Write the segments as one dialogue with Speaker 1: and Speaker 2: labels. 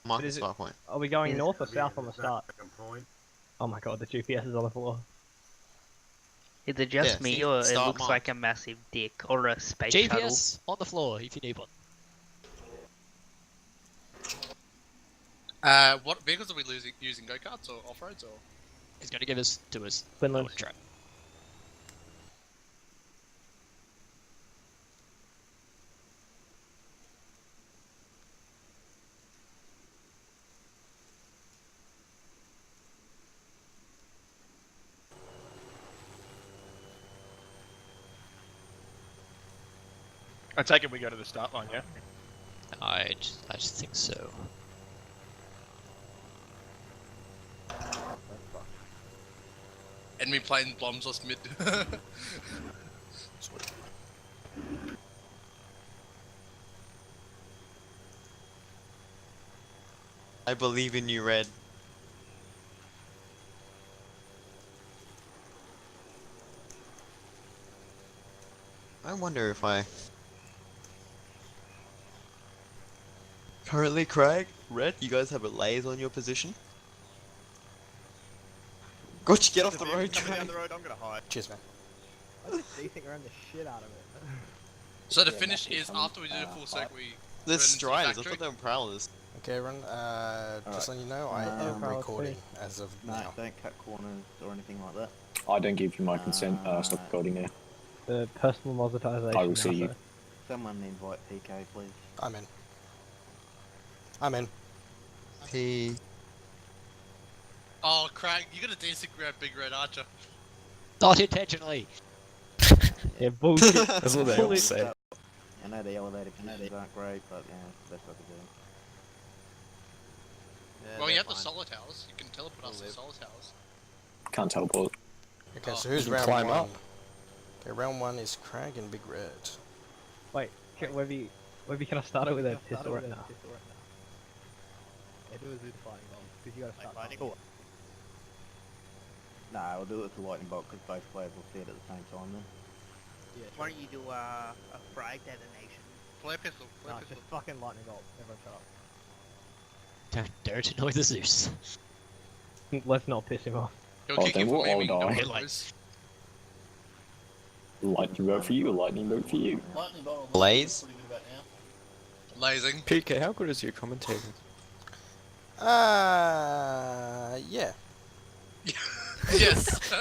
Speaker 1: Mark the start point.
Speaker 2: Are we going north or south on the start? Oh my god, the GPS is on the floor.
Speaker 3: Is it just me, or it
Speaker 1: start
Speaker 3: looks
Speaker 1: mark.
Speaker 3: like a massive dick or a space
Speaker 4: GPS on the floor if you need one.
Speaker 5: What vehicles are we using? Go-karts or off-roads or?
Speaker 4: He's going to give us to us.
Speaker 2: Quinlan.
Speaker 4: Track.
Speaker 6: I take it we go to the start line, yeah?
Speaker 4: I just think so.
Speaker 5: Enemy plane bombs us mid.
Speaker 1: I believe in you, Red. I wonder if I... Currently, Craig, Red, you guys have a laze on your position? Gotcha, get off the road,
Speaker 7: Coming down
Speaker 1: Craig.
Speaker 7: the road, I'm gonna hide.
Speaker 6: Cheers, man.
Speaker 2: Do you think we're in the shit out of it?
Speaker 5: So the finish is after we do the full circle, we...
Speaker 1: There's
Speaker 5: turn into the
Speaker 1: Striders, I
Speaker 5: factory?
Speaker 1: thought they were Prowlers.
Speaker 8: Okay, everyone, just letting you know, I am recording as of now.
Speaker 7: Don't cut corners or anything like that.
Speaker 9: I don't give you my consent. Stop recording now.
Speaker 2: The personal monetization.
Speaker 9: I will see you.
Speaker 7: Someone invite PK, please.
Speaker 8: I'm in. I'm in.
Speaker 1: P...
Speaker 5: Oh, Craig, you gotta decent grab Big Red Archer.
Speaker 4: Not intentionally.
Speaker 2: Yeah, bullshit.
Speaker 9: That's what they all say.
Speaker 7: I know the elevator conditions aren't great, but yeah, that's what they're doing. Yeah,
Speaker 5: Well, you
Speaker 7: they're
Speaker 5: have the
Speaker 7: fine.
Speaker 5: solar towers. You can teleport us to the solar towers.
Speaker 9: Can't teleport.
Speaker 8: Okay, so
Speaker 5: Oh,
Speaker 8: who's
Speaker 9: you can
Speaker 8: round
Speaker 9: climb
Speaker 8: one?
Speaker 9: up.
Speaker 8: Okay, round one is Craig and Big Red.
Speaker 2: Wait, Webby can I start it with a pistol right now? Yeah, do it with the fighting bomb, because you gotta start
Speaker 7: Lightning
Speaker 2: fighting.
Speaker 7: bolt. Nah, we'll do it with the lightning bolt because both players will see it at the same time then.
Speaker 2: Yeah,
Speaker 3: Why don't you do a frag detonation?
Speaker 5: Flare pistol.
Speaker 2: no, it's just fucking lightning bolt. Everyone shut
Speaker 4: Don't dare to annoy the Zeus.
Speaker 2: up. Let's not piss him off.
Speaker 5: He'll
Speaker 9: Oh,
Speaker 5: kick
Speaker 9: then
Speaker 5: you
Speaker 9: we'll
Speaker 5: for
Speaker 9: all
Speaker 5: aiming, don't
Speaker 9: die.
Speaker 5: lose.
Speaker 9: Lightning bolt for you, lightning bolt for you.
Speaker 1: Blaze?
Speaker 5: Lasing.
Speaker 9: PK, how good is your commentating?
Speaker 8: Yeah.
Speaker 5: Yes.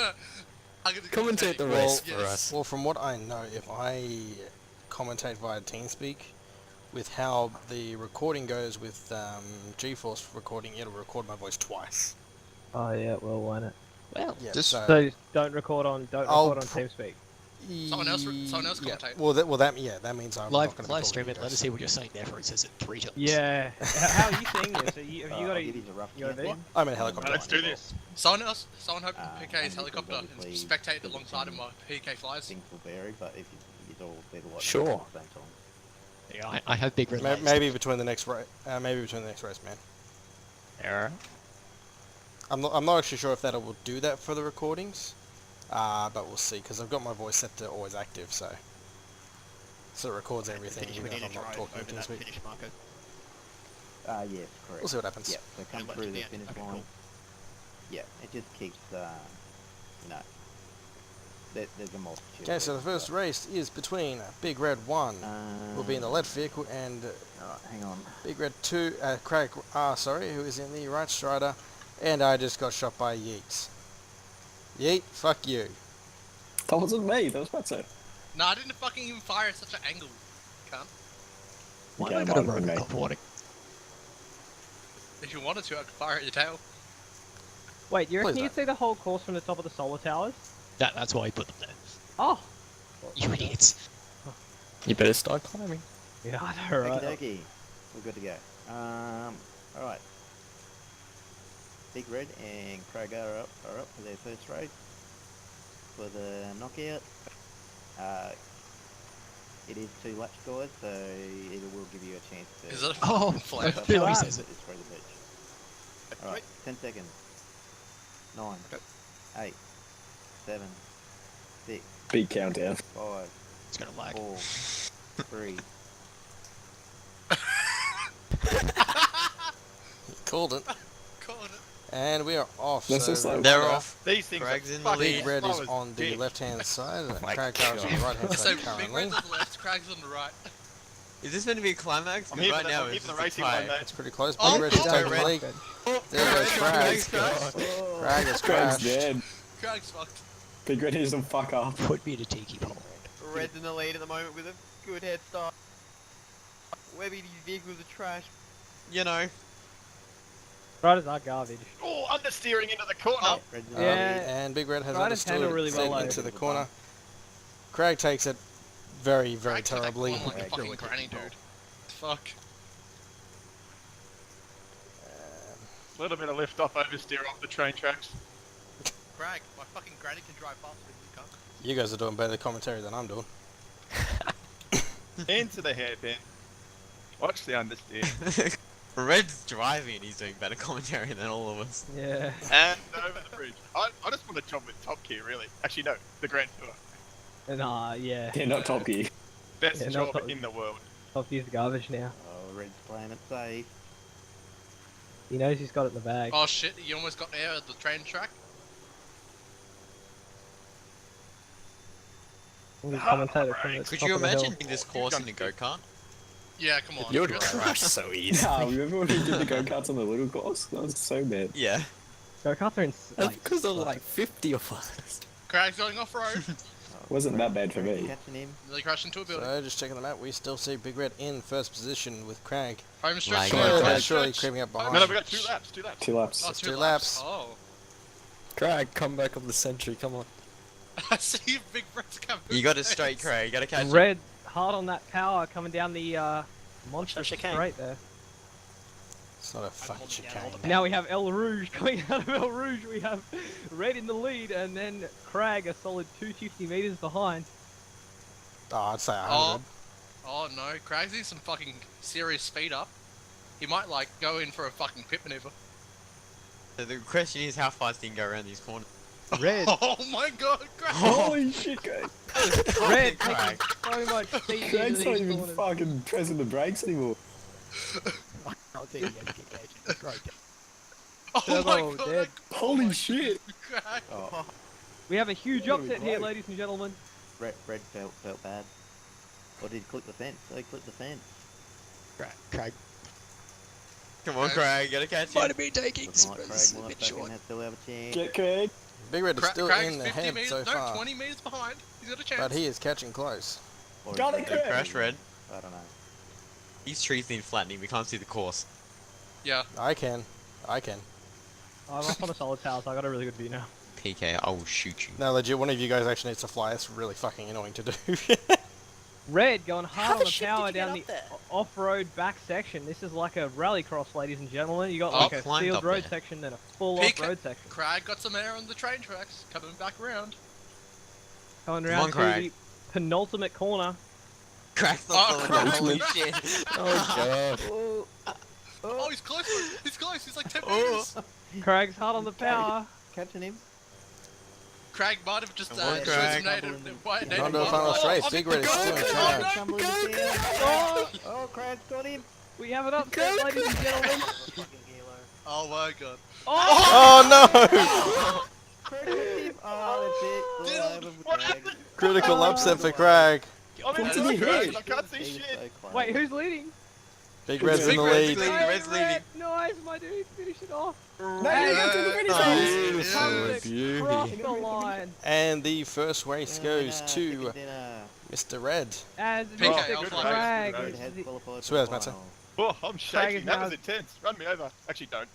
Speaker 5: I'm gonna
Speaker 9: Commentate the
Speaker 5: well,
Speaker 9: race
Speaker 5: yes.
Speaker 9: for us.
Speaker 8: Well, from what I know, if I commentate via TeamSpeak, with how the recording goes with GeForce recording, it'll record my voice twice.
Speaker 2: Oh yeah, well, why not?
Speaker 4: Well,
Speaker 8: Yeah,
Speaker 1: Just-
Speaker 2: So don't record on TeamSpeak.
Speaker 5: Someone else
Speaker 8: yeah.
Speaker 5: commentate.
Speaker 8: Well, that means I'm
Speaker 4: live
Speaker 8: not going to
Speaker 4: live stream it. Let us see what you're saying there, for it says it 3 times.
Speaker 2: Yeah. How are you seeing this? Have you got
Speaker 7: I'll give you
Speaker 2: a...
Speaker 7: the rough
Speaker 2: you got a
Speaker 7: count.
Speaker 2: V?
Speaker 8: I'm in a helicopter.
Speaker 6: Let's do this.
Speaker 5: Someone hope PK
Speaker 7: and
Speaker 5: his helicopter and
Speaker 7: obviously
Speaker 5: spectate
Speaker 7: because
Speaker 5: alongside him while PK flies.
Speaker 7: Things will vary, but if you all see the lightning
Speaker 9: Sure.
Speaker 7: bolt at the same time.
Speaker 4: Yeah, I have big red lights.
Speaker 8: Maybe between the next race. Maybe between the next race, man.
Speaker 4: Error.
Speaker 8: I'm not actually sure if that will do that for the recordings, but we'll see because I've got my voice set to always active, so it records everything even if I'm not talking to TeamSpeak.
Speaker 7: Yes, correct.
Speaker 8: We'll see what happens.
Speaker 7: Yeah, so come through the finish line. Yeah, it just keeps, you know, there's a multitude.
Speaker 8: Okay, so the first race is between Big Red 1, will be in the left vehicle, and
Speaker 7: Alright, hang on.
Speaker 8: Big Red 2, Craig R, sorry, who is in the right strider, and I just got shot by Yeet. Yeet, fuck you.
Speaker 9: That wasn't me, that was Matzo.
Speaker 5: No, I didn't fucking even fire at such an angle. Cunt.
Speaker 4: Why
Speaker 9: Okay,
Speaker 4: am I
Speaker 9: I
Speaker 4: gonna
Speaker 9: might have
Speaker 4: run
Speaker 9: been
Speaker 4: a
Speaker 9: me.
Speaker 4: cop warning?
Speaker 5: If you wanted to, I could fire at your tail.
Speaker 2: Wait, you reckon
Speaker 8: Please
Speaker 2: you
Speaker 8: don't.
Speaker 2: see the whole course from the top of the solar towers?
Speaker 4: That's why I put them there.
Speaker 2: Oh!
Speaker 4: You idiots.
Speaker 9: You better start climbing.
Speaker 2: Yeah, I know,
Speaker 7: Okie
Speaker 2: right?
Speaker 7: dokie. We're good to go. Alright. Big Red and Craig are up for their first race. For the knockout. It is 2 laps, guys, so it will give you a chance to...
Speaker 5: Is that a
Speaker 4: Oh,
Speaker 5: flare?
Speaker 4: Billy says it.
Speaker 7: Just through the beach. Alright, 10 seconds. 9, 8, 7, 6,
Speaker 9: Big countdown.
Speaker 7: 5,
Speaker 4: It's gonna lag.
Speaker 7: 4, 3,
Speaker 8: Called it.
Speaker 5: Called it.
Speaker 8: And we are off.
Speaker 9: That's
Speaker 8: so
Speaker 9: just like-
Speaker 1: They're off.
Speaker 6: These things
Speaker 1: Craig's
Speaker 6: are
Speaker 1: in the
Speaker 6: fucking
Speaker 1: lead.
Speaker 8: Big Red is
Speaker 6: slow as
Speaker 8: on the
Speaker 6: dick.
Speaker 8: left-hand side, and
Speaker 9: my
Speaker 8: Craig Carr's on the right-hand
Speaker 5: So
Speaker 8: side
Speaker 5: Big
Speaker 8: currently.
Speaker 5: Red's on the left, Crag's on the right.
Speaker 1: Is this going to be a climax?
Speaker 6: I'm
Speaker 1: 'Cause
Speaker 6: here
Speaker 1: right
Speaker 6: for
Speaker 1: now
Speaker 6: I'm here
Speaker 1: it's
Speaker 6: for the
Speaker 1: just a
Speaker 6: racing
Speaker 1: tie.
Speaker 6: one, mate.
Speaker 8: It's pretty close.
Speaker 5: Oh,
Speaker 8: Big Red is
Speaker 5: oh,
Speaker 8: taking the
Speaker 1: Red.
Speaker 8: lead.
Speaker 5: Oh,
Speaker 8: There goes Crag.
Speaker 1: Craig's crashed.
Speaker 8: Crag has
Speaker 9: Craig's
Speaker 8: crashed.
Speaker 9: dead.
Speaker 5: Crag's fucked.
Speaker 9: Big Red needs to fuck up.
Speaker 4: Put me to tiki pole.
Speaker 10: Red's in the lead at the moment with a good head start. Webby, these vehicles are trash.
Speaker 1: You know.
Speaker 2: Riders are garbage.
Speaker 6: Oh, understeering into the corner.
Speaker 7: Oh, Red's in the
Speaker 2: Yeah.
Speaker 7: lead.
Speaker 8: And Big Red has
Speaker 2: Riders handle
Speaker 8: understood
Speaker 2: really well,
Speaker 8: set
Speaker 2: though.
Speaker 8: into the corner. Crag takes it very, very
Speaker 5: Crag's in that
Speaker 8: terribly.
Speaker 5: corner like a
Speaker 7: Crag.
Speaker 5: fucking granny, dude. Fuck.
Speaker 6: A little bit of lift off, oversteer off the train tracks.
Speaker 5: Crag, my fucking granny can drive faster than you can.
Speaker 8: You guys are doing better commentary than I'm doing.
Speaker 6: Into the hairpin. Watch the understeer.
Speaker 1: Red's driving and he's doing better commentary than all of us.
Speaker 2: Yeah.
Speaker 6: And over the bridge. I just want to jump with Top Gear, really. Actually, no, the Grand Tour.
Speaker 2: And yeah.
Speaker 9: Yeah, not Top Gear.
Speaker 6: Best
Speaker 2: Yeah, no,
Speaker 6: job
Speaker 2: Top-
Speaker 6: in the world.
Speaker 2: Top Gear's garbage now.
Speaker 7: Oh, Red's playing it safe.
Speaker 2: He knows he's got it in the bag.
Speaker 5: Oh shit, you almost got air at the train track.
Speaker 2: All these commentators from the
Speaker 1: Could
Speaker 2: top
Speaker 1: you
Speaker 2: of the hill.
Speaker 1: imagine doing this course in a go-kart?
Speaker 5: Yeah, come on.
Speaker 9: You would
Speaker 5: Really.
Speaker 9: crush so easy. Nah, remember when we did the go-karts on the little course? That was so bad.
Speaker 1: Yeah.
Speaker 2: Go-karts are in
Speaker 9: That's because there were like 50 of us.
Speaker 5: Crag's going off road.
Speaker 9: Wasn't that bad for me.
Speaker 7: Catching him.
Speaker 5: Nearly crashed into a building.
Speaker 8: So just checking them out, we still see Big Red in first position with Crag.
Speaker 5: Home stretch.
Speaker 1: Like,
Speaker 5: home
Speaker 1: yeah,
Speaker 8: Slowly
Speaker 5: stretch,
Speaker 8: but surely
Speaker 5: stretch.
Speaker 8: creeping up
Speaker 5: Home
Speaker 8: behind.
Speaker 6: No, no, we got
Speaker 5: stretch.
Speaker 6: 2 laps.
Speaker 9: 2 laps.
Speaker 5: Oh,
Speaker 8: Two
Speaker 5: two
Speaker 8: laps.
Speaker 5: Oh.
Speaker 9: Crag, come back of the century, come on.
Speaker 5: I see Big Red's coming.
Speaker 1: You got it straight, Craig. You got to catch it.
Speaker 2: Red hard on that power coming down the monster
Speaker 10: chicane.
Speaker 2: straight there.
Speaker 8: It's not a fucking chicane.
Speaker 2: Now we have El Rouge coming out of El Rouge. We have Red in the lead, and then Crag a solid 250 meters behind.
Speaker 8: Oh, I'd say 100.
Speaker 5: Oh. Oh no, Crag's in some fucking serious speed up. He might like go in for a fucking pit maneuver.
Speaker 1: So the question is, how fast he can go around these corners?
Speaker 2: Red,
Speaker 5: Oh my god, Crag!
Speaker 9: Holy shit, guys.
Speaker 2: Red
Speaker 1: Crag.
Speaker 2: taking so much speed into
Speaker 9: Crag's not
Speaker 2: these
Speaker 9: even
Speaker 2: corners.
Speaker 9: fucking pressing the brakes anymore.
Speaker 5: Oh
Speaker 2: Turbo
Speaker 5: my god,
Speaker 2: dead.
Speaker 9: Holy shit.
Speaker 5: Crag!
Speaker 7: Oh,
Speaker 2: We have a huge
Speaker 9: What are we
Speaker 2: upset here,
Speaker 9: playing?
Speaker 2: ladies and gentlemen.
Speaker 7: Red felt bad. Or did he click the fence? Oh, he clicked the fence.
Speaker 4: Craig.
Speaker 1: Come on, Craig. You got to catch
Speaker 4: Might
Speaker 1: it.
Speaker 4: have been taking
Speaker 7: Looking like
Speaker 4: space
Speaker 7: Craig
Speaker 4: a
Speaker 7: might
Speaker 4: bit
Speaker 7: fucking
Speaker 4: short.
Speaker 7: have still have a chance.
Speaker 9: Get Craig.
Speaker 8: Big Red is still
Speaker 5: Crag's
Speaker 8: in
Speaker 5: 50
Speaker 8: ahead
Speaker 5: meters,
Speaker 8: so
Speaker 5: no,
Speaker 8: far,
Speaker 5: 20 meters behind. He's got a chance.
Speaker 8: but he is catching close.
Speaker 7: Or
Speaker 9: Got
Speaker 7: is
Speaker 9: it,
Speaker 7: he-
Speaker 9: Craig.
Speaker 1: Crash, Red.
Speaker 7: I don't know.
Speaker 1: These trees need flattening. We can't see the course.
Speaker 5: Yeah.
Speaker 8: I can.
Speaker 2: I'm up on a solid tower, so I got a really good view now.
Speaker 1: PK, I will shoot you.
Speaker 8: No, legit, one of you guys actually needs to fly. It's really fucking annoying to do.
Speaker 2: Red going hard on
Speaker 10: the
Speaker 2: the
Speaker 10: shit
Speaker 2: power
Speaker 10: did you get
Speaker 2: down
Speaker 10: up
Speaker 2: the
Speaker 10: there?
Speaker 2: off-road back section. This is like a rallycross, ladies and gentlemen. You got
Speaker 5: Oh,
Speaker 2: like a
Speaker 1: climbed
Speaker 2: sealed
Speaker 1: up
Speaker 2: road
Speaker 1: there.
Speaker 2: section and a full
Speaker 5: Peek-
Speaker 2: off-road section.
Speaker 5: Crag got some air on the train tracks, coming back around.
Speaker 2: Coming
Speaker 1: Come
Speaker 2: around
Speaker 1: on,
Speaker 2: to
Speaker 1: Craig.
Speaker 2: the penultimate corner.
Speaker 1: Crack's
Speaker 5: Oh,
Speaker 1: not falling down.
Speaker 5: Craig.
Speaker 1: Holy shit.
Speaker 9: Oh, God.
Speaker 5: Oh, he's close. He's close. He's like 10
Speaker 1: Oh.
Speaker 5: meters.
Speaker 2: Craig's hard on the power.
Speaker 7: Catching him.
Speaker 5: Crag might have just
Speaker 1: Come on, Craig.
Speaker 5: designated
Speaker 8: On to the final straight. Big Red is still in charge.
Speaker 7: Tumbling down.
Speaker 2: Oh,
Speaker 7: Oh, Craig's got him.
Speaker 2: we have it up there, ladies and gentlemen.
Speaker 5: Oh my god.
Speaker 2: Oh,
Speaker 8: Oh no!
Speaker 7: Craig got him. Oh, that's it. All over with
Speaker 6: What
Speaker 7: Craig.
Speaker 8: Critical upset for Crag.
Speaker 6: I'm in
Speaker 9: What
Speaker 6: the
Speaker 9: did he
Speaker 6: Craig,
Speaker 9: hit?
Speaker 6: I can't see
Speaker 7: He was
Speaker 6: shit.
Speaker 7: so close.
Speaker 2: wait, who's leading?
Speaker 8: Big Red's in
Speaker 1: Big
Speaker 8: the
Speaker 1: Red's
Speaker 8: lead.
Speaker 1: leading. Red's leading.
Speaker 2: Red, nice, my dude. Finish it off.
Speaker 9: No, you got to the finish line.
Speaker 2: Perfect.
Speaker 8: beauty.
Speaker 2: Cross the line.
Speaker 8: And the first race goes to
Speaker 7: Chicken dinner.
Speaker 8: Mr. Red.
Speaker 2: As
Speaker 5: PK,
Speaker 2: Mr.
Speaker 5: I'll fly.
Speaker 2: Crag
Speaker 6: Good
Speaker 7: Red
Speaker 2: is
Speaker 7: has
Speaker 2: the-
Speaker 7: qualified for
Speaker 8: Swears,
Speaker 7: the
Speaker 8: Matzo.
Speaker 7: final.
Speaker 6: Oh, I'm shaking.
Speaker 2: is
Speaker 6: That
Speaker 2: now-
Speaker 6: was intense. Run me over. Actually, don't.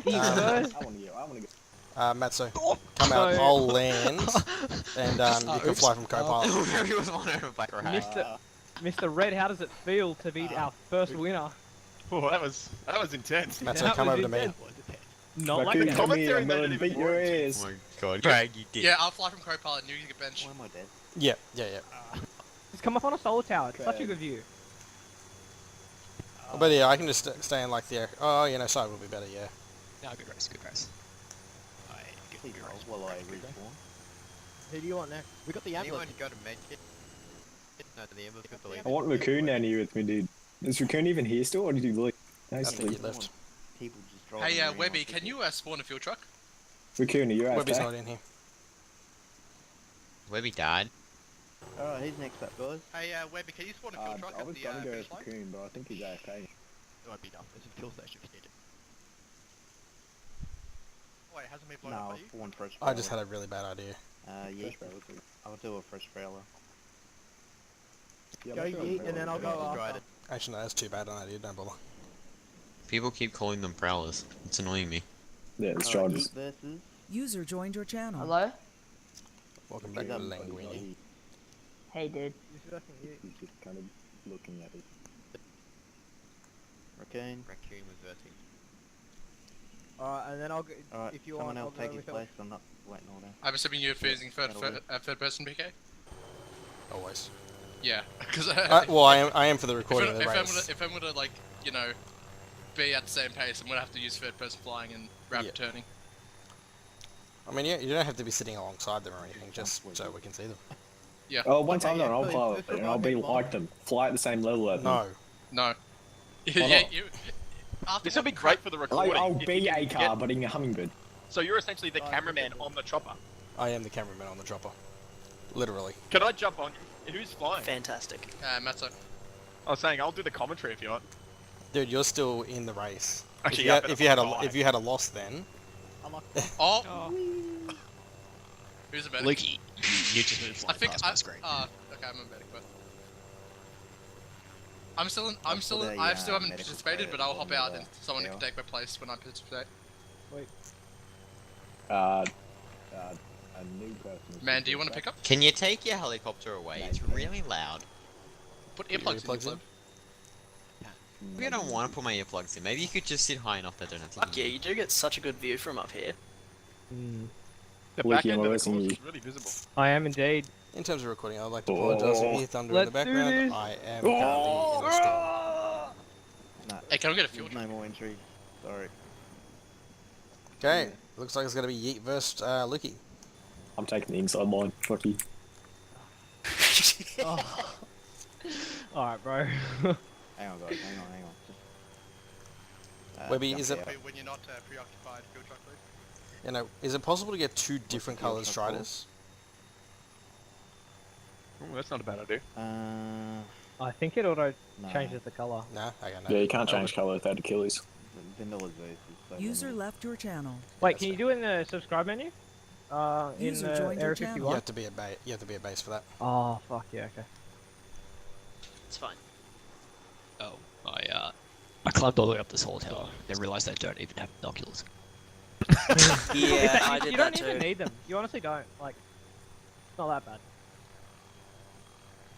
Speaker 2: He's first.
Speaker 9: I want to go. I want to go.
Speaker 8: Matzo, come out,
Speaker 2: So-
Speaker 8: I'll land, and you can
Speaker 4: Oops.
Speaker 8: fly from co-pilot.
Speaker 1: He was one over by Craig.
Speaker 2: Mr. Red, how does it feel to be our first winner?
Speaker 6: Oh, that was intense.
Speaker 8: Matzo,
Speaker 2: That
Speaker 8: come
Speaker 2: was
Speaker 8: over to me.
Speaker 2: intense. Not
Speaker 9: If I
Speaker 2: like
Speaker 9: couldn't
Speaker 2: that.
Speaker 9: come here,
Speaker 6: Commentary
Speaker 9: I'm
Speaker 6: made
Speaker 9: going
Speaker 6: it
Speaker 9: to beat
Speaker 6: even
Speaker 9: your
Speaker 6: more
Speaker 1: Oh
Speaker 9: ass.
Speaker 1: my god. Craig, you did.
Speaker 5: Yeah, I'll fly from co-pilot and you can get bench.
Speaker 7: Why am I dead?
Speaker 8: Yeah.
Speaker 2: Just come up on a solar tower. It's such a good view.
Speaker 8: But yeah, I can just stay in like the air. Oh, yeah, no, side will be better, yeah.
Speaker 4: No, good race, good race.
Speaker 7: Please roll while I respawn.
Speaker 10: Who do you want next?
Speaker 7: We got the
Speaker 10: Anyone
Speaker 7: ambulance.
Speaker 10: got a med kit? No, the ambulance got the lead.
Speaker 9: I want Raccoon down here with me, dude. Is Raccoon even here still, or did he leave? No,
Speaker 8: I
Speaker 9: he's
Speaker 8: think he
Speaker 9: asleep.
Speaker 8: left.
Speaker 7: people just driving
Speaker 5: Hey,
Speaker 7: around
Speaker 5: Webby,
Speaker 7: like
Speaker 5: can you spawn a fuel truck?
Speaker 9: Raccoon, are you
Speaker 8: Webby's
Speaker 9: okay?
Speaker 8: not in here.
Speaker 1: Webby died.
Speaker 7: Alright, who's next up, guys?
Speaker 5: Hey, Webby, can you spawn a fuel truck
Speaker 9: I
Speaker 5: at
Speaker 9: was
Speaker 5: the
Speaker 9: gonna go
Speaker 5: finish
Speaker 9: with
Speaker 5: line?
Speaker 9: Raccoon, but I think he's AFK.
Speaker 10: It won't be enough. There's a fuel station if you need it.
Speaker 5: Wait, hasn't been blown
Speaker 7: No,
Speaker 5: up by
Speaker 7: I'll
Speaker 5: you?
Speaker 7: spawn fresh
Speaker 8: I just had a really bad idea.
Speaker 7: Yeet.
Speaker 9: Fresh barrel too.
Speaker 7: I'll do a fresh trailer.
Speaker 9: Yeah,
Speaker 10: Go
Speaker 9: I'm not sure
Speaker 10: yeet,
Speaker 9: I'm
Speaker 10: and then I'll
Speaker 9: going
Speaker 10: go
Speaker 9: to
Speaker 10: after.
Speaker 8: Actually, no, that's too bad an idea. Don't bother.
Speaker 1: People keep calling them prowlers. It's annoying me.
Speaker 9: Yeah, let's
Speaker 7: Alright,
Speaker 9: try
Speaker 7: yeet
Speaker 9: this.
Speaker 7: versus.
Speaker 11: User joined your channel.
Speaker 12: Hello?
Speaker 8: Welcome back,
Speaker 7: He's up,
Speaker 8: Languini.
Speaker 12: Hey, dude.
Speaker 9: He's just kind of looking at it.
Speaker 7: Raccoon.
Speaker 10: Raccoon was verting.
Speaker 2: Alright, and then I'll go.
Speaker 7: Alright,
Speaker 2: If you
Speaker 7: someone
Speaker 2: want, I'll
Speaker 7: else
Speaker 2: go
Speaker 7: take his
Speaker 2: with
Speaker 7: place. I'm not waiting all day.
Speaker 5: I'm assuming you're using
Speaker 7: that'll
Speaker 5: third person PK?
Speaker 8: Always.
Speaker 5: Yeah, because
Speaker 8: Well, I am for the recording of the
Speaker 5: if
Speaker 8: race.
Speaker 5: I'm gonna like, you know, be at the same pace, I'm gonna have to use third person flying and rapid turning.
Speaker 8: I mean, yeah, you don't have to be sitting alongside them or anything, just so we can see them.
Speaker 5: Yeah.
Speaker 9: Oh, once I'm
Speaker 10: Okay,
Speaker 9: done, I'll
Speaker 10: yeah,
Speaker 9: fly
Speaker 10: please,
Speaker 9: it, and I'll be like them. Fly at the same level as them.
Speaker 8: No.
Speaker 5: No.
Speaker 9: Why
Speaker 5: yeah,
Speaker 9: not?
Speaker 5: you.
Speaker 6: This will be great for the recording.
Speaker 9: I'll
Speaker 6: if
Speaker 9: be
Speaker 6: you
Speaker 9: a
Speaker 6: can
Speaker 9: car,
Speaker 6: get-
Speaker 9: but in a hummingbird.
Speaker 6: So you're essentially the cameraman on the chopper.
Speaker 8: I am the cameraman on the chopper. Literally.
Speaker 6: Can I jump on you? Who's flying?
Speaker 3: Fantastic.
Speaker 5: Matzo.
Speaker 6: I was saying I'll do the commentary if you want.
Speaker 8: Dude, you're still in the race.
Speaker 6: Actually,
Speaker 8: if,
Speaker 6: yeah,
Speaker 8: you
Speaker 6: but
Speaker 8: had, if you had
Speaker 6: I'm
Speaker 8: a
Speaker 6: fine.
Speaker 8: if you had a loss then,
Speaker 5: Oh. Who's a better?
Speaker 4: Lukey, you just moved
Speaker 5: I
Speaker 4: flying
Speaker 5: think
Speaker 4: past my screen.
Speaker 5: okay, I'm a medic, but I still
Speaker 7: I still
Speaker 5: haven't
Speaker 7: medical
Speaker 5: participated, but I'll hop
Speaker 7: player
Speaker 5: out
Speaker 7: on
Speaker 5: and
Speaker 7: the
Speaker 5: someone can
Speaker 7: scale.
Speaker 5: take my place when I participate.
Speaker 9: A new person. is
Speaker 5: Man, do you
Speaker 9: good
Speaker 5: want to
Speaker 9: at
Speaker 5: pick up?
Speaker 1: Can you take your helicopter away? It's really loud.
Speaker 5: Put
Speaker 8: Put your
Speaker 5: earplugs in. Your
Speaker 8: earplugs in?
Speaker 5: club.
Speaker 9: that.
Speaker 1: Maybe I don't want to put my earplugs in. Maybe you could just sit high enough that I don't have to.
Speaker 3: Fuck yeah, you do get such a good view from up here.
Speaker 6: The
Speaker 9: Wiki,
Speaker 6: back end
Speaker 9: I'm
Speaker 6: of the
Speaker 9: listening
Speaker 6: course
Speaker 9: to
Speaker 6: is really visible.
Speaker 2: I am indeed.
Speaker 8: in terms of recording, I'd like to apologise if you hear thunder in the
Speaker 2: Let's do
Speaker 8: background.
Speaker 2: this.
Speaker 8: I am currently in a storm.
Speaker 7: No,
Speaker 5: Hey, can I get a fuel
Speaker 7: there's
Speaker 5: truck?
Speaker 7: no more entry. Sorry.
Speaker 8: Okay, looks like it's going to be Yeet versus Lukey.
Speaker 9: I'm taking the inside line. Fuck you.
Speaker 2: Alright, bro.
Speaker 7: Hang on, guys. Hang on. Just,
Speaker 8: Webby,
Speaker 7: jump
Speaker 8: is it-
Speaker 7: out.
Speaker 5: When you're not preoccupied, fuel truck, please.
Speaker 8: You know, is it possible to get two different
Speaker 7: fuel
Speaker 8: coloured
Speaker 7: truck for?
Speaker 8: Striders?
Speaker 6: Ooh, that's not a bad idea.
Speaker 2: I think it auto
Speaker 7: No.
Speaker 2: changes the colour.
Speaker 8: No? Okay, no.
Speaker 9: Yeah, you can't change colour without Achilles.
Speaker 7: Vanilla's versus. So
Speaker 11: User
Speaker 7: vanilla.
Speaker 11: left your channel.
Speaker 2: Wait, can you do it in the subscribe menu? In
Speaker 11: User
Speaker 2: the
Speaker 11: joined your
Speaker 2: Area
Speaker 11: channel.
Speaker 8: You
Speaker 2: 51?
Speaker 8: have to be at base. You have to be at base for that.
Speaker 2: Oh, fuck yeah, okay.
Speaker 3: It's fine.
Speaker 4: Oh, I climbed all the way up this whole tower, then realised I don't even have binoculars.
Speaker 3: Yeah, I did
Speaker 2: you
Speaker 3: that
Speaker 2: don't even
Speaker 3: too.
Speaker 2: need them. You honestly don't. Like, it's not that bad.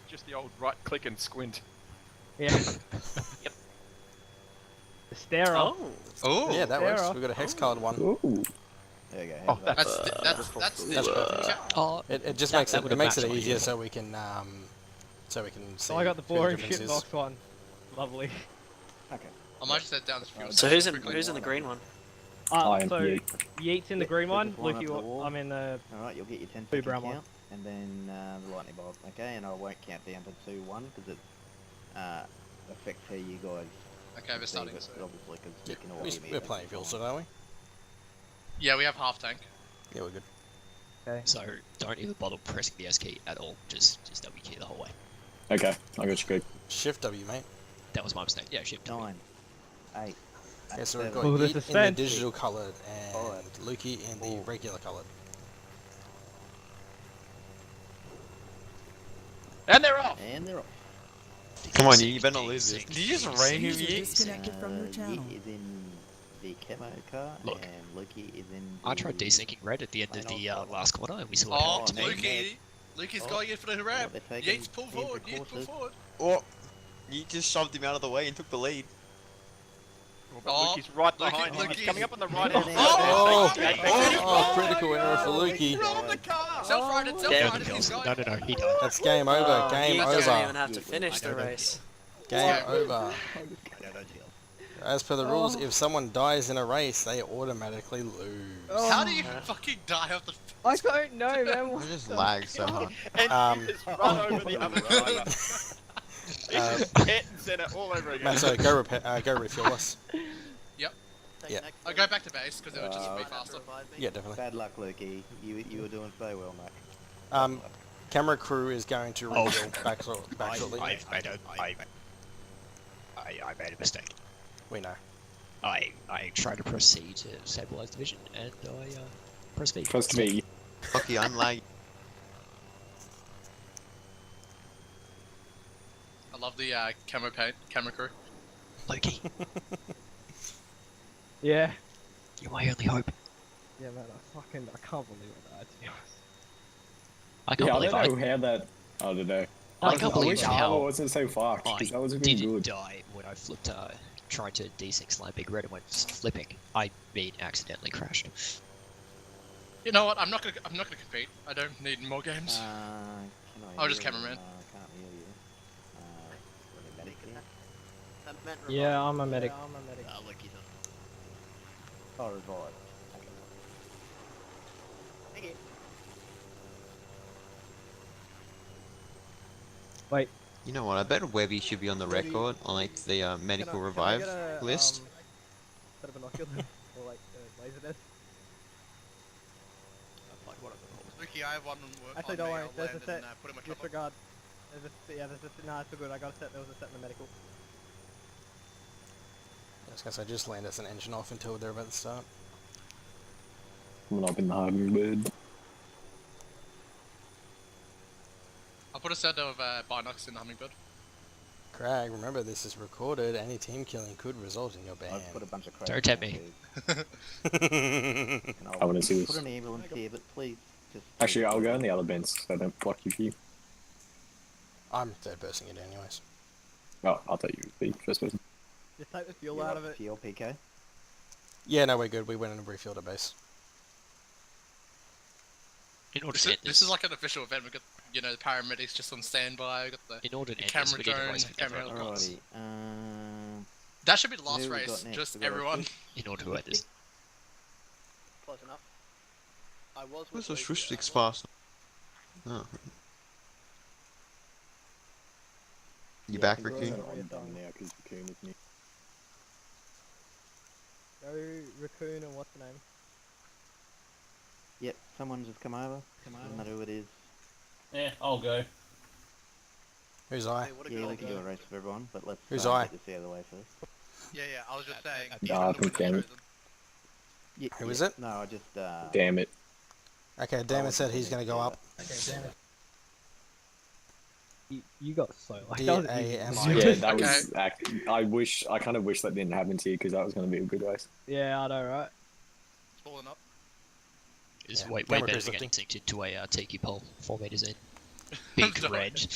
Speaker 6: Just the old right click and squint.
Speaker 2: Yeah.
Speaker 3: Yep.
Speaker 2: The stare off.
Speaker 3: Oh.
Speaker 1: Oh.
Speaker 8: Yeah, that
Speaker 2: Fair
Speaker 8: works.
Speaker 2: off.
Speaker 8: We've got a hex coloured one.
Speaker 9: Ooh.
Speaker 7: There you go.
Speaker 6: Oh,
Speaker 7: heads up.
Speaker 5: That's
Speaker 8: That's
Speaker 5: okay.
Speaker 4: Oh,
Speaker 8: It just
Speaker 4: That-
Speaker 8: makes
Speaker 4: that
Speaker 8: it
Speaker 4: would've
Speaker 8: makes
Speaker 4: matched
Speaker 8: it
Speaker 4: my
Speaker 8: easier
Speaker 4: uniform.
Speaker 8: so we can see.
Speaker 2: So I got the
Speaker 8: who
Speaker 2: boring
Speaker 8: difference is.
Speaker 2: shitbox one. Lovely.
Speaker 7: Okay.
Speaker 5: I might just head down this fuel
Speaker 3: So
Speaker 5: station
Speaker 3: who's
Speaker 5: quickly.
Speaker 3: in the green one?
Speaker 9: I am
Speaker 2: So
Speaker 9: Yeet.
Speaker 2: Yeet's in the green one.
Speaker 7: Just line up
Speaker 2: Lucky,
Speaker 7: the wall.
Speaker 2: I'm in the.
Speaker 7: Alright, you'll get your 10
Speaker 2: Blue
Speaker 7: second
Speaker 2: brown
Speaker 7: count,
Speaker 2: one.
Speaker 7: and then the lightning bolt. Okay, and I won't count down to 2-1 because it affects how you guys.
Speaker 5: Okay, we're
Speaker 7: perceive
Speaker 5: starting.
Speaker 7: it,
Speaker 5: So.
Speaker 7: obviously, because you can all
Speaker 8: We-
Speaker 7: hear me.
Speaker 8: We're playing fuel, so don't we?
Speaker 5: Yeah, we have half tank.
Speaker 8: Yeah, we're good.
Speaker 2: Okay.
Speaker 4: so don't even bother pressing the S key at all. Just W key the whole way.
Speaker 9: Okay, I got you good.
Speaker 8: Shift W, mate.
Speaker 4: That was my mistake. Yeah, shift.
Speaker 7: 9, 8.
Speaker 8: Okay, so we've
Speaker 7: 7,
Speaker 8: got
Speaker 2: Oh, the
Speaker 8: Yeet in the
Speaker 2: suspense.
Speaker 8: digital coloured and
Speaker 7: Alright.
Speaker 8: Lukey in the
Speaker 7: Oh.
Speaker 8: regular coloured.
Speaker 6: And they're off!
Speaker 7: and they're off.
Speaker 1: Come on, you better not lose this. Did you just rain him,
Speaker 11: User
Speaker 1: Yeet?
Speaker 11: disconnected from your channel.
Speaker 7: Yeet is in the camo car,
Speaker 4: Look.
Speaker 7: and Lucky is in.
Speaker 4: I tried
Speaker 7: the-
Speaker 4: desyncing red at the end of the last corner, and we saw
Speaker 5: Oh,
Speaker 4: what happened.
Speaker 5: Lukey! Lukey's
Speaker 7: Oh.
Speaker 5: going in for the ramp.
Speaker 7: they're taking
Speaker 5: Yeats, pull
Speaker 7: the
Speaker 5: forward. Yeats, pull
Speaker 7: precautious.
Speaker 5: forward.
Speaker 1: Oh, you just shoved him out of the way and took the lead.
Speaker 5: Oh,
Speaker 6: Lukey's right
Speaker 5: Lukey-
Speaker 6: behind him. He's
Speaker 5: Lukey's-
Speaker 6: coming up on the right
Speaker 7: Oh.
Speaker 6: hand
Speaker 8: Oh,
Speaker 6: side.
Speaker 8: oh, critical error for Lukey.
Speaker 5: Self-righted,
Speaker 3: Yeah.
Speaker 5: self-righted. He's
Speaker 4: No,
Speaker 5: going.
Speaker 4: no, he died.
Speaker 8: That's game over. Game
Speaker 3: He doesn't even
Speaker 8: over.
Speaker 3: have to finish the race.
Speaker 8: Game over.
Speaker 7: No, don't yell.
Speaker 8: As per the rules, if someone dies in a race, they automatically lose.
Speaker 5: How do you fucking die off the...
Speaker 2: I don't know, man.
Speaker 1: I
Speaker 2: What
Speaker 1: just
Speaker 2: the-
Speaker 1: lagged so hard.
Speaker 6: And you just run over the other driver. It's just hit and center all over again.
Speaker 8: Man, so go repair, go refuel us. Yeah.
Speaker 5: I'll go back to base because it would just be faster.
Speaker 8: Yeah, definitely.
Speaker 7: Bad luck, Lukey. You were doing so well, mate.
Speaker 8: Camera crew is going to
Speaker 4: Oh.
Speaker 8: reveal back shortly.
Speaker 4: I made a mistake.
Speaker 8: We know.
Speaker 4: I tried to press C to stabilize the vision, and I pressed V.
Speaker 9: Press V.
Speaker 1: Okay, I'm like.
Speaker 5: I love the camera crew.
Speaker 4: Loki,
Speaker 2: Yeah.
Speaker 4: you're my only hope.
Speaker 2: Yeah, man, I can't believe it, to be honest.
Speaker 4: I can't
Speaker 9: Yeah, I
Speaker 4: believe
Speaker 9: don't know how that. I don't know.
Speaker 4: I can't believe
Speaker 9: wish
Speaker 4: how
Speaker 9: Armor wasn't so fucked,
Speaker 4: I
Speaker 9: because that would have been
Speaker 4: didn't
Speaker 9: good.
Speaker 4: die when I flipped, tried to D6 line Big Red and went flipping. I accidentally crashed.
Speaker 5: You know what? I'm not gonna compete. I don't need more games. I'll just
Speaker 7: hear you?
Speaker 5: cameraman.
Speaker 7: Can't hear you. Medic here?
Speaker 2: Yeah, I'm a medic.
Speaker 7: Oh, revive. Okay.
Speaker 2: Wait.
Speaker 1: You know what? I bet Webby should be on the record on like the medical revive list.
Speaker 2: Set a binocular or like laser death.
Speaker 10: Ricky, I have one on work.
Speaker 2: Actually, don't worry. There's a set.
Speaker 10: Put him a
Speaker 2: Disregard. There's a no, it's all good. I got a set. There was a set in the medical.
Speaker 8: I was gonna say, just land as an engine off until they're about to start.
Speaker 9: Coming up in the Hummingbird.
Speaker 5: I'll put a set of binocs in the Hummingbird.
Speaker 8: Craig, remember this is recorded. Any team killing could result in your ban.
Speaker 7: I've put a bunch of crap.
Speaker 4: Don't tempt me.
Speaker 9: I wanna see this.
Speaker 7: Put an ambulance here, but please just.
Speaker 9: Actually, I'll go in the other bins so I don't block you.
Speaker 8: I'm third personing it anyways.
Speaker 9: Oh, I thought you would be first person.
Speaker 2: Just take the fuel
Speaker 7: You're
Speaker 2: out
Speaker 7: up,
Speaker 2: of it.
Speaker 7: Fuel PK.
Speaker 8: Yeah, no, we're good. We went and refilled at base.
Speaker 4: In order to end
Speaker 5: This is like an official event. We've got, you know, the paramedics just on standby. We've got the
Speaker 4: in order to end
Speaker 5: camera
Speaker 4: this, we need to
Speaker 5: drones,
Speaker 4: race
Speaker 5: the
Speaker 4: for
Speaker 5: camera
Speaker 4: everyone.
Speaker 5: helicopters.
Speaker 7: Alrighty.
Speaker 5: That should be the last
Speaker 7: Who we got
Speaker 5: race.
Speaker 7: next?
Speaker 5: Just
Speaker 7: We got
Speaker 5: everyone.
Speaker 7: Swift?
Speaker 4: In order to end this.
Speaker 10: Close enough. I was.
Speaker 1: Where's the Swift Six fast? Oh. You back, Raccoon?
Speaker 9: I'm done now because Raccoon is me.
Speaker 2: Go Raccoon and what's the name?
Speaker 7: Yep, someone just come over. Doesn't matter who it is.
Speaker 12: Yeah, I'll go.
Speaker 8: Who's I?
Speaker 7: Yeah, we can do a race with everyone, but let's
Speaker 8: Who's
Speaker 7: get
Speaker 8: I?
Speaker 7: this out of the way first.
Speaker 10: Yeah, I was just saying.
Speaker 9: Nah, I think damn it.
Speaker 7: Yeah,
Speaker 8: Who is it?
Speaker 7: No, I just.
Speaker 9: Damn it.
Speaker 8: Okay, Damon said he's gonna go up.
Speaker 2: You got so like
Speaker 8: D-A-M-I.
Speaker 9: Yeah, that
Speaker 5: Okay.
Speaker 9: was. I kind of wish that didn't happen to you because that was going to be a good race.
Speaker 2: Yeah, I know, right?
Speaker 10: Spooling up.
Speaker 4: It's
Speaker 8: Yeah,
Speaker 4: way
Speaker 8: camera
Speaker 4: better
Speaker 8: crew's
Speaker 4: than getting
Speaker 8: lifting.
Speaker 4: synced into a tiki pole 4 meters in. Big
Speaker 5: Sorry.
Speaker 4: red.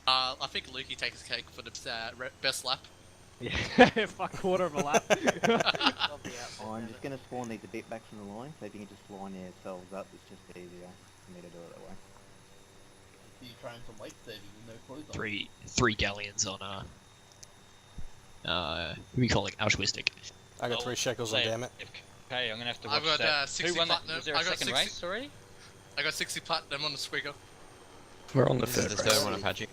Speaker 5: I think Lukey takes cake for the best lap.
Speaker 2: Yeah, fuck quarter of a lap.
Speaker 7: I'm just gonna spawn these a bit back from the line, so if you can just line yourselves up, it's just easier for me to do it that way.
Speaker 12: You trying some light saving with no clothes on?
Speaker 4: Three galleons on who are we calling Auschwitz?
Speaker 8: I got 3 shekels on Damn it.
Speaker 12: Okay, I'm gonna have to
Speaker 5: I've
Speaker 12: watch
Speaker 5: got
Speaker 12: that.
Speaker 5: 60
Speaker 12: Who won that?
Speaker 5: platinum.
Speaker 12: Was there
Speaker 5: I
Speaker 12: a
Speaker 5: got
Speaker 12: second
Speaker 5: 60
Speaker 12: race already?
Speaker 5: I got 60 platinum on the squiggle.
Speaker 4: We're on the
Speaker 1: This is
Speaker 4: third
Speaker 1: the
Speaker 4: race.
Speaker 1: third one, Apache.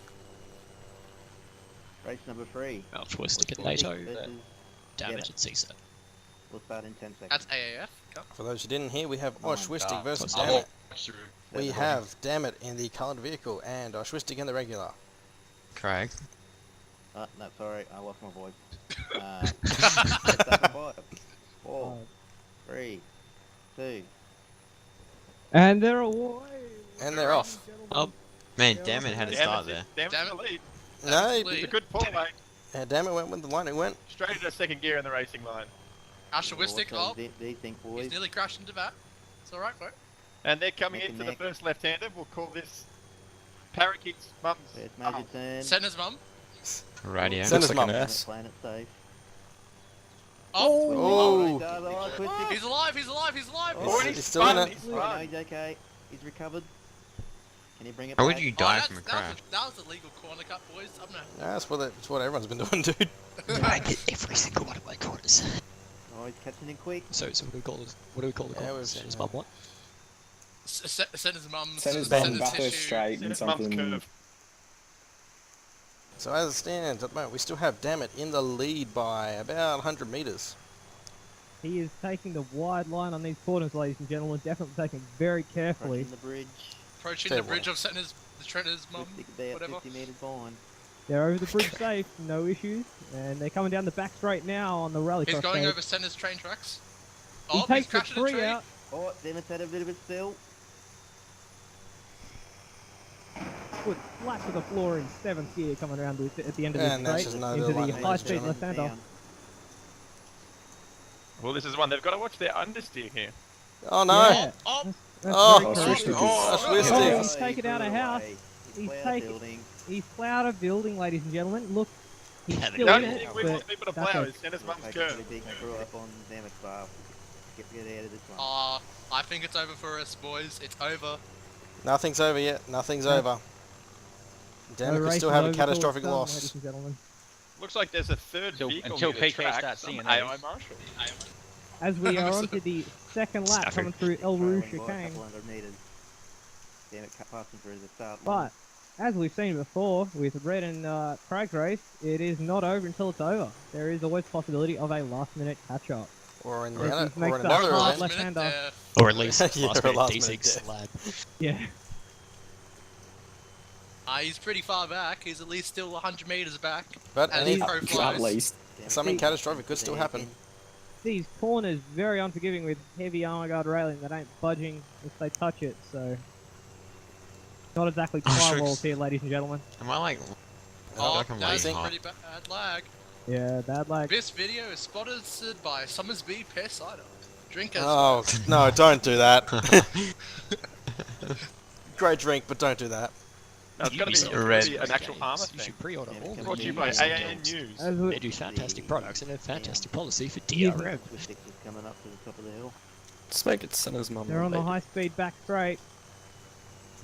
Speaker 7: Race number 3.
Speaker 4: Auschwitz and
Speaker 7: Swift
Speaker 4: NATO.
Speaker 7: versus
Speaker 4: Damage and CSAT.
Speaker 7: We'll start in 10 seconds.
Speaker 5: That's AAF. Go.
Speaker 8: For those who didn't hear, we have
Speaker 7: Oh my
Speaker 8: Oshwistik
Speaker 7: God.
Speaker 8: versus
Speaker 4: Oh.
Speaker 8: Damn it.
Speaker 12: Through.
Speaker 8: We have Damn it in the coloured vehicle and Oshwistik in the regular.
Speaker 1: Craig.
Speaker 7: No, sorry, I lost my voice. 5, 4, 3, 2.
Speaker 2: And they're away.
Speaker 8: And they're off.
Speaker 1: Oh, man, damn it, had to start there.
Speaker 6: Damn
Speaker 5: Damn
Speaker 6: it, the lead.
Speaker 8: No,
Speaker 5: Lead.
Speaker 6: It's a good pull, mate.
Speaker 8: Damn it went with the line it went.
Speaker 6: Straight into second gear in the racing line.
Speaker 5: Auschwitz, oh,
Speaker 7: These think
Speaker 5: he's
Speaker 7: boys.
Speaker 5: nearly crashed into that. It's alright, bro.
Speaker 6: And they're coming
Speaker 7: Neck
Speaker 6: in
Speaker 7: and
Speaker 6: for the
Speaker 7: neck.
Speaker 6: first left-hander. We'll call this Parakeet's mum's.
Speaker 7: First major turn.
Speaker 5: Senna's mum.
Speaker 1: Radio.
Speaker 8: Send us mum.
Speaker 7: Planet safe.
Speaker 5: Oh!
Speaker 8: Oh!
Speaker 5: He's alive, he's alive, he's alive!
Speaker 7: Oh,
Speaker 8: He's still in it.
Speaker 6: He's
Speaker 7: No,
Speaker 6: fine.
Speaker 7: he's okay. He's recovered. Can you bring it
Speaker 1: How
Speaker 7: back?
Speaker 1: would you
Speaker 5: Oh,
Speaker 1: die
Speaker 5: that's-
Speaker 1: from a
Speaker 5: that was
Speaker 1: crash?
Speaker 5: That was a legal corner cut, boys. I'm gonna.
Speaker 8: That's what everyone's been doing, dude.
Speaker 4: I get every single one of my corners.
Speaker 7: Oh, he's catching in quick.
Speaker 4: So what do we call this? What do we call the
Speaker 8: Yeah,
Speaker 4: corners?
Speaker 8: we've-
Speaker 4: His mum what?
Speaker 5: Senna's mum.
Speaker 9: Senna's
Speaker 8: Ben.
Speaker 9: mum, back her
Speaker 5: tissue.
Speaker 9: straight and
Speaker 6: Senna's mum's
Speaker 9: something.
Speaker 6: curve.
Speaker 8: So as it stands at the moment, we still have Damn it in the lead by about 100 meters.
Speaker 2: He is taking the wide line on these corners, ladies and gentlemen. Definitely taking it very carefully.
Speaker 7: Approaching the bridge.
Speaker 5: Approaching
Speaker 8: Fair
Speaker 5: the bridge of Senna's, the Trina's mum,
Speaker 7: About
Speaker 5: whatever.
Speaker 7: 50 metres behind.
Speaker 2: They're over the bridge safe, no issues. And they're coming down the back straight now on the rally
Speaker 5: He's
Speaker 2: cross
Speaker 5: going
Speaker 2: stage.
Speaker 5: over Senna's train tracks.
Speaker 2: He
Speaker 5: Oh, he's
Speaker 2: takes the
Speaker 5: crashing a
Speaker 2: three
Speaker 5: tree.
Speaker 2: out.
Speaker 7: Oh, Zenith's had a bit of a spill.
Speaker 2: Foot flat to the floor in 7th gear coming around at the end of
Speaker 8: And
Speaker 2: this
Speaker 8: that's
Speaker 2: straight
Speaker 8: just another
Speaker 2: into
Speaker 8: one,
Speaker 2: the
Speaker 8: ladies and
Speaker 2: high-speed
Speaker 8: gentlemen.
Speaker 2: left-hander.
Speaker 6: Well, this is one. They've got to watch their understeer here.
Speaker 8: Oh no!
Speaker 2: Yeah,
Speaker 5: Oh,
Speaker 2: that's
Speaker 8: Oh,
Speaker 2: very
Speaker 9: switched
Speaker 2: correct.
Speaker 9: to
Speaker 8: Oh,
Speaker 9: this.
Speaker 8: twisted.
Speaker 2: Oh, he's taken out a house. He's
Speaker 7: He's
Speaker 2: taken-
Speaker 7: building.
Speaker 2: He's plowed a building, ladies and gentlemen. Look, he's
Speaker 4: Yeah, they
Speaker 2: still
Speaker 6: No,
Speaker 2: in it,
Speaker 6: we
Speaker 2: but
Speaker 6: want people to
Speaker 2: that's
Speaker 6: plow.
Speaker 2: okay.
Speaker 6: It's Senna's mum's
Speaker 7: Take
Speaker 6: curve.
Speaker 7: really big and grew up on Zenith's bar. Get out of this one.
Speaker 5: I think it's over for us, boys. It's over.
Speaker 8: Nothing's over yet. Nothing's
Speaker 2: No.
Speaker 8: over.
Speaker 2: The
Speaker 8: Damn, it could
Speaker 2: race
Speaker 8: still
Speaker 2: is
Speaker 8: have a
Speaker 2: over till
Speaker 8: catastrophic
Speaker 2: it's done,
Speaker 8: loss.
Speaker 2: ladies and gentlemen.
Speaker 6: Looks like there's a third
Speaker 13: Until-
Speaker 6: vehicle
Speaker 13: until
Speaker 6: near the
Speaker 13: PK
Speaker 6: track,
Speaker 13: starts
Speaker 6: some
Speaker 13: seeing
Speaker 6: AI
Speaker 13: those.
Speaker 6: marshal.
Speaker 2: As we are onto the second lap
Speaker 4: Stafford.
Speaker 2: coming through El Rouge
Speaker 7: Trailing by a
Speaker 2: chicane.
Speaker 7: couple hundred metres. Zenith passing through the start
Speaker 2: But,
Speaker 7: line.
Speaker 2: as we've seen before with Red and Craig's race, it is not over until it's over. There is always possibility of a last-minute catch-up.
Speaker 8: Or in,
Speaker 2: Or
Speaker 8: the
Speaker 2: if
Speaker 8: other,
Speaker 2: he makes
Speaker 8: or in
Speaker 2: the
Speaker 8: another
Speaker 2: hard
Speaker 8: event.
Speaker 2: left-hander.
Speaker 4: Or at least
Speaker 8: Yeah,
Speaker 4: last
Speaker 8: or
Speaker 4: minute
Speaker 8: last minute
Speaker 4: D6
Speaker 8: death.
Speaker 4: lad.
Speaker 2: Yeah.
Speaker 5: He's pretty far back. He's at least still 100 meters back.
Speaker 8: But
Speaker 5: And
Speaker 8: any,
Speaker 5: he's pro
Speaker 9: At
Speaker 5: flies.
Speaker 9: least.
Speaker 8: something catastrophic could still happen.
Speaker 2: These corners very unforgiving with heavy armor guard railing that ain't budging if they touch it, so... Not exactly firewalls here, ladies and gentlemen.
Speaker 1: Am I like?
Speaker 5: Oh,
Speaker 1: like I'm
Speaker 5: that's
Speaker 1: way hot.
Speaker 5: pretty bad lag.
Speaker 2: Yeah, bad lag.
Speaker 5: This video is sponsored by Summersby Pear Cider. Drinkers.
Speaker 8: Oh, no, don't do that. Great drink, but don't do that.
Speaker 6: No, it's got to
Speaker 4: Ubisoft
Speaker 6: be
Speaker 1: red.
Speaker 6: an actual
Speaker 4: games.
Speaker 6: armor
Speaker 4: You
Speaker 6: thing.
Speaker 4: should pre-order all
Speaker 7: Yeah,
Speaker 4: of
Speaker 6: Brought to you
Speaker 4: them.
Speaker 6: by
Speaker 4: Ubisoft
Speaker 6: AAN
Speaker 4: games.
Speaker 6: News.
Speaker 2: As we-
Speaker 4: They do fantastic products and a fantastic policy for
Speaker 2: Yeah.
Speaker 4: DRM.
Speaker 7: Swift is coming up to the top of the hill.
Speaker 9: Just make it Senna's mum.
Speaker 2: They're on the high-speed back straight.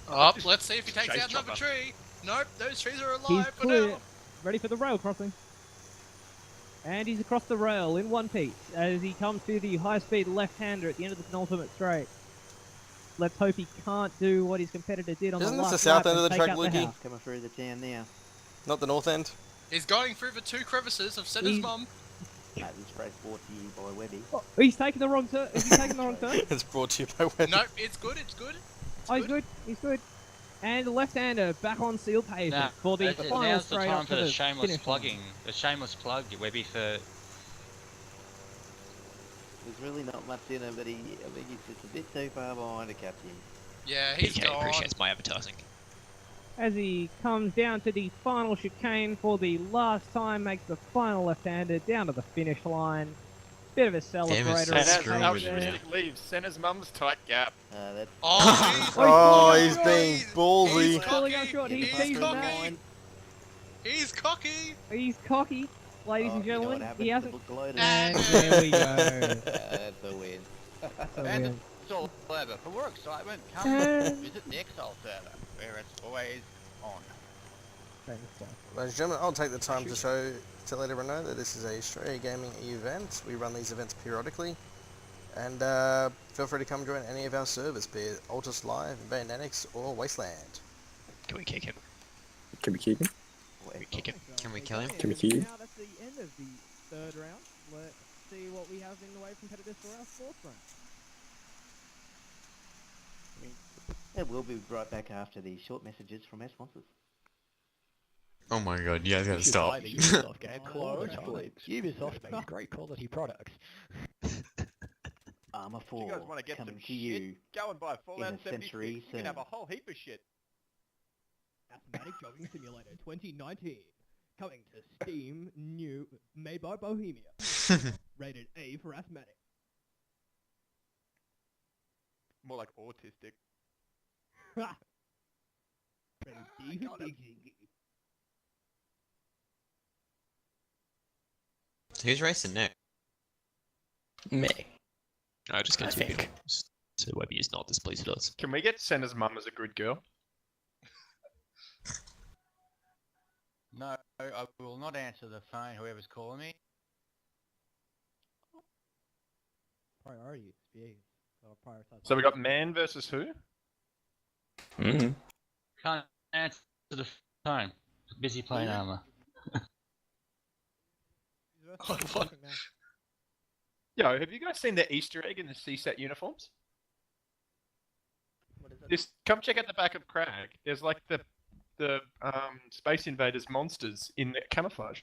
Speaker 5: Up. Let's see if he takes
Speaker 6: Chase
Speaker 5: out another
Speaker 6: chopper.
Speaker 5: tree. Nope, those trees are
Speaker 2: He's
Speaker 5: alive for
Speaker 2: clear.
Speaker 5: now.
Speaker 2: Ready for the rail crossing. And he's across the rail in one piece as he comes to the high-speed left-hander at the end of the penultimate straight. Let's hope he can't do what his competitor did on
Speaker 8: Isn't
Speaker 2: the
Speaker 8: this
Speaker 2: last
Speaker 8: the south
Speaker 2: lap
Speaker 8: end of
Speaker 2: and
Speaker 8: the
Speaker 2: take
Speaker 8: track,
Speaker 2: out the
Speaker 8: Lukey?
Speaker 2: house.
Speaker 7: Coming through the town now.
Speaker 8: Not the north end?
Speaker 5: He's going through the two crevices of Senna's
Speaker 2: He's-
Speaker 5: mum.
Speaker 7: This race brought to you by Webby.
Speaker 2: Oh, he's taking the wrong turn. Is he taking the wrong turn?
Speaker 8: It's brought to you by Wendy.
Speaker 5: Nope, it's good, it's good.
Speaker 2: Oh, he's good. He's good. And the left-hander back on seal pavement
Speaker 13: Now,
Speaker 2: for the final
Speaker 13: now's the
Speaker 2: straight
Speaker 13: time
Speaker 2: up
Speaker 13: for
Speaker 2: to
Speaker 13: the
Speaker 2: the
Speaker 13: shameless
Speaker 2: finish
Speaker 13: plugging. The shameless plug, Webby, for
Speaker 7: There's really not much in him, but I think he's just a bit too far behind to catch him.
Speaker 5: Yeah, he's
Speaker 4: PK
Speaker 5: gone.
Speaker 4: appreciates my advertising.
Speaker 2: as he comes down to the final chicane for the last time, makes the final left-hander down to the finish line. Bit of a celebrator.
Speaker 1: so
Speaker 6: And
Speaker 2: on
Speaker 6: as
Speaker 2: the
Speaker 1: screwed
Speaker 2: pace
Speaker 1: with
Speaker 2: there.
Speaker 6: altruistic leaves, Senna's mum's tight gap.
Speaker 7: That's
Speaker 8: Oh, he's being
Speaker 5: He's
Speaker 8: ballsy.
Speaker 2: Calling out short, he's
Speaker 5: He's
Speaker 2: teasing
Speaker 5: cocky.
Speaker 2: that.
Speaker 5: He's cocky.
Speaker 2: He's cocky, ladies and gentlemen. He hasn't.
Speaker 7: Loaded.
Speaker 2: And there we go.
Speaker 7: That's a win.
Speaker 2: That's a
Speaker 10: And
Speaker 2: win.
Speaker 10: it's all over. For more excitement, come
Speaker 2: And-
Speaker 10: visit the Exile server, where it's always on.
Speaker 2: Thanks, guys.
Speaker 8: Ladies and gentlemen, I'll take the time to let everyone know that this is a Strayagaming event. We run these events periodically. And feel free to come join any of our servers, be it Altus Live, Bandanics, or Wasteland.
Speaker 4: Can we kick him?
Speaker 9: Can we keep him?
Speaker 4: Can we kick him?
Speaker 1: Can we kill him?
Speaker 9: Can we kill him?
Speaker 2: Now that's the end of the third round. Let's see what we have in the way of competitors for our fourth round.
Speaker 7: And we'll be right back after the short messages from our sponsors.
Speaker 1: Oh my god, you guys gotta stop.
Speaker 10: Ubisoft game. Ubisoft makes great quality products.
Speaker 7: Armour
Speaker 10: If you
Speaker 7: 4
Speaker 10: guys want to get
Speaker 7: coming
Speaker 10: some
Speaker 7: to
Speaker 10: shit,
Speaker 7: you.
Speaker 10: go and buy
Speaker 7: in
Speaker 10: Fallout
Speaker 7: a
Speaker 10: 76.
Speaker 7: century
Speaker 10: You can have
Speaker 7: soon.
Speaker 10: a whole heap of shit.
Speaker 2: Asthmatic Jogging Simulator 2019. Coming to Steam, new, made by Bohemia. Rated A for asthmatic.
Speaker 10: More like autistic.
Speaker 2: Rated D for Dixie.
Speaker 1: Who's racing next?
Speaker 9: Me.
Speaker 4: I just
Speaker 9: I
Speaker 4: continue.
Speaker 9: think.
Speaker 4: So Webby is not displeased with us.
Speaker 6: Can we get Senna's mum as a good girl?
Speaker 10: No, I will not answer the phone, whoever's calling me.
Speaker 2: Priorities, yeah. I'll prioritize.
Speaker 6: So we got man versus who?
Speaker 9: Mm-hmm.
Speaker 13: Can't answer the phone. Busy playing armor.
Speaker 6: Yo, have you guys seen the Easter egg in the CSAT uniforms?
Speaker 10: What is it?
Speaker 6: Just come check out the back of Crag. There's like the Space Invaders monsters in the camouflage.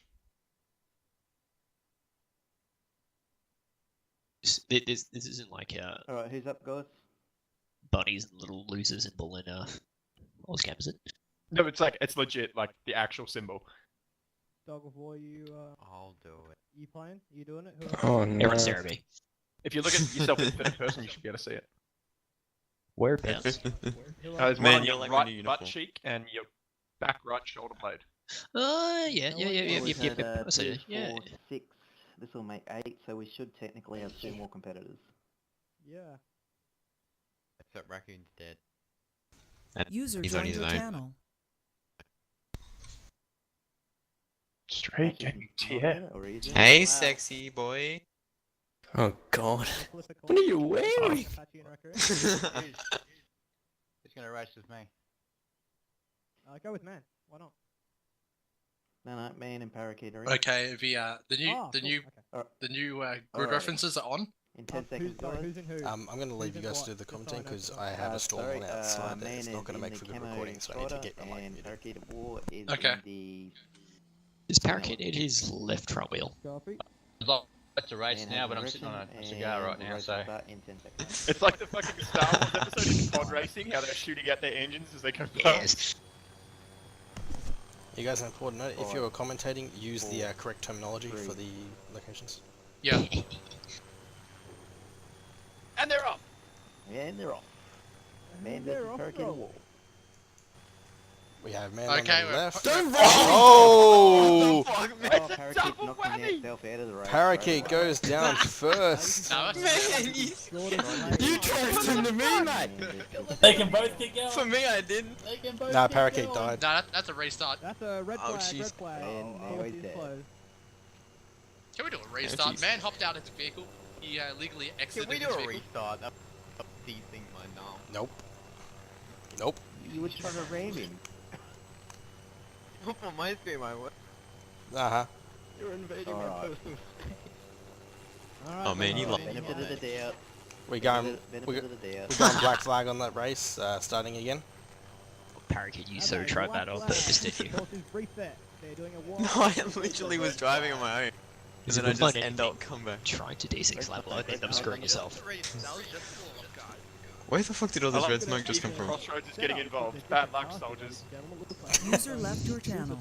Speaker 4: This isn't like
Speaker 7: Alright, who's up, guys?
Speaker 4: bunnies and little losers in Berlin. Oscam, is it?
Speaker 6: No, it's legit, like the actual symbol.
Speaker 2: Dog of War,
Speaker 7: I'll do it.
Speaker 2: you playing? You doing it?
Speaker 9: Oh no.
Speaker 4: Everyone's staring at me.
Speaker 6: If you look at yourself in third person, you should be able to see it.
Speaker 4: Whereabouts?
Speaker 6: There's
Speaker 1: Man,
Speaker 6: one on
Speaker 1: you're
Speaker 6: your
Speaker 1: like
Speaker 6: right
Speaker 1: my new
Speaker 6: butt
Speaker 1: uniform.
Speaker 6: cheek and your back right shoulder blade.
Speaker 4: Yeah. I see it. Yeah.
Speaker 7: 6. This will make 8, so we should technically have 2 more competitors.
Speaker 2: Yeah.
Speaker 7: Except Raccoon's dead.
Speaker 11: User
Speaker 1: He's on
Speaker 11: joined
Speaker 1: his
Speaker 11: your
Speaker 1: own.
Speaker 11: channel.
Speaker 6: Strayagaming TF.
Speaker 1: Hey, sexy boy.
Speaker 9: Oh god. What are you wearing?
Speaker 7: Who's gonna race with me?
Speaker 2: Go with man. Why not?
Speaker 7: No, man and Parakeet are in.
Speaker 5: Okay, the new grid
Speaker 7: Alright.
Speaker 5: references are on.
Speaker 7: In 10 seconds, guys.
Speaker 2: Who's in who?
Speaker 8: I'm going to leave you guys to do the commenting because I have a storm on outside that it's not going to make for good recording, so I need to get my mic
Speaker 7: and
Speaker 8: muted.
Speaker 7: Parakeet of War is
Speaker 5: Okay.
Speaker 7: in the...
Speaker 4: Does Parakeet need his left front wheel?
Speaker 2: Copy.
Speaker 13: I'd like to race
Speaker 7: man
Speaker 13: now,
Speaker 7: has
Speaker 13: but I'm
Speaker 7: direction,
Speaker 13: sitting on a
Speaker 7: and
Speaker 13: cigar right
Speaker 7: we'll
Speaker 13: now,
Speaker 7: race
Speaker 13: so.
Speaker 7: start in 10 seconds.
Speaker 6: It's like the fucking Star Wars episode in pod racing, how they're shooting out their engines as they go past.
Speaker 4: Yes.
Speaker 8: You guys, an important note, if you're commentating, use the correct terminology for the locations.
Speaker 5: Yeah.
Speaker 6: And they're off!
Speaker 7: And they're off. Man
Speaker 2: they're
Speaker 7: versus
Speaker 2: off
Speaker 7: Parakeet
Speaker 2: the
Speaker 7: of War.
Speaker 8: We have man
Speaker 5: Okay,
Speaker 8: on the
Speaker 5: we're-
Speaker 8: left.
Speaker 5: Don't
Speaker 8: Oh!
Speaker 7: Oh, Parakeet knocking himself out of the race.
Speaker 8: Parakeet goes down first.
Speaker 5: No, it's-
Speaker 2: You
Speaker 7: drove him to me, mate!
Speaker 13: They can both get going.
Speaker 1: For me, I didn't.
Speaker 13: They can both
Speaker 8: Nah,
Speaker 13: get
Speaker 8: Parakeet
Speaker 13: going.
Speaker 8: died.
Speaker 5: No, that's a restart.
Speaker 2: That's a red
Speaker 1: Oh,
Speaker 2: flag,
Speaker 1: jeez.
Speaker 2: red flag.
Speaker 7: And now
Speaker 2: Pause
Speaker 7: he's
Speaker 2: is
Speaker 7: dead.
Speaker 2: closed.
Speaker 5: Can we do a restart?
Speaker 1: jeez.
Speaker 5: Man hopped out of his vehicle. He legally exited
Speaker 10: Can we do
Speaker 5: his
Speaker 10: a
Speaker 5: vehicle.
Speaker 10: restart? That's these things I know.
Speaker 8: Nope. Nope.
Speaker 7: You were trying to ram him.
Speaker 10: On my screen, my what?
Speaker 8: Uh-huh.
Speaker 10: You're invading my
Speaker 7: Alright.
Speaker 10: personal
Speaker 2: Alright,
Speaker 1: Oh, man, you
Speaker 2: guys,
Speaker 1: lost.
Speaker 7: Benefit of the doubt.
Speaker 8: We going,
Speaker 7: Benefit
Speaker 8: we,
Speaker 7: of the doubt.
Speaker 8: we going black flag on that race, starting again.
Speaker 4: Parakeet, you so
Speaker 2: Okay,
Speaker 4: tried
Speaker 2: black
Speaker 4: that on
Speaker 2: flag.
Speaker 4: purpose, didn't you?
Speaker 2: Horses reset. They're doing a walk.
Speaker 1: No, I literally was driving on my own. And
Speaker 4: Is
Speaker 1: then
Speaker 4: it
Speaker 1: I just
Speaker 4: fun
Speaker 1: end up come back.
Speaker 4: Trying to D6 level, I end up screwing yourself.
Speaker 1: Where the fuck did all
Speaker 6: I
Speaker 1: this
Speaker 6: love
Speaker 1: red
Speaker 6: that
Speaker 1: smoke just come
Speaker 6: even
Speaker 1: from?
Speaker 6: Crossroads is getting involved. Bad luck, soldiers.
Speaker 11: User left your channel.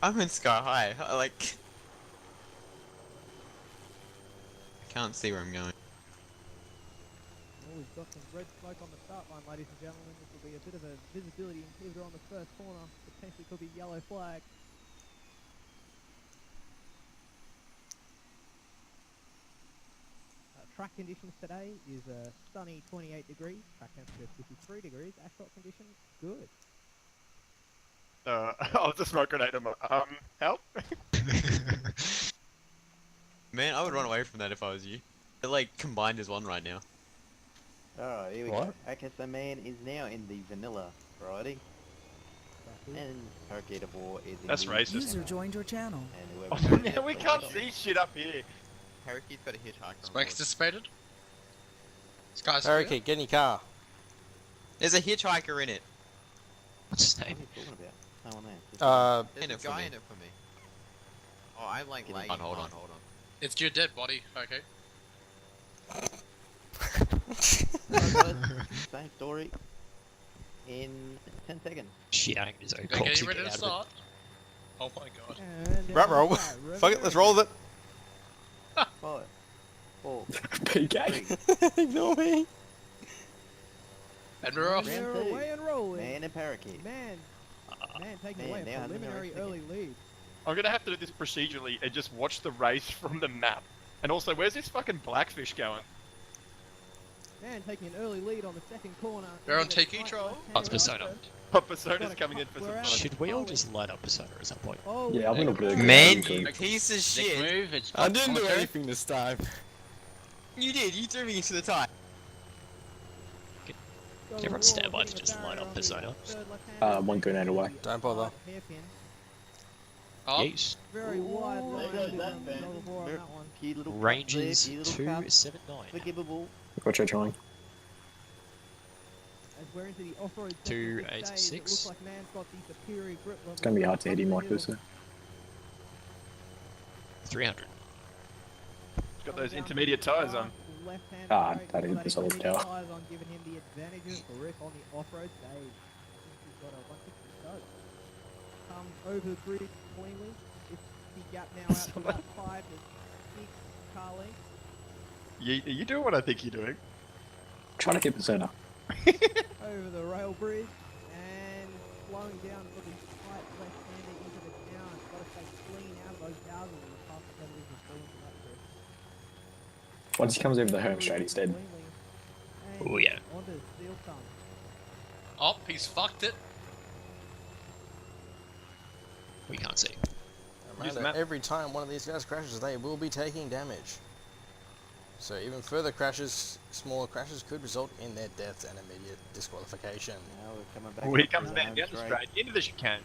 Speaker 1: I'm in Sky High. I can't see where I'm going.
Speaker 2: Oh, we've got some red smoke on the start line, ladies and gentlemen. This will be a bit of a visibility inhibitor on the first corner. Potentially could be yellow flag. Track conditions today is sunny 28 degrees, track temperature 53 degrees, asphalt conditions good.
Speaker 6: Oh, it's a smoke grenade on my help?
Speaker 1: Man, I would run away from that if I was you. They're combined as one right now.
Speaker 7: Alright, here we
Speaker 9: What?
Speaker 7: go. Okay, so man is now in the vanilla variety. And Parakeet of War is in
Speaker 6: That's
Speaker 7: the...
Speaker 6: racist.
Speaker 11: User joined your channel.
Speaker 7: And
Speaker 6: Oh,
Speaker 7: whoever
Speaker 6: now we can't see shit up here.
Speaker 10: Parakeet's got a hitchhiker.
Speaker 5: Smoke anticipated. Sky's
Speaker 8: Parakeet, get in your car.
Speaker 1: There's a hitchhiker in it.
Speaker 4: What's his
Speaker 7: What
Speaker 4: name?
Speaker 7: are you talking about? No one there.
Speaker 10: There's
Speaker 1: In
Speaker 10: a
Speaker 1: it for
Speaker 10: guy
Speaker 1: me.
Speaker 10: in it for me. Oh, I like
Speaker 7: Hold on,
Speaker 10: lagging.
Speaker 1: hold on.
Speaker 10: Hold on.
Speaker 5: It's your dead body. Okay.
Speaker 7: Alright, guys, same story. In 10 seconds.
Speaker 4: Shit out of his own
Speaker 5: Okay,
Speaker 4: corpse
Speaker 5: getting
Speaker 4: to
Speaker 5: ready
Speaker 4: get
Speaker 5: to
Speaker 4: out of it.
Speaker 5: start. Oh my god.
Speaker 2: And
Speaker 8: Right roll. Fuck it, let's roll with
Speaker 7: 5, 4,
Speaker 9: PK.
Speaker 8: Ignore me.
Speaker 5: And we're off.
Speaker 7: Round
Speaker 2: They're
Speaker 7: two.
Speaker 2: away and rolling.
Speaker 7: man and Parakeet.
Speaker 2: Man taking
Speaker 7: Man,
Speaker 2: away
Speaker 7: now
Speaker 2: a
Speaker 7: having the
Speaker 2: preliminary
Speaker 7: race
Speaker 2: early lead.
Speaker 6: I'm gonna have to do this procedurally and just watch the race from the map. And also, where's this fucking blackfish going?
Speaker 2: Man taking an early lead on the second corner.
Speaker 5: They're on
Speaker 2: Into
Speaker 5: Tiki
Speaker 2: the
Speaker 5: Troll.
Speaker 2: right
Speaker 4: That's
Speaker 2: left-hand
Speaker 4: Persona.
Speaker 2: right.
Speaker 6: Persona's coming in for some
Speaker 2: We're
Speaker 6: fun.
Speaker 2: out.
Speaker 4: Should we all just light up Persona at some point?
Speaker 2: Oh,
Speaker 9: Yeah, I'm gonna put a
Speaker 1: Man,
Speaker 9: good
Speaker 1: you piece of
Speaker 13: Sick
Speaker 1: shit.
Speaker 13: move. It's
Speaker 9: I didn't do
Speaker 13: commentary.
Speaker 9: anything this time.
Speaker 1: You did. You threw me into the tire.
Speaker 2: Got
Speaker 4: Everyone
Speaker 2: a
Speaker 4: stand by
Speaker 2: wall,
Speaker 4: to
Speaker 2: hitting
Speaker 4: just
Speaker 2: the
Speaker 4: light
Speaker 2: barrier
Speaker 4: up
Speaker 2: on the
Speaker 4: Persona.
Speaker 2: third left-hand
Speaker 9: One grenade away.
Speaker 8: Don't bother.
Speaker 2: hairpin.
Speaker 5: Oh,
Speaker 4: Yes.
Speaker 2: Very wide line.
Speaker 12: goes that
Speaker 2: on
Speaker 12: fan.
Speaker 2: that one.
Speaker 7: Few little
Speaker 4: Ranges
Speaker 7: cuts there, few little cuts.
Speaker 4: 279.
Speaker 7: Forgivable.
Speaker 9: Gotcha, trying.
Speaker 2: As we're into the off-road
Speaker 4: Two,
Speaker 2: section of the
Speaker 4: eight,
Speaker 2: stage, it
Speaker 4: six.
Speaker 2: looks like Man's got the superior grip level.
Speaker 9: It's gonna be hard to hit him like this.
Speaker 4: 300.
Speaker 6: He's got those intermediate tyres on.
Speaker 9: Ah, that is the solid tower.
Speaker 2: Tires on, giving him the advantages grip on the off-road stage. He's got a 160 go. Comes over the bridge cleanly. It's the gap now out to about 5 to 6 car lengths.
Speaker 6: You doing what I think you're doing?
Speaker 9: Trying to keep the center.
Speaker 2: Over the rail bridge and slowing down for the tight left-hander into the town. Got to stay clean out of those houses and the past competitors are falling from that drift.
Speaker 9: Once he comes over the home straight, he's dead.
Speaker 4: Oh, yeah.
Speaker 2: Onto Steel Thumb.
Speaker 5: oh, he's fucked it.
Speaker 4: We can't see.
Speaker 6: Use the
Speaker 8: Remember,
Speaker 6: map.
Speaker 8: every time one of these guys crashes, they will be taking damage. So even further crashes, smaller crashes, could result in their death and immediate disqualification.
Speaker 7: Now we're coming back.
Speaker 6: Oh, here
Speaker 7: up
Speaker 6: comes
Speaker 7: to
Speaker 6: man
Speaker 7: the
Speaker 6: down the
Speaker 7: home
Speaker 6: straight into the chicane.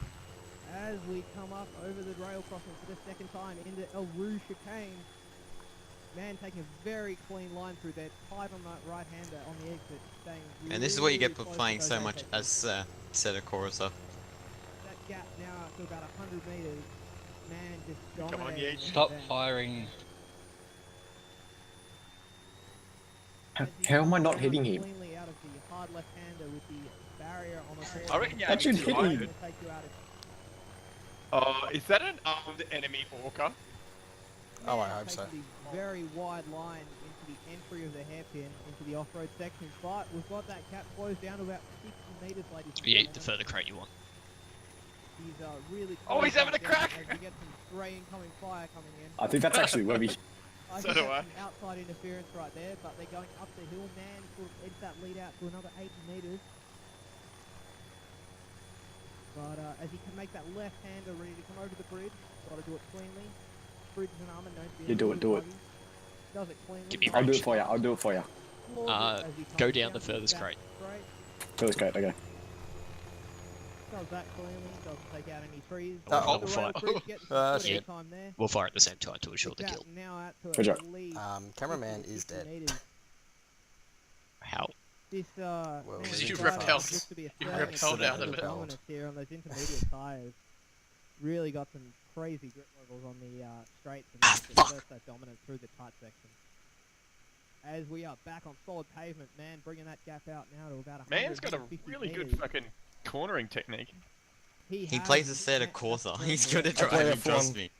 Speaker 2: As we come up over the rail crossing for the second time into El Rouge chicane, Man taking a very clean line through there, tight on that right-hander on the exit, staying
Speaker 1: And this is what you get
Speaker 2: really
Speaker 1: for
Speaker 2: close to
Speaker 1: playing
Speaker 2: those
Speaker 1: so much
Speaker 2: apexes.
Speaker 1: as set of Chorusser.
Speaker 2: That gap now up to about 100 meters. Man just
Speaker 6: Come on,
Speaker 2: dominating.
Speaker 6: Yates.
Speaker 2: in
Speaker 13: Stop
Speaker 2: the bend.
Speaker 13: firing.
Speaker 9: How am I not hitting him?
Speaker 2: Cleanly out of the hard left-hander with the barrier on the
Speaker 6: I
Speaker 2: corner.
Speaker 6: reckon you
Speaker 9: That should
Speaker 6: actually
Speaker 9: hit him.
Speaker 6: like it.
Speaker 2: Take you out of
Speaker 6: Oh, is that an armed enemy orca?
Speaker 8: Oh, I
Speaker 2: Man
Speaker 8: hope so.
Speaker 2: taking the very wide line into the entry of the hairpin into the off-road section, but we've got that cap closed down to about 60 meters, ladies and
Speaker 4: Yeah,
Speaker 2: gentlemen.
Speaker 4: the further crate you want.
Speaker 2: He's really
Speaker 6: Oh, he's
Speaker 2: close
Speaker 6: having a
Speaker 2: down
Speaker 6: crack!
Speaker 2: as we get some spray incoming fire coming in.
Speaker 9: I think that's actually Webby.
Speaker 2: I
Speaker 6: So
Speaker 2: think
Speaker 6: do
Speaker 2: that's
Speaker 6: I.
Speaker 2: some outside interference right there, but they're going up the hill. Man sort of edged that lead out to another 80 meters. But as he can make that left-hander ready to come over the bridge, got to do it cleanly. Bridge is an armor, known to be
Speaker 9: You do it, do it.
Speaker 2: buggy. Does it cleanly.
Speaker 4: Give me
Speaker 9: I'll do
Speaker 4: range.
Speaker 9: it for you. I'll do it for you.
Speaker 2: Floors it as he
Speaker 4: Go
Speaker 2: comes
Speaker 4: down the
Speaker 2: to
Speaker 4: furthest
Speaker 2: back
Speaker 4: crate.
Speaker 2: straight.
Speaker 9: Feels great. Okay.
Speaker 2: Does that cleanly, doesn't take out any trees.
Speaker 8: Oh,
Speaker 2: Up the
Speaker 4: we'll
Speaker 2: rail
Speaker 4: fire.
Speaker 2: bridge, gets some
Speaker 8: Ah,
Speaker 2: good
Speaker 8: shit.
Speaker 2: airtime there.
Speaker 4: We'll fire at the same time to ensure the
Speaker 2: Gap
Speaker 4: kill.
Speaker 2: now out to
Speaker 9: Good job.
Speaker 2: at least
Speaker 8: Cameraman
Speaker 2: 50 to
Speaker 8: is
Speaker 2: 60
Speaker 8: dead.
Speaker 2: meters.
Speaker 4: How?
Speaker 2: This
Speaker 8: Well,
Speaker 2: man
Speaker 8: because
Speaker 2: is
Speaker 8: you
Speaker 2: driving
Speaker 8: repelled-
Speaker 2: just to be a
Speaker 5: you
Speaker 2: third
Speaker 5: repelled
Speaker 2: of
Speaker 5: out of it.
Speaker 2: dominance here on those intermediate tires. Really got some crazy grip levels on the straights and just reversed that dominance through the tight section. As we are back on solid pavement, man, bringing that gap out now to about 150
Speaker 6: Man's got a really good
Speaker 2: meters.
Speaker 6: fucking cornering technique.
Speaker 1: He
Speaker 2: has
Speaker 1: plays a set of
Speaker 2: man-
Speaker 1: Corsa.
Speaker 2: that's
Speaker 1: He's
Speaker 2: pretty
Speaker 1: good at
Speaker 8: I play
Speaker 1: driving,
Speaker 8: F1.
Speaker 1: trust me.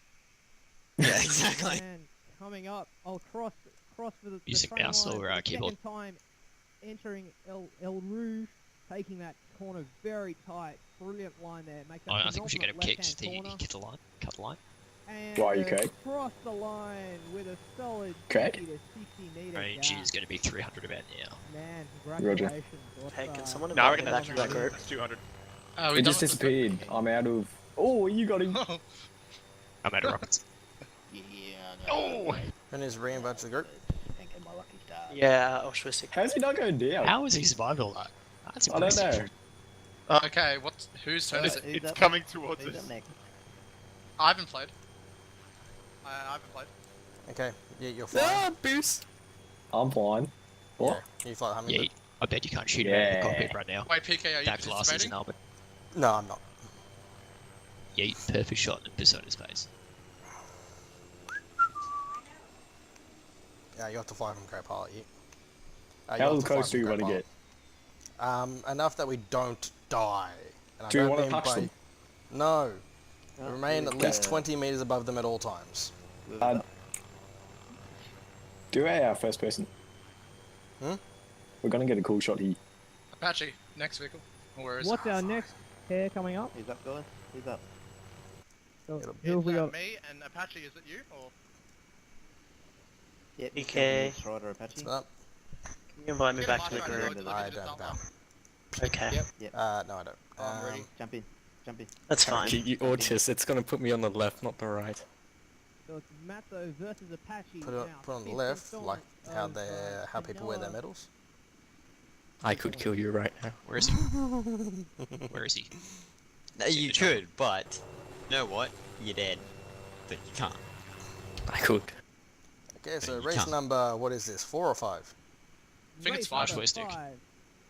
Speaker 1: Yeah, exactly.
Speaker 2: Man, coming up, I'll cross for the
Speaker 4: Using
Speaker 2: train
Speaker 4: mouse
Speaker 2: line
Speaker 4: or,
Speaker 2: for the
Speaker 4: keyboard?
Speaker 2: second time, entering El Rouge, taking that corner very tight. Brilliant line there. Make that
Speaker 4: I think we should get him
Speaker 2: penultimate
Speaker 4: kicked.
Speaker 2: left-hand
Speaker 4: He
Speaker 2: corner.
Speaker 4: cut the line. Cut the line.
Speaker 2: And
Speaker 9: Why, you okay?
Speaker 2: across the line with a solid
Speaker 9: Okay.
Speaker 2: 50 to 60 meter
Speaker 4: Range
Speaker 2: gap.
Speaker 4: is going to be 300 about now.
Speaker 2: Man,
Speaker 9: Roger.
Speaker 2: congratulations. What,
Speaker 3: Hey, can someone
Speaker 6: No, I
Speaker 3: invite
Speaker 6: reckon
Speaker 3: me
Speaker 6: that's
Speaker 3: back to that group?
Speaker 6: That's 200.
Speaker 5: Oh, we
Speaker 9: It
Speaker 5: done
Speaker 9: just
Speaker 5: with the-
Speaker 9: disappeared. I'm out of. Oh, you got him.
Speaker 4: I'm out of rockets.
Speaker 12: Yeah,
Speaker 6: Oh!
Speaker 8: And is re-invited to the group.
Speaker 12: thinking my lucky star.
Speaker 3: Yeah, Auschwitz.
Speaker 9: How's he not going down?
Speaker 4: How has he survived all that? That's
Speaker 9: I don't
Speaker 4: impressive.
Speaker 9: know.
Speaker 5: Okay, whose turn is it?
Speaker 7: Who's
Speaker 6: It's
Speaker 7: up?
Speaker 6: coming towards
Speaker 7: Who's
Speaker 6: us.
Speaker 7: up next?
Speaker 5: I haven't played. I haven't played.
Speaker 8: Okay, yeah, you're flying.
Speaker 3: boost!
Speaker 9: I'm fine. What?
Speaker 8: Yeah, you fly the
Speaker 4: Yeah,
Speaker 8: Hummingbird.
Speaker 4: I bet you can't shoot him out of the
Speaker 9: Yeah.
Speaker 4: cockpit right now.
Speaker 5: Wait, PK, are you
Speaker 4: That glass isn't
Speaker 5: participating?
Speaker 4: armored.
Speaker 8: No, I'm not.
Speaker 4: Yeet, perfect shot in Persona's face.
Speaker 8: Yeah, you have to fly from co-pilot. You
Speaker 9: How
Speaker 8: have to fly
Speaker 9: close do
Speaker 8: from
Speaker 9: you want to
Speaker 8: co-pilot.
Speaker 9: get?
Speaker 8: Enough that we don't die. And I
Speaker 9: Do you
Speaker 8: don't
Speaker 9: want to
Speaker 8: mean
Speaker 9: touch
Speaker 8: by-
Speaker 9: them?
Speaker 8: No.
Speaker 7: Oh,
Speaker 8: Remain at
Speaker 7: with,
Speaker 8: least 20 meters above them at all times.
Speaker 7: with
Speaker 9: Uh,
Speaker 7: the-
Speaker 9: Do our first person.
Speaker 8: Hmm?
Speaker 9: We're gonna get a cool shot here.
Speaker 5: Apache, next vehicle. Where is it?
Speaker 2: What's our next pair coming up?
Speaker 7: Who's up, guys? Who's up?
Speaker 2: So,
Speaker 8: It'll-
Speaker 2: who have we got?
Speaker 5: me and Apache, is it you? Or
Speaker 7: Yep,
Speaker 3: PK.
Speaker 7: Strider Apache.
Speaker 8: What's up?
Speaker 3: You invite me
Speaker 5: Get
Speaker 3: back
Speaker 5: my
Speaker 3: to the
Speaker 5: phone,
Speaker 3: group.
Speaker 5: look
Speaker 8: I
Speaker 5: at this
Speaker 8: don't
Speaker 5: number.
Speaker 8: know.
Speaker 3: Okay,
Speaker 7: Yep.
Speaker 8: No, I don't.
Speaker 5: I'm ready.
Speaker 7: Jump in. Jump in.
Speaker 3: that's fine.
Speaker 14: You autist, it's gonna put me on the left, not the right.
Speaker 2: So it's Matho versus Apache.
Speaker 8: Put
Speaker 2: now.
Speaker 8: it on the
Speaker 2: Fifth
Speaker 8: left, like
Speaker 2: installment
Speaker 8: how
Speaker 2: of,
Speaker 8: they how people wear their
Speaker 2: Tanoa.
Speaker 8: medals.
Speaker 14: I could kill you right now.
Speaker 4: Where is he? Where is he?
Speaker 1: No, you could, but You know what? You're dead. But you can't.
Speaker 14: I could.
Speaker 8: Okay, so
Speaker 1: you
Speaker 8: race
Speaker 1: can't.
Speaker 8: number, what is this, 4 or 5?
Speaker 5: I think it's
Speaker 2: Race
Speaker 5: fine.
Speaker 2: number
Speaker 4: Joystick.
Speaker 2: 5.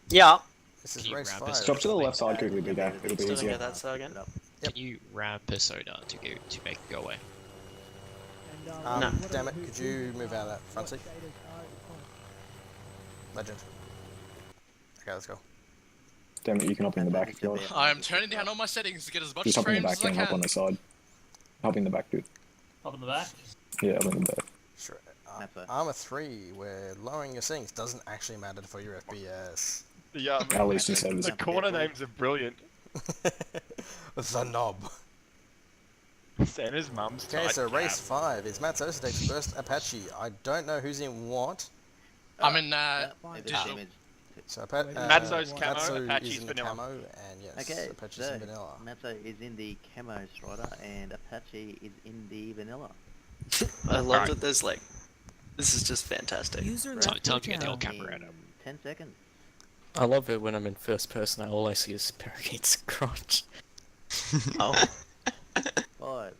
Speaker 3: Yeah.
Speaker 8: This is
Speaker 4: Can you
Speaker 8: race
Speaker 4: round
Speaker 8: 5.
Speaker 4: this
Speaker 9: Stop to the left side quickly, big guy. It'll be
Speaker 3: Still didn't
Speaker 9: easier.
Speaker 3: get that so again.
Speaker 8: Yep.
Speaker 4: Can you ram Persona to go to make it go away?
Speaker 2: And,
Speaker 3: No.
Speaker 2: what
Speaker 8: Damn
Speaker 2: are-
Speaker 8: it,
Speaker 2: who-
Speaker 8: could you
Speaker 2: who-
Speaker 8: move out of that front
Speaker 2: what
Speaker 8: seat?
Speaker 2: shaders are it? Come on.
Speaker 8: Legend. Okay, let's go.
Speaker 9: Damn it, you can hop in the back if you want.
Speaker 5: I am turning down all my settings to get as much
Speaker 9: Just hop in the
Speaker 5: frames
Speaker 9: back
Speaker 5: as I
Speaker 9: and hop on
Speaker 5: can.
Speaker 9: the side. Hop in the back, dude.
Speaker 13: Up in the back.
Speaker 9: Yeah, hop in the back.
Speaker 8: Sure.
Speaker 7: That's it.
Speaker 8: Armor 3, where lowering your settings doesn't actually matter for your FPS.
Speaker 9: At least in servers.
Speaker 6: The corner names are brilliant.
Speaker 8: The knob.
Speaker 6: Santa's mum's
Speaker 8: Okay,
Speaker 6: tight
Speaker 8: so race
Speaker 6: cab.
Speaker 8: 5 is Matt Osadek's first Apache. I don't know who's in what.
Speaker 5: I'm in
Speaker 7: Digital.
Speaker 8: So
Speaker 6: Matzo's camo,
Speaker 8: Matzo
Speaker 6: Apache's
Speaker 8: is in the
Speaker 6: vanilla.
Speaker 8: camo, and yes,
Speaker 7: Okay,
Speaker 8: Apache's
Speaker 7: so
Speaker 8: in vanilla.
Speaker 7: Matzo is in the camo strider, and Apache is in the vanilla.
Speaker 3: I love that there's like, this is just fantastic.
Speaker 11: User
Speaker 4: Time
Speaker 11: left
Speaker 4: to
Speaker 11: your
Speaker 4: get the old
Speaker 11: channel.
Speaker 4: camera out.
Speaker 7: 10 seconds.
Speaker 14: I love it when I'm in first person. All I see is Parakeet's crotch.
Speaker 3: Oh.
Speaker 7: 5,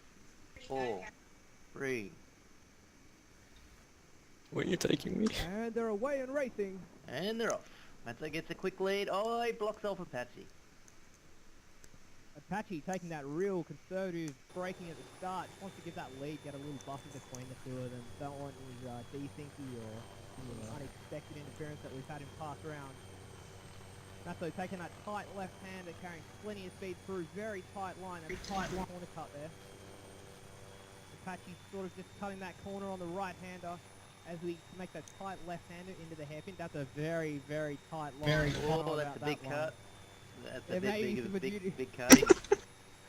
Speaker 7: 4, 3.
Speaker 14: Where are you taking me?
Speaker 2: And they're away and racing.
Speaker 7: And they're off. Matzo gets a quick lead. Oh, he blocks off Apache.
Speaker 2: Apache taking that real conservative braking at the start. Wants to give that lead, get a little buffer between the two of them. Don't want his desyncy or unexpected interference that we've had in past rounds. Matzo taking that tight left hander, carrying plenty of speed through. Very tight line. A tight corner cut there. Apache sort of just cutting that corner on the right hander as we make that tight left hander into the hairpin. That's a very, very tight line.
Speaker 7: Oh, that's a big cut. That's a big cut.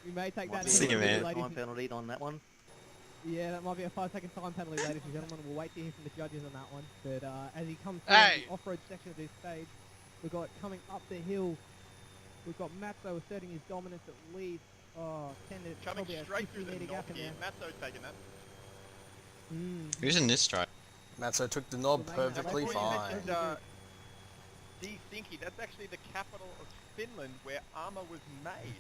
Speaker 2: We may take that
Speaker 1: See you, man.
Speaker 7: Time penalty on that one.
Speaker 2: Yeah, that might be a 5-second time penalty, ladies and gentlemen. We'll wait to hear from the judges on that one. But as he comes through the off-road section of this stage, we've got coming up the hill. We've got Matzo asserting his dominance at least. 10 to
Speaker 10: Coming
Speaker 2: probably a
Speaker 10: straight through the
Speaker 2: 50-meter
Speaker 10: knob
Speaker 2: gap in
Speaker 10: here.
Speaker 2: there.
Speaker 10: Matzo's taking that.
Speaker 1: Who's in this strike?
Speaker 8: Matzo took the knob perfectly fine.
Speaker 10: Helsinki, that's actually the capital of Finland where armor was made.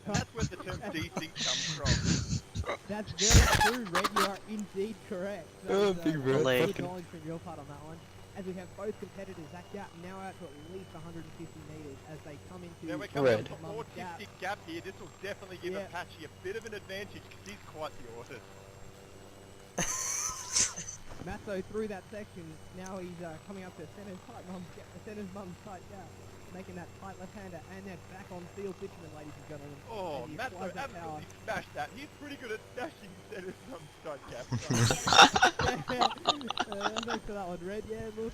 Speaker 10: That's where the term desync comes from.
Speaker 2: That's very true, Red. You are indeed correct.
Speaker 14: Oh, big red.
Speaker 2: Good knowledge from your part on that one. As we have both competitors, that gap now out to at least 150 meters as they come into
Speaker 10: Now we're coming
Speaker 14: Red.
Speaker 10: up to more autistic gap here. This will definitely give Apache a bit of an advantage because he's quite the autist.
Speaker 2: Matzo through that section. Now he's coming up to center's mum's tight gap, making that tight left-hander, and then back on field bitumen, ladies and gentlemen.
Speaker 10: Oh,
Speaker 2: As he
Speaker 10: Matzo
Speaker 2: flies that power.
Speaker 10: absolutely smashed that. He's pretty good at smashing center's mum's tight gap.
Speaker 2: Thanks for that one, Red. Yeah, look,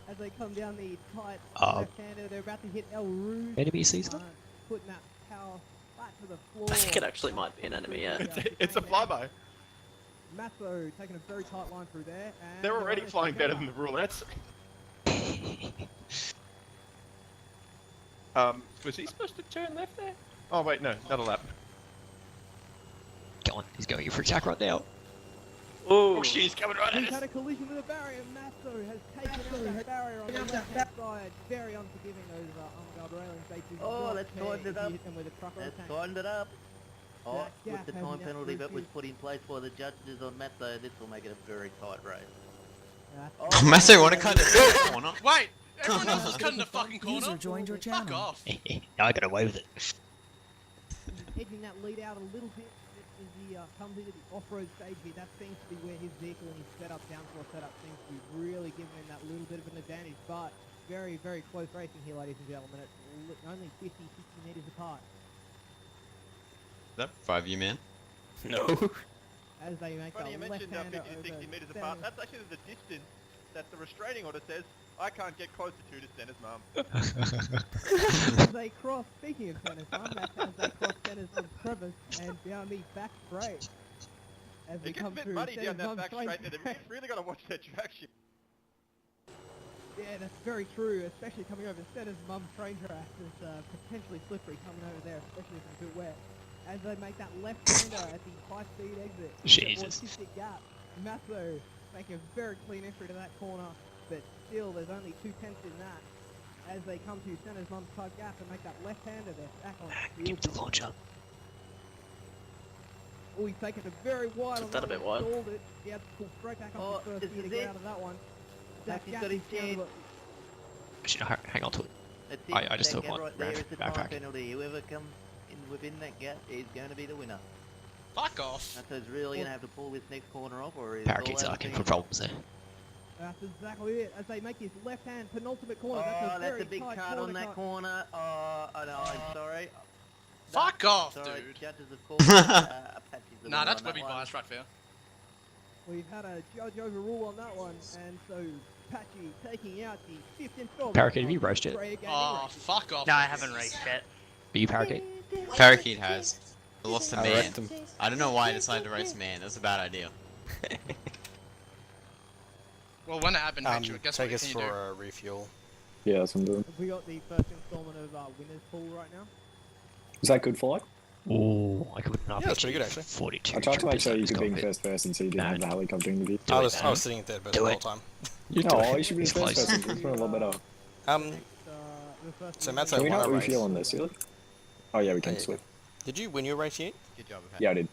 Speaker 2: as they come down the tight left-hander, they're about to hit El Rouge.
Speaker 4: Enemy sees them?
Speaker 2: Putting that power flat to the floor.
Speaker 3: I think it actually might be an enemy, yeah.
Speaker 10: It's a flyby.
Speaker 2: Matzo taking a very tight line through there. And
Speaker 6: They're already flying better than the roulettes. Was he supposed to turn left there? Oh wait, no, another lap.
Speaker 4: Go on, he's going for attack right now.
Speaker 6: Oh, she's coming right at
Speaker 2: He's
Speaker 6: us.
Speaker 2: had a collision with a barrier. Matzo has taken out that barrier on the left-hand side. Very unforgiving, those on-guard railings. They do
Speaker 7: Oh,
Speaker 2: not
Speaker 7: let's
Speaker 2: care
Speaker 7: tighten it
Speaker 2: if you
Speaker 7: up.
Speaker 2: hit them with a truck or a
Speaker 7: Let's
Speaker 2: tank.
Speaker 7: tighten it up. Oh,
Speaker 2: That
Speaker 7: with
Speaker 2: gap
Speaker 7: the
Speaker 2: has
Speaker 7: time
Speaker 2: an
Speaker 7: penalty that was
Speaker 2: absolute
Speaker 7: put in place by the judges on Matzo, this will make it a very tight race.
Speaker 2: Oh,
Speaker 1: Matzo, wanna cut it corner?
Speaker 5: Wait! Everyone else is cutting the fucking
Speaker 11: User
Speaker 5: corner?
Speaker 11: joined your
Speaker 5: Fuck
Speaker 11: channel.
Speaker 5: off!
Speaker 4: Now I got away with it.
Speaker 2: edging that lead out a little bit as he comes into the off-road stage here. That seems to be where his vehicle and his setup, downforce setup, seems to be really giving him that little bit of an advantage. But very, very close racing here, ladies and gentlemen. It's only 50, 60 meters apart.
Speaker 1: Is that 5U man?
Speaker 14: No.
Speaker 2: As they make
Speaker 10: Funny you
Speaker 2: a
Speaker 10: mentioned
Speaker 2: left-hander
Speaker 10: 50 to
Speaker 2: over
Speaker 10: 60 meters apart. That's actually the distance that the restraining order says I can't get closer to Senna's mum.
Speaker 2: as they cross, speaking of Senna's mum, that's as they cross Senna's mum's crevice and down the back straight. As they
Speaker 10: It gets
Speaker 2: come
Speaker 10: a bit
Speaker 2: through
Speaker 10: muddy down
Speaker 2: Senna's
Speaker 10: that
Speaker 2: mum's
Speaker 10: back straight there. You've really got to watch that traction.
Speaker 2: Yeah, that's very true, especially coming over Senna's mum's train track. It's potentially slippery coming over there, especially if it's a bit wet. As they make that left-hander at the high-speed exit.
Speaker 4: Jesus.
Speaker 2: Autistic gap. Matzo making a very clean entry to that corner, but still there's only 2/10 in that. As they come to Senna's mum's tight gap and make that left-hander there, back on
Speaker 4: Give it the launcher.
Speaker 2: Oh, he's taken it very wide on
Speaker 3: that a bit wide?
Speaker 2: Stalled it. He had to pull straight back up his first gear to get out of that one.
Speaker 7: He's got his chance.
Speaker 4: Actually, no, hang on to it.
Speaker 7: That's
Speaker 4: I just
Speaker 7: that
Speaker 4: took
Speaker 7: gap
Speaker 4: one.
Speaker 7: right there is the time
Speaker 4: Backpack.
Speaker 7: penalty. Whoever comes in within that gap is going to be the winner.
Speaker 5: Fuck off.
Speaker 7: So he's really going to have to pull this next corner off, or is
Speaker 4: Parakeet's
Speaker 7: all
Speaker 4: looking
Speaker 7: over
Speaker 4: for
Speaker 7: team?
Speaker 4: problems there.
Speaker 2: That's exactly it. As they make his left hand penultimate corner.
Speaker 7: Oh,
Speaker 2: that's
Speaker 7: a big
Speaker 2: tight
Speaker 7: card on that corner. Oh, no, I'm sorry.
Speaker 5: Fuck off,
Speaker 7: Sorry,
Speaker 5: dude.
Speaker 7: judges have called Apache's the
Speaker 5: Nah,
Speaker 7: winner
Speaker 5: that's
Speaker 7: on
Speaker 5: where
Speaker 7: that
Speaker 5: we
Speaker 7: one.
Speaker 5: bias right there.
Speaker 2: We've had a judge overrule on that one, and so Patchy taking out the 5th installment.
Speaker 4: Parakeet, have you roasted?
Speaker 5: Oh, fuck off.
Speaker 15: No, I haven't raced yet.
Speaker 4: Are you Parakeet?
Speaker 1: Parakeet has. I lost to
Speaker 8: I
Speaker 1: man.
Speaker 8: wrecked him.
Speaker 1: I don't know why I decided to race man. That's a bad idea.
Speaker 5: Well, when it happened, guess what
Speaker 8: Take
Speaker 5: you
Speaker 8: us
Speaker 5: can
Speaker 8: for
Speaker 5: do?
Speaker 8: a refuel.
Speaker 9: Yeah, that's what I'm doing.
Speaker 2: Have we got the first installment of Winners Pool right now?
Speaker 9: Is that good for like?
Speaker 4: Ooh, I could not.
Speaker 8: Yeah, that's pretty good actually.
Speaker 4: 42.
Speaker 9: I tried to make sure you could be in
Speaker 4: cockpit.
Speaker 9: first person so you didn't have the helicopter interview.
Speaker 8: I was sitting in third person the whole time.
Speaker 9: No, you should be in first person. It's a lot better.
Speaker 8: So Matt's
Speaker 9: Can we
Speaker 8: won
Speaker 9: not
Speaker 8: a race.
Speaker 9: refuel on this, really? Oh yeah, we can
Speaker 8: Yeah.
Speaker 9: switch.
Speaker 8: Did you win your race yet?
Speaker 7: Good job,
Speaker 9: Yeah, I did.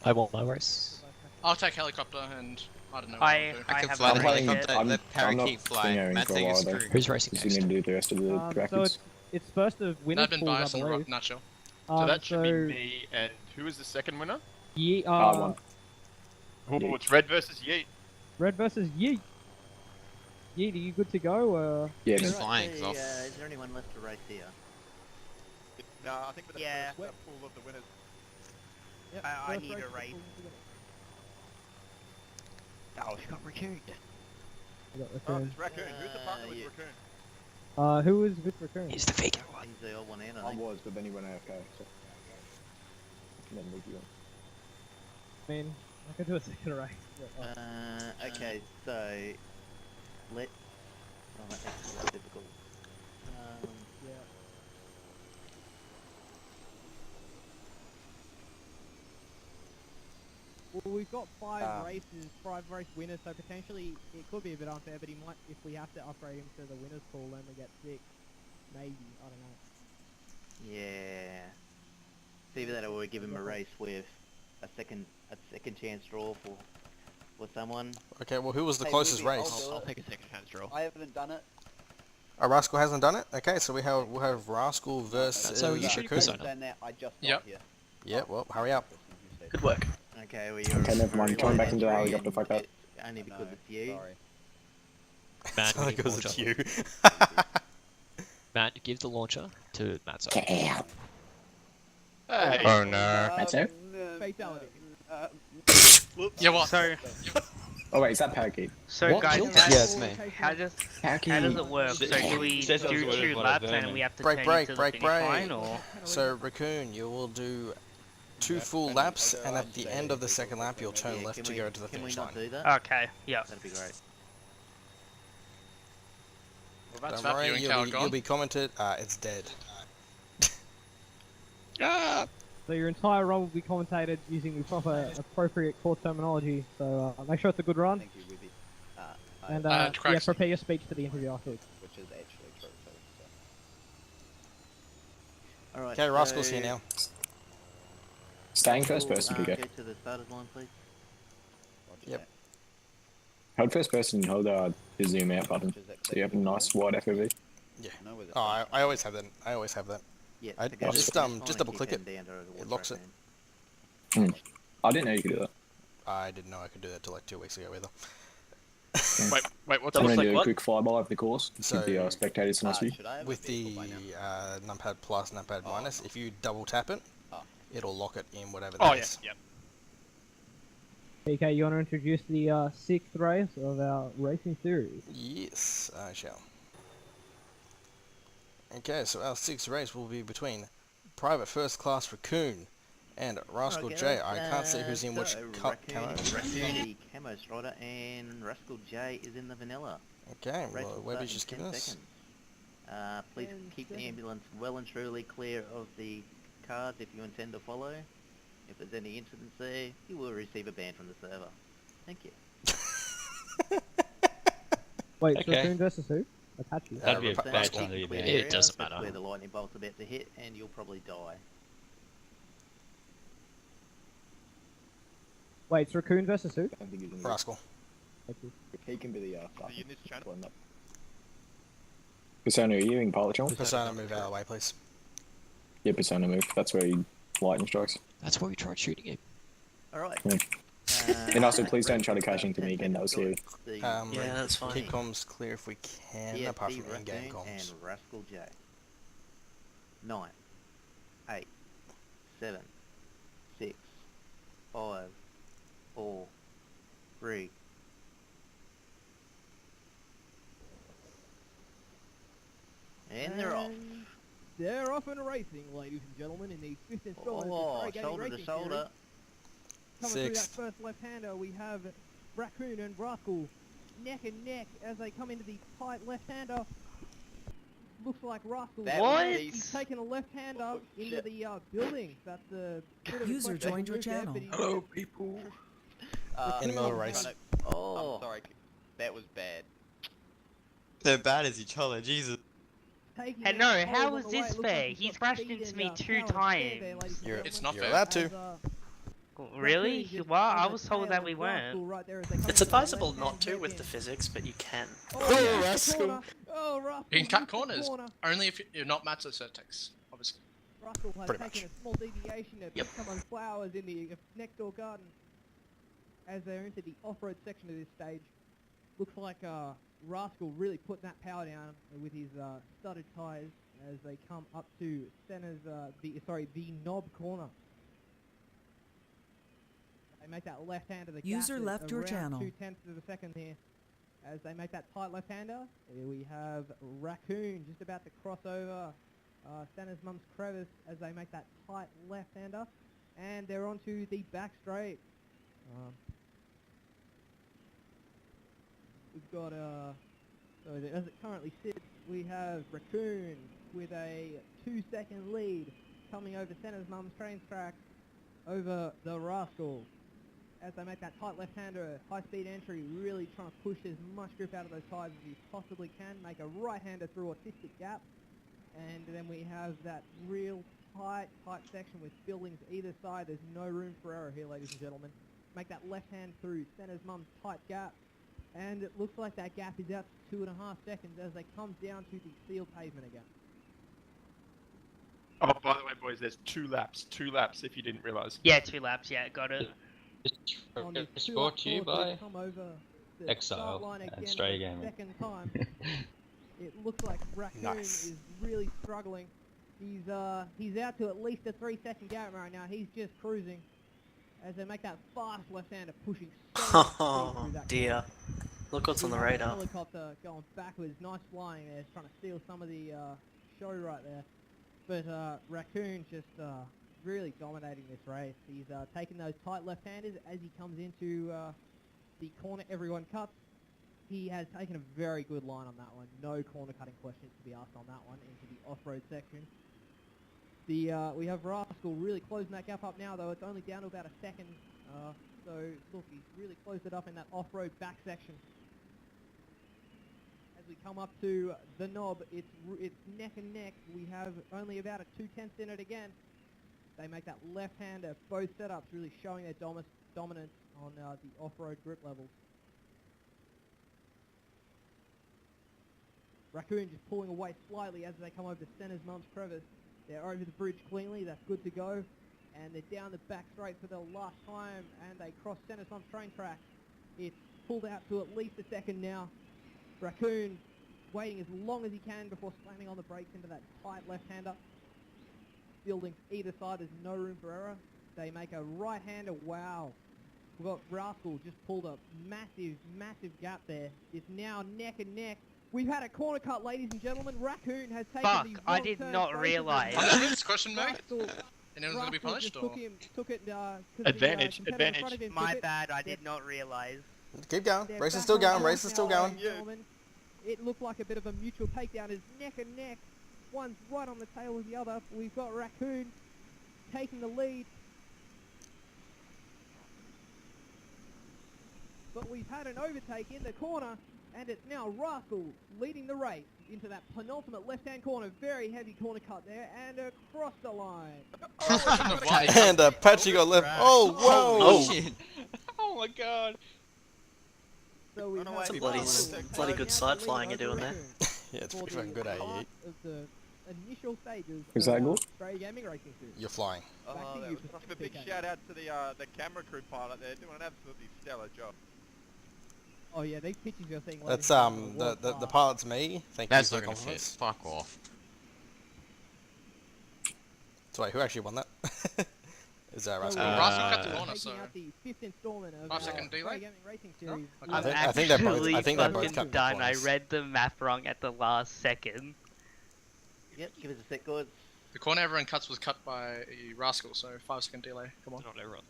Speaker 4: I won my race.
Speaker 5: I'll take helicopter and I don't know. what
Speaker 15: I
Speaker 5: I'll do.
Speaker 1: I can
Speaker 15: haven't
Speaker 1: fly the
Speaker 15: raced yet.
Speaker 1: helicopter,
Speaker 9: I'm
Speaker 1: let
Speaker 9: not
Speaker 1: parakeet fly.
Speaker 9: singing
Speaker 1: Matt
Speaker 9: for a
Speaker 1: take
Speaker 9: while
Speaker 1: his
Speaker 9: though.
Speaker 1: crew.
Speaker 4: Who's racing
Speaker 9: Because we
Speaker 4: next?
Speaker 9: need to do the rest of the
Speaker 2: So
Speaker 9: brackets.
Speaker 2: it's first of Winners
Speaker 5: I've been
Speaker 2: Pools, I
Speaker 5: biased in a
Speaker 2: believe.
Speaker 5: nutshell.
Speaker 6: So that should be me, and who is the second winner?
Speaker 9: One.
Speaker 6: Oh, it's Red versus Yeet.
Speaker 2: Red versus Yeet. Yeet, are you good to go?
Speaker 9: Yeah,
Speaker 1: He's
Speaker 9: man.
Speaker 1: flying. 'cause I'll-
Speaker 7: Is there anyone left to race here?
Speaker 10: No, I think with the
Speaker 15: Yeah.
Speaker 10: first pool of the winners.
Speaker 2: Yep,
Speaker 15: I
Speaker 2: first
Speaker 15: need
Speaker 2: race
Speaker 15: a
Speaker 2: of the
Speaker 15: race.
Speaker 2: pool together.
Speaker 15: Oh, it's got returned.
Speaker 2: We got
Speaker 10: Oh,
Speaker 2: Raccoon.
Speaker 10: it's Raccoon. Who's the partner with
Speaker 7: yeah.
Speaker 10: Raccoon?
Speaker 2: Who is with Raccoon?
Speaker 4: He's the vegan one.
Speaker 7: He's the old one in, I
Speaker 9: I
Speaker 7: think.
Speaker 9: was, but then he went AFK. So. Then moved you on.
Speaker 2: I mean, I could do a second race. But,
Speaker 7: Okay, so let. Oh, that makes it more difficult.
Speaker 2: yeah. Well, we've got five race winners, so potentially it could be a bit unfair, but he might, if we have to upgrade him to the winners pool, then we get 6. Maybe, I don't know.
Speaker 7: Yeah. Either that or we give him a race with a second chance draw for someone.
Speaker 8: Okay, well who was the closest race?
Speaker 15: I'll take a second chance draw.
Speaker 12: I haven't done it.
Speaker 8: Rascal hasn't done it? Okay, so we'll have Rascal versus
Speaker 4: So you should
Speaker 8: Raccoon.
Speaker 4: sign up.
Speaker 12: Done that. I just
Speaker 5: Yep.
Speaker 12: got here.
Speaker 8: Yeah, well, hurry up.
Speaker 3: Good work.
Speaker 7: Okay, well
Speaker 9: Okay, never mind. Coming back into the helicopter, fuck that.
Speaker 7: Only because it's you.
Speaker 12: Sorry.
Speaker 4: Matt, we need
Speaker 8: Because
Speaker 4: launcher.
Speaker 8: it's you.
Speaker 4: Matt, give the launcher to Matt's side.
Speaker 6: Hey.
Speaker 8: Oh no.
Speaker 9: That's it?
Speaker 2: Fatality.
Speaker 5: Yeah, what?
Speaker 15: So,
Speaker 9: Oh wait, is that Parakeet?
Speaker 4: What
Speaker 15: guys,
Speaker 4: killed
Speaker 15: how,
Speaker 4: us?
Speaker 1: Yeah, it's me.
Speaker 15: how does
Speaker 9: Parakeet.
Speaker 15: it work? So do we do 2 laps and we have to
Speaker 8: Break,
Speaker 15: turn
Speaker 8: break,
Speaker 15: into
Speaker 8: break,
Speaker 15: the finish line,
Speaker 8: break.
Speaker 15: or?
Speaker 8: So Raccoon, you will do 2 full laps, and at the end of the second lap, you'll turn left to go to the
Speaker 7: Can we
Speaker 8: finish
Speaker 7: not
Speaker 8: line.
Speaker 7: do that?
Speaker 15: Okay, yeah.
Speaker 7: That'd be great.
Speaker 5: Well, that's
Speaker 8: Don't
Speaker 5: that
Speaker 8: worry,
Speaker 5: viewing count
Speaker 8: you'll
Speaker 5: gone.
Speaker 8: be commented. It's dead.
Speaker 2: So your entire run will be commentated using the proper, appropriate court terminology. So make sure it's a good run,
Speaker 12: Thank you, Wibby.
Speaker 2: and
Speaker 5: Uh,
Speaker 2: yeah,
Speaker 5: correct.
Speaker 2: prepare your speech for the interview afterwards.
Speaker 12: Which is actually true. So.
Speaker 7: Alright.
Speaker 8: Okay, Rascal's here now.
Speaker 9: Staying first person,
Speaker 7: Go
Speaker 9: PK.
Speaker 7: to the starters line, please.
Speaker 8: Yep.
Speaker 9: Hold first person and hold the zoom out button. So you have a nice wide FOV.
Speaker 8: Yeah.
Speaker 12: No, with it.
Speaker 8: Oh, I always have that. I always have that.
Speaker 7: Yeah.
Speaker 8: I-
Speaker 7: to go to
Speaker 8: just,
Speaker 7: the finish
Speaker 8: just
Speaker 7: line,
Speaker 8: double click
Speaker 7: keep
Speaker 8: it.
Speaker 7: them down to the
Speaker 8: It locks it.
Speaker 7: Raccoon.
Speaker 9: I didn't know you could do that.
Speaker 8: I didn't know I could do that till like 2 weeks ago either.
Speaker 6: Wait, what's
Speaker 9: I'm
Speaker 3: Double
Speaker 9: going to
Speaker 3: click
Speaker 9: do a
Speaker 3: what?
Speaker 9: quick flyby over the course.
Speaker 8: So-
Speaker 9: Give the spectators some nice view.
Speaker 12: Should I have a
Speaker 8: With the
Speaker 12: vehicle by now?
Speaker 8: numpad plus, numpad minus, if you double tap it, it'll lock it in whatever
Speaker 6: Oh
Speaker 8: that
Speaker 6: yeah,
Speaker 8: is.
Speaker 6: yeah.
Speaker 2: PK, you want to introduce the 6th race of our racing series?
Speaker 8: Yes, I shall. Okay, so our 6th race will be between Private First Class Raccoon and Rascal
Speaker 7: Okay,
Speaker 8: J. I can't see who's in which
Speaker 7: so
Speaker 8: camo.
Speaker 7: Raccoon, the camo strider, and Rascal J is in the vanilla.
Speaker 8: Okay,
Speaker 7: Race
Speaker 8: well,
Speaker 7: will
Speaker 8: Webby's
Speaker 7: start
Speaker 8: just
Speaker 7: in
Speaker 8: given
Speaker 7: 10
Speaker 8: us.
Speaker 7: seconds. Please keep the ambulance well and truly clear of the cars if you intend to follow. If there's any incidents there, you will receive a ban from the server. Thank you.
Speaker 2: Wait,
Speaker 1: Okay.
Speaker 2: Raccoon versus who? Apache.
Speaker 1: That'd be a
Speaker 8: Rascal.
Speaker 1: bad time to be
Speaker 7: Clear
Speaker 1: banned.
Speaker 7: the
Speaker 4: It
Speaker 7: areas,
Speaker 4: doesn't
Speaker 7: that's
Speaker 4: matter.
Speaker 7: where the lightning bolt's about to hit, and you'll probably die.
Speaker 2: Wait, it's Raccoon versus who?
Speaker 8: Rascal.
Speaker 12: He can be the
Speaker 9: Persona, are you using pilot channel?
Speaker 8: Persona, move out of the way, please.
Speaker 9: Yeah, Persona move. That's where he lightning strikes.
Speaker 4: That's why we tried shooting him.
Speaker 7: Alright.
Speaker 9: Yeah. And also, please don't try to cash into me again, that was scary.
Speaker 3: Yeah, that's fine.
Speaker 8: Keep comms clear if we can, apart from in-game comms.
Speaker 7: And Rascal J. 9, 8, 7, 6, 5, 4, 3. And they're off.
Speaker 2: They're off and racing, ladies and gentlemen, in the 5th installment
Speaker 7: Oh,
Speaker 2: of Strayagaming
Speaker 7: shoulder
Speaker 2: Racing
Speaker 7: to shoulder.
Speaker 2: Series. Coming through that
Speaker 8: Sixth.
Speaker 2: first left-hander, we have Raccoon and Rascal neck and neck as they come into the tight left-hander. Looks like Rascal. He's taking a left-hander into the building. That's a bit of a
Speaker 11: User
Speaker 2: questionable
Speaker 11: joined your
Speaker 2: move there,
Speaker 11: channel.
Speaker 2: but he's-
Speaker 6: Hello, people.
Speaker 8: In the middle of a race.
Speaker 7: Oh.
Speaker 10: I'm sorry, that was bad.
Speaker 1: They're bad as each other, Jesus.
Speaker 2: taking
Speaker 15: Hey,
Speaker 2: out
Speaker 15: no,
Speaker 2: hold
Speaker 15: how
Speaker 2: on
Speaker 15: is
Speaker 2: the way.
Speaker 15: this
Speaker 2: It looks like
Speaker 15: fair?
Speaker 2: he's
Speaker 15: He's
Speaker 2: got
Speaker 15: crashed
Speaker 2: speed
Speaker 15: into
Speaker 2: and,
Speaker 15: me
Speaker 2: power
Speaker 15: 2
Speaker 2: and speed there,
Speaker 15: times.
Speaker 2: ladies and
Speaker 8: You're,
Speaker 5: It's
Speaker 2: gentlemen.
Speaker 5: not
Speaker 8: you're
Speaker 5: fair.
Speaker 8: allowed to.
Speaker 15: Really? Well, I was told that we weren't.
Speaker 3: It's advisable not to with the physics, but you can.
Speaker 2: Oh, Rascal! Oh, Rascal!
Speaker 5: You can cut
Speaker 2: missed the
Speaker 5: corners.
Speaker 2: corner.
Speaker 5: Only if you're not matched at Certex, obviously.
Speaker 2: Rascal has
Speaker 8: Pretty
Speaker 2: taken
Speaker 8: much.
Speaker 2: a small deviation to pick someone's flowers in the next door garden. As they're into the off-road section of this stage, looks like Rascal really putting that power down with his studded tyres as they come up to center's the knob corner. They make that left-hander. The
Speaker 11: User
Speaker 2: gap is
Speaker 11: left your
Speaker 2: around
Speaker 11: channel.
Speaker 2: 0.2 of a second here. As they make that tight left-hander, here we have Raccoon just about to cross over Santa's mum's crevice as they make that tight left-hander, and they're onto the back straight. We've got so as it currently sits, we have Raccoon with a 2-second lead coming over Santa's mum's train track over the Rascal. As they make that tight left-hander, high-speed entry, really trying to push as much grip out of those tyres as you possibly can, make a right-hander through Autistic Gap, and then we have that real tight section with buildings either side. There's no room for error here, ladies and gentlemen. Make that left-hand through Center's mum's tight gap, and it looks like that gap is out to 2.5 seconds as they come down to the sealed pavement again.
Speaker 6: Oh, by the way, boys, there's 2 laps. 2 laps, if you didn't realise.
Speaker 15: Yeah, 2 laps, yeah, got it.
Speaker 2: On the
Speaker 13: It's
Speaker 2: 2
Speaker 13: brought
Speaker 2: up
Speaker 13: to you
Speaker 2: course,
Speaker 13: by
Speaker 2: they come over the
Speaker 13: Exile
Speaker 2: start line
Speaker 13: and
Speaker 2: again for the
Speaker 13: Strayagaming.
Speaker 2: second time. It looks like Raccoon
Speaker 8: Nice.
Speaker 2: is really struggling. He's out to at least a 3-second gap right now. He's just cruising as they make that fast left-hander pushing so much speed
Speaker 3: Oh
Speaker 2: through that
Speaker 3: dear.
Speaker 2: corner.
Speaker 3: Look what's on the
Speaker 2: We have a
Speaker 3: radar.
Speaker 2: Helicopter going backwards, nice flying there, trying to steal some of the show right there. But Raccoon just really dominating this race. He's taking those tight left-handers as he comes into the corner everyone cuts. He has taken a very good line on that one. No corner cutting questions to be asked on that one into the off-road section. We have Rascal really closing that gap up now, though. It's only down to about a second. So look, he's really closed it up in that off-road back section. As we come up to the knob, it's neck and neck. We have only about a 2/10 in it again. They make that left-hander. Both setups really showing their dominance on the off-road grip levels. Raccoon just pulling away slightly as they come over to Center's mum's crevice. They're over the bridge cleanly. That's good to go. And they're down the back straight for the last time, and they cross Center's mum's train track. It's pulled out to at least a second now. Raccoon waiting as long as he can before slamming on the brakes into that tight left-hander. Buildings either side, there's no room for error. They make a right-hander. Wow. We've got Rascal just pulled a massive gap there. It's now neck and neck. We've had a corner cut, ladies and gentlemen. Raccoon has taken
Speaker 15: Fuck,
Speaker 2: the
Speaker 15: I did not realise.
Speaker 5: Punishment? Question mark?
Speaker 2: Rascal,
Speaker 5: And everyone's gonna be
Speaker 2: Rascal
Speaker 5: punished,
Speaker 2: just
Speaker 5: or?
Speaker 2: took it, 'cause
Speaker 6: Advantage,
Speaker 2: the competitor in front
Speaker 6: advantage.
Speaker 2: of him
Speaker 15: My
Speaker 2: took it.
Speaker 15: bad, I did not realise.
Speaker 8: Keep going.
Speaker 2: They're
Speaker 8: Race is
Speaker 2: back
Speaker 8: still
Speaker 2: on
Speaker 8: going.
Speaker 2: course
Speaker 8: Race is still
Speaker 2: now,
Speaker 8: going.
Speaker 2: ladies and gentlemen. It looked like a bit of a mutual takedown. It's neck and neck. One's right on the tail of the other. We've got Raccoon taking the lead. But we've had an overtake in the corner, and it's now Rascal leading the race into that penultimate left-hand corner. Very heavy corner cut there, and across the line.
Speaker 8: And Apache got left. Oh, whoa!
Speaker 1: Shit.
Speaker 6: my god.
Speaker 2: So we
Speaker 10: Run
Speaker 2: have
Speaker 10: away,
Speaker 2: the
Speaker 3: bloody-
Speaker 2: finals
Speaker 3: bloody
Speaker 2: taking
Speaker 3: good
Speaker 2: out
Speaker 3: side
Speaker 2: the
Speaker 3: flying
Speaker 2: lead
Speaker 3: you're doing there.
Speaker 2: over
Speaker 8: Yeah, it's
Speaker 2: for
Speaker 8: pretty
Speaker 2: the
Speaker 8: fucking good,
Speaker 2: heart
Speaker 8: AE.
Speaker 2: of the initial stages
Speaker 9: Is
Speaker 2: of
Speaker 9: that good?
Speaker 2: Strayagaming Racing Series.
Speaker 8: You're flying.
Speaker 10: Oh,
Speaker 2: Back to
Speaker 10: that
Speaker 2: you,
Speaker 10: was
Speaker 2: Pacific
Speaker 10: a big
Speaker 2: PK.
Speaker 10: shout out to the camera crew pilot there, doing an absolutely stellar job.
Speaker 2: Oh yeah, these pictures you're seeing.
Speaker 8: That's
Speaker 2: ladies and
Speaker 8: the
Speaker 2: gentlemen,
Speaker 8: the pilot's me. Thank
Speaker 1: That's
Speaker 8: you
Speaker 1: not
Speaker 8: for the
Speaker 1: gonna fit.
Speaker 8: compliments.
Speaker 1: Fuck off.
Speaker 8: So wait, who actually won that? Is that Rascal?
Speaker 5: Rascal cut to honor,
Speaker 2: taking
Speaker 5: so
Speaker 2: out the 5th installment of
Speaker 5: 5 second delay?
Speaker 2: Strayagaming Racing Series.
Speaker 5: Okay.
Speaker 2: with-
Speaker 8: I think they're both.
Speaker 15: Actually
Speaker 8: I think they're both
Speaker 15: fucking
Speaker 8: cut
Speaker 15: done. I
Speaker 8: points.
Speaker 15: read the map wrong at the last second.
Speaker 7: Yep, give us a sec, guys.
Speaker 5: The corner everyone cuts was cut by Rascal, so 5 second delay. Come on.
Speaker 4: Not everyone.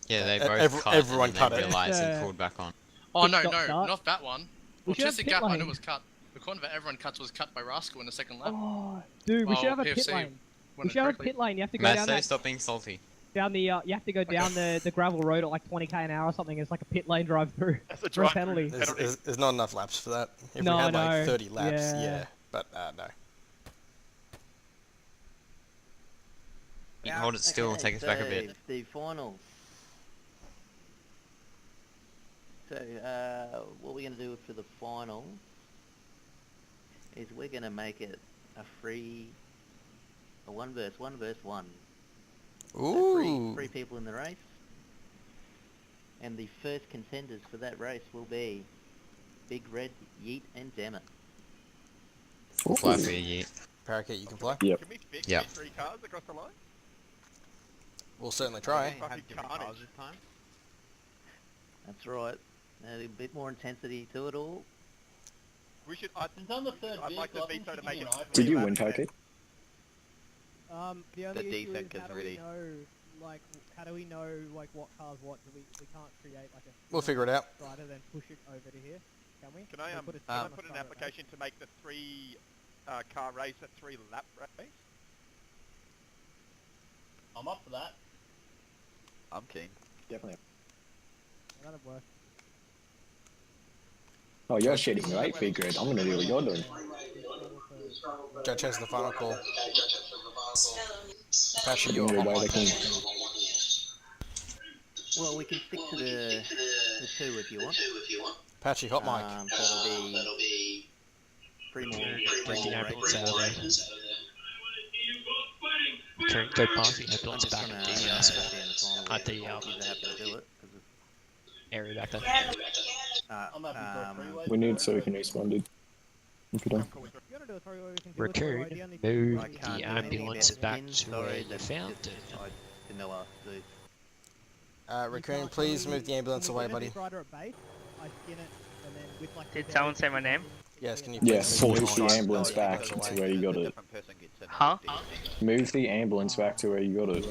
Speaker 1: Yeah, they both cut
Speaker 8: everyone
Speaker 1: and
Speaker 8: cut
Speaker 1: then
Speaker 8: it.
Speaker 1: they realised and pulled back on.
Speaker 5: Oh
Speaker 2: Pit
Speaker 5: no,
Speaker 2: stop
Speaker 5: no,
Speaker 2: start.
Speaker 5: not that one.
Speaker 2: We
Speaker 5: Well,
Speaker 2: should have
Speaker 5: Chester
Speaker 2: pit
Speaker 5: Gap I
Speaker 2: lane.
Speaker 5: know was cut. The corner that everyone cuts was cut by Rascal in the second lap.
Speaker 2: Oh, dude, we
Speaker 5: Well,
Speaker 2: should have a pit
Speaker 5: PFC
Speaker 2: lane.
Speaker 5: won
Speaker 2: We
Speaker 5: it
Speaker 2: should have a
Speaker 5: correctly.
Speaker 2: pit lane. You have to go
Speaker 1: Matt,
Speaker 2: down
Speaker 1: say
Speaker 2: that,
Speaker 1: stop being salty.
Speaker 2: down the. You have to go down the gravel road at like 20k an hour or something. It's like a pit lane drive through.
Speaker 6: That's a
Speaker 2: For a
Speaker 6: drive
Speaker 2: penalty.
Speaker 8: There's not enough laps for that. If
Speaker 2: No,
Speaker 8: we had like
Speaker 2: no.
Speaker 8: 30 laps,
Speaker 2: Yeah.
Speaker 8: yeah. But no.
Speaker 1: You can hold it still and take us back a bit.
Speaker 7: The finals. So, what we're going to do for the finals is we're going to make it a a 1 versus 1 versus 1. So
Speaker 8: Ooh.
Speaker 7: three people in the race. And the first contenders for that race will be Big Red, Yeet, and Dammit.
Speaker 1: Fly for you, Yeet.
Speaker 8: Parakeet, you can fly.
Speaker 9: Yep.
Speaker 10: Can we fix
Speaker 1: Yep.
Speaker 10: these 3 cars across the line?
Speaker 8: We'll certainly try.
Speaker 10: Fucking carnage.
Speaker 7: That's right. A bit more intensity to it all.
Speaker 10: We should.
Speaker 12: It's on the third
Speaker 10: I'd like the
Speaker 12: vehicle, I
Speaker 10: veto to
Speaker 12: think
Speaker 10: make
Speaker 12: you
Speaker 10: it.
Speaker 12: and I
Speaker 9: Did you
Speaker 10: laps
Speaker 9: win,
Speaker 10: there.
Speaker 9: Toki?
Speaker 2: The only
Speaker 7: The
Speaker 2: issue is
Speaker 7: defect is
Speaker 2: how do we
Speaker 7: really-
Speaker 2: know, like, how do we know, like, what car's what? We can't create, like, a...
Speaker 8: We'll figure it out.
Speaker 2: Rather than push it over to here, can we?
Speaker 10: Can I
Speaker 2: We'll
Speaker 10: can
Speaker 2: a
Speaker 10: I
Speaker 2: stick on
Speaker 10: put
Speaker 2: the
Speaker 10: an
Speaker 2: side of that.
Speaker 10: application to make the 3 car race a 3 lap race?
Speaker 12: I'm up for that.
Speaker 7: I'm keen.
Speaker 9: Definitely.
Speaker 2: That'll work.
Speaker 9: Oh, you're shitting, right? Big Red. I'm gonna do what you're doing.
Speaker 8: Go chase the final call. Passion,
Speaker 9: Give
Speaker 8: you're
Speaker 9: me a
Speaker 8: hot
Speaker 9: way
Speaker 8: mic.
Speaker 9: they can.
Speaker 7: Well, we can stick to the 2 if you want.
Speaker 8: Patchy, hot mic.
Speaker 7: That'll be 3 more.
Speaker 4: Bring the ambulance out of there.
Speaker 7: races.
Speaker 4: Go past the ambulance
Speaker 7: I'm just
Speaker 4: back
Speaker 7: gonna,
Speaker 4: at the, at the
Speaker 7: if you're happy to do it, 'cause it's,
Speaker 4: area back there.
Speaker 12: I'm happy for a freeway.
Speaker 9: We need so we can respawn, dude. If you don't.
Speaker 2: If you want to do a three-way, we can do a three-way.
Speaker 4: Raccoon,
Speaker 2: The only
Speaker 4: move
Speaker 7: I can't
Speaker 4: the
Speaker 7: do anything
Speaker 4: ambulance
Speaker 7: about
Speaker 4: back
Speaker 7: the
Speaker 4: to where
Speaker 7: sorry,
Speaker 4: you
Speaker 7: that's
Speaker 4: found
Speaker 7: just-
Speaker 4: it.
Speaker 7: I didn't know what to do.
Speaker 8: Raccoon, please move the ambulance away, buddy.
Speaker 2: Rider at base, I skin it, and then with like
Speaker 15: Did someone say my name?
Speaker 8: Yes, can you
Speaker 9: Yes,
Speaker 8: please
Speaker 9: move the
Speaker 8: it?
Speaker 9: ambulance
Speaker 7: Oh, yeah,
Speaker 9: back
Speaker 7: because
Speaker 9: to where you got it.
Speaker 15: Huh?
Speaker 9: Move the ambulance back to where you got it.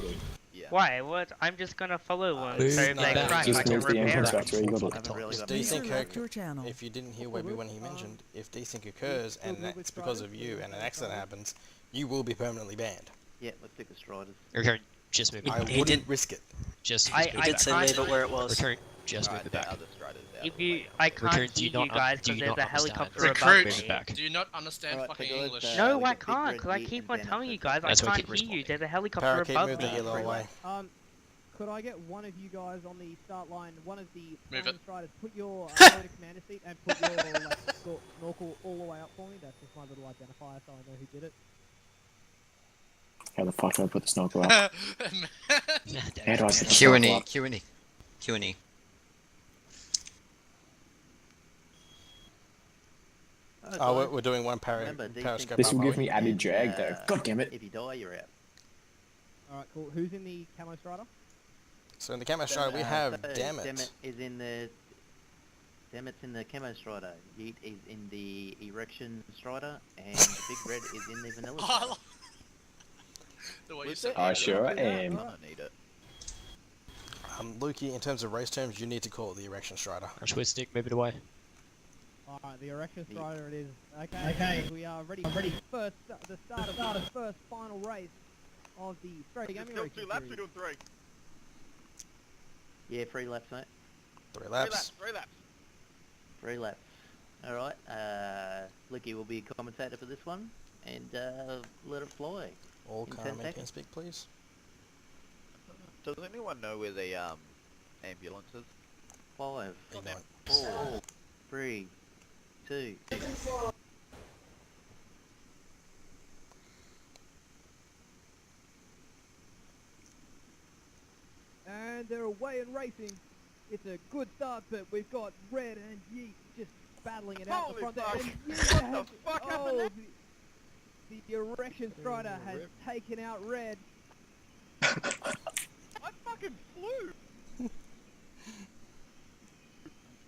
Speaker 15: Why? What? I'm just gonna follow one.
Speaker 8: Move
Speaker 15: So if
Speaker 8: the
Speaker 15: they
Speaker 8: ambulance.
Speaker 15: crash,
Speaker 9: Just
Speaker 15: I can
Speaker 9: move the
Speaker 15: repair
Speaker 9: ambulance
Speaker 15: them.
Speaker 9: back to where you got
Speaker 7: haven't really
Speaker 8: If
Speaker 7: got
Speaker 11: User
Speaker 8: desync,
Speaker 11: left your channel.
Speaker 8: if you didn't hear Webby when he mentioned, if desync occurs and it's because of you and an accident happens, you will be permanently banned.
Speaker 7: Yeah, let's stick with Striders.
Speaker 4: Recurring, just move it
Speaker 8: I
Speaker 4: back.
Speaker 8: wouldn't risk it.
Speaker 4: Just
Speaker 15: I
Speaker 4: move
Speaker 3: He
Speaker 4: it
Speaker 3: did
Speaker 4: back.
Speaker 3: say leave it where it was.
Speaker 4: Recurring, just move it back.
Speaker 15: If you, I can't
Speaker 4: Return, do
Speaker 15: hear
Speaker 4: you not
Speaker 15: you guys
Speaker 4: do
Speaker 15: because
Speaker 4: you
Speaker 15: there's
Speaker 4: not
Speaker 15: a helicopter
Speaker 4: understand?
Speaker 15: above
Speaker 5: Recruit,
Speaker 15: me.
Speaker 4: back.
Speaker 5: do you not understand
Speaker 7: Alright,
Speaker 5: fucking
Speaker 7: so guys,
Speaker 5: English?
Speaker 15: No,
Speaker 7: we
Speaker 15: I
Speaker 7: get Big
Speaker 15: can't,
Speaker 7: Red,
Speaker 15: because I
Speaker 7: Yeet,
Speaker 15: keep
Speaker 7: and
Speaker 15: on
Speaker 7: Dennis.
Speaker 15: telling you guys I
Speaker 4: That's why I
Speaker 15: can't
Speaker 4: keep
Speaker 15: hear you.
Speaker 4: responding.
Speaker 15: There's a helicopter
Speaker 8: Parakeet,
Speaker 15: above
Speaker 8: move
Speaker 15: me.
Speaker 8: the yellow away.
Speaker 2: Could I get one of you guys on the start line, one of the
Speaker 5: Move
Speaker 2: flying
Speaker 5: it.
Speaker 2: striders, put your motor commander seat and put your like snorkel all the way up for me? That's just my little identifier, so I know who did it.
Speaker 9: How the fuck do I put the snorkel up? How do I put the
Speaker 1: Q and
Speaker 9: snorkel
Speaker 1: E,
Speaker 9: up?
Speaker 1: Q and E, Q and E.
Speaker 8: Oh, we're doing one
Speaker 7: Remember, desync
Speaker 8: periscope.
Speaker 9: This will
Speaker 8: up,
Speaker 9: give
Speaker 8: are we?
Speaker 9: me added
Speaker 7: and,
Speaker 9: drag though. God damn it.
Speaker 7: If you die, you're out.
Speaker 2: Alright, cool. Who's in the camo strider?
Speaker 8: So in the camera shot we have
Speaker 7: So
Speaker 8: damn it.
Speaker 7: Dammit is in the... Dammit's in the camo strider. Yeet is in the erection strider, and the Big Red is in the vanilla strider.
Speaker 5: The way you said
Speaker 9: I
Speaker 5: it.
Speaker 9: sure am.
Speaker 7: Need it.
Speaker 8: Lukey, in terms of race terms, you need to call it the erection strider.
Speaker 4: Twist stick, move it away.
Speaker 2: Alright, the erection strider it is. Okay, we are ready for the start of the first final race of the Strayagaming
Speaker 10: Still
Speaker 2: Racing
Speaker 10: 2 laps, we're
Speaker 2: Series.
Speaker 10: doing 3.
Speaker 7: Yeah, 3 laps, mate.
Speaker 8: 3 laps.
Speaker 10: 3 laps.
Speaker 7: 3 laps. Alright, Licky will be a commentator for this one, and let it fly.
Speaker 8: All
Speaker 7: In 10
Speaker 8: calm and can
Speaker 7: seconds.
Speaker 8: speak, please.
Speaker 16: Does anyone know where the ambulance is?
Speaker 7: 5,
Speaker 8: Ignore.
Speaker 7: 4, 3, 2.
Speaker 2: And they're away and racing. It's a good start, but we've got Red and Yeet just battling it out the front there. And Yeet
Speaker 10: What the fuck happened there?
Speaker 2: The erection strider has taken out Red.
Speaker 10: I fucking flew!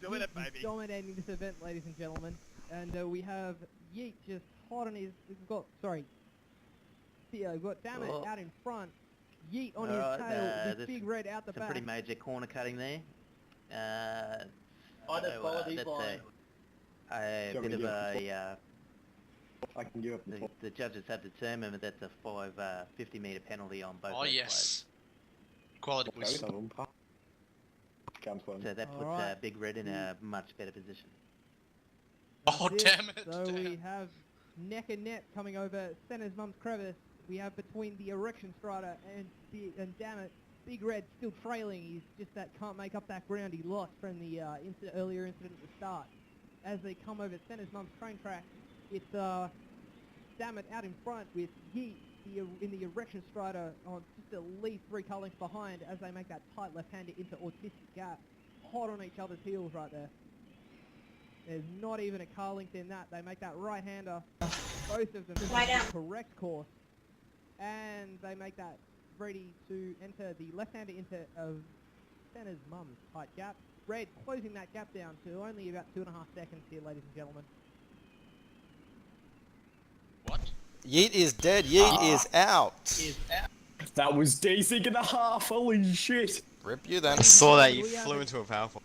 Speaker 10: Doing it, baby.
Speaker 2: He's dominating this event, ladies and gentlemen. And we have Yeet just hot on his... We've got Dammit out in front. Yeet on his tail, with Big Red out the back.
Speaker 7: Some pretty major corner cutting there.
Speaker 12: I just follow these
Speaker 7: that's
Speaker 12: lines.
Speaker 7: a bit of a...
Speaker 9: I can give up
Speaker 7: the judges have determined that that's a 50 metre penalty on both.
Speaker 5: Oh yes. Quality boys.
Speaker 7: So that puts Big Red in a much better position.
Speaker 5: Oh damn it!
Speaker 2: So we have neck and neck coming over Center's Mum's Crevice. We have between the Erection Strider and Dammit, Big Red still trailing. He's just can't make up that ground he lost from the earlier incident at the start. As they come over Center's Mum's train track, it's Dammit out in front with Yeet in the Erection Strider on just at least 3 car lengths behind as they make that tight left-hander into Autistic Gap. Hot on each other's heels right there. There's not even a car length in that. They make that right-hander. Both of them the correct course. And they make that ready to enter the left-hander into Center's Mum's tight gap. Red closing that gap down to only about 2.5 seconds here, ladies and gentlemen.
Speaker 5: What?
Speaker 8: Yeet is dead. Yeet is out.
Speaker 9: That was desync and a half. Holy shit.
Speaker 8: Rip you then.
Speaker 1: I saw that you flew into a powerful.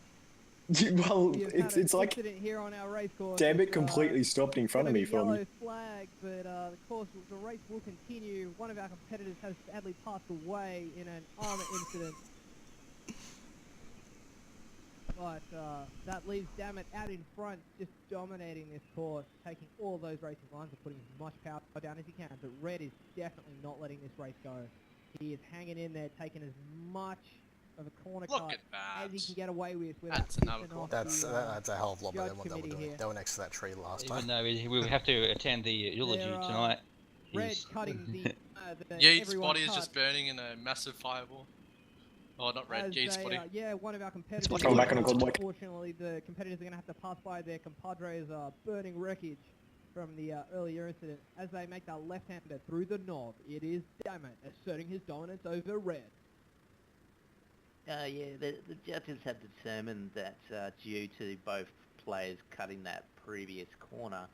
Speaker 9: Well, it's like
Speaker 2: here on our race course.
Speaker 9: Dammit completely stopped in front of me from.
Speaker 2: Yellow flag, but the race will continue. One of our competitors has sadly passed away in an armor incident. But that leaves Dammit out in front, just dominating this course, taking all those racing lines and putting as much power down as he can. But Red is definitely not letting this race go. He is hanging in there, taking as much of a corner cut as he can get away with.
Speaker 8: That's a hell of a lot better than what they were doing.
Speaker 2: Here.
Speaker 8: They were next to that tree last time.
Speaker 13: Even though we have to attend the eulogy tonight.
Speaker 2: Red cutting the
Speaker 5: Yeet's body is just burning in a massive fireball. Oh, not Red, Yeet's body.
Speaker 2: Yeah, one of our competitors. Unfortunately, the competitors are going to have to pass by their compadres' burning wreckage from the earlier incident as they make that left-hander through the knob. It is Dammit asserting his dominance over Red.
Speaker 7: Yeah, the judges have determined that due to both players cutting that previous corner,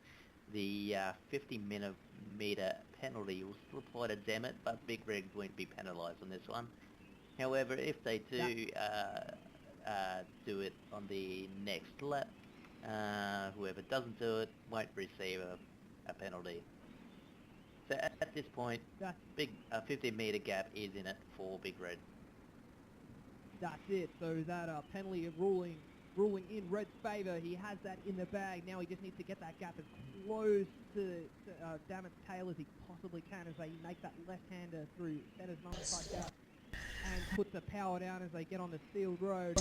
Speaker 7: the 50 metre penalty will still apply to Dammit, but Big Red won't be penalised on this one. However, if they do do it on the next lap, whoever doesn't do it won't receive a penalty. So at this point, big 50 metre gap is in it for Big Red.
Speaker 2: That's it. So that penalty of ruling in Red's favour. He has that in the bag. Now he just needs to get that gap as close to Dammit's tail as he possibly can as they make that left-hander through Center's Mum's tight gap and put the power down as they get on the sealed road.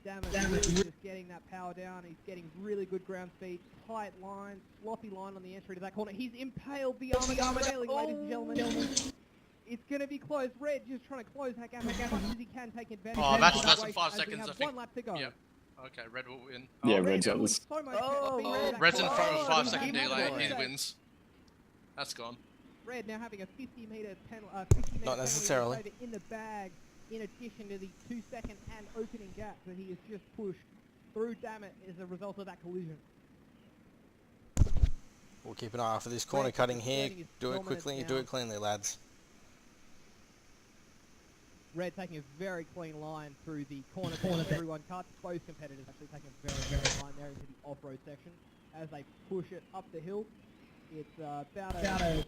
Speaker 2: Dammit is just getting that power down. He's getting really good ground speed. Tight line, sloppy line on the entry to that corner. He's impaled the armor railing, ladies and gentlemen. It's going to be close. Red just trying to close that gap as much as he can, take advantage.
Speaker 5: Oh, that's less than 5 seconds, I think.
Speaker 2: 1 lap to go.
Speaker 5: Yep. Okay, Red will win.
Speaker 9: Yeah, Red's up this.
Speaker 5: Red's in front of a 5 second delay. He wins. That's gone.
Speaker 2: Red now having a 50 metre
Speaker 8: Not necessarily.
Speaker 2: in the bag, in addition to the 2 second and opening gap that he has just pushed through Dammit as a result of that collision.
Speaker 8: We'll keep an eye out for this corner cutting here. Do it quickly, do it cleanly, lads.
Speaker 2: Red taking a very clean line through the corner everyone cuts. Both competitors actually taking a very clean line there into the off-road section as they push it up the hill. It's about a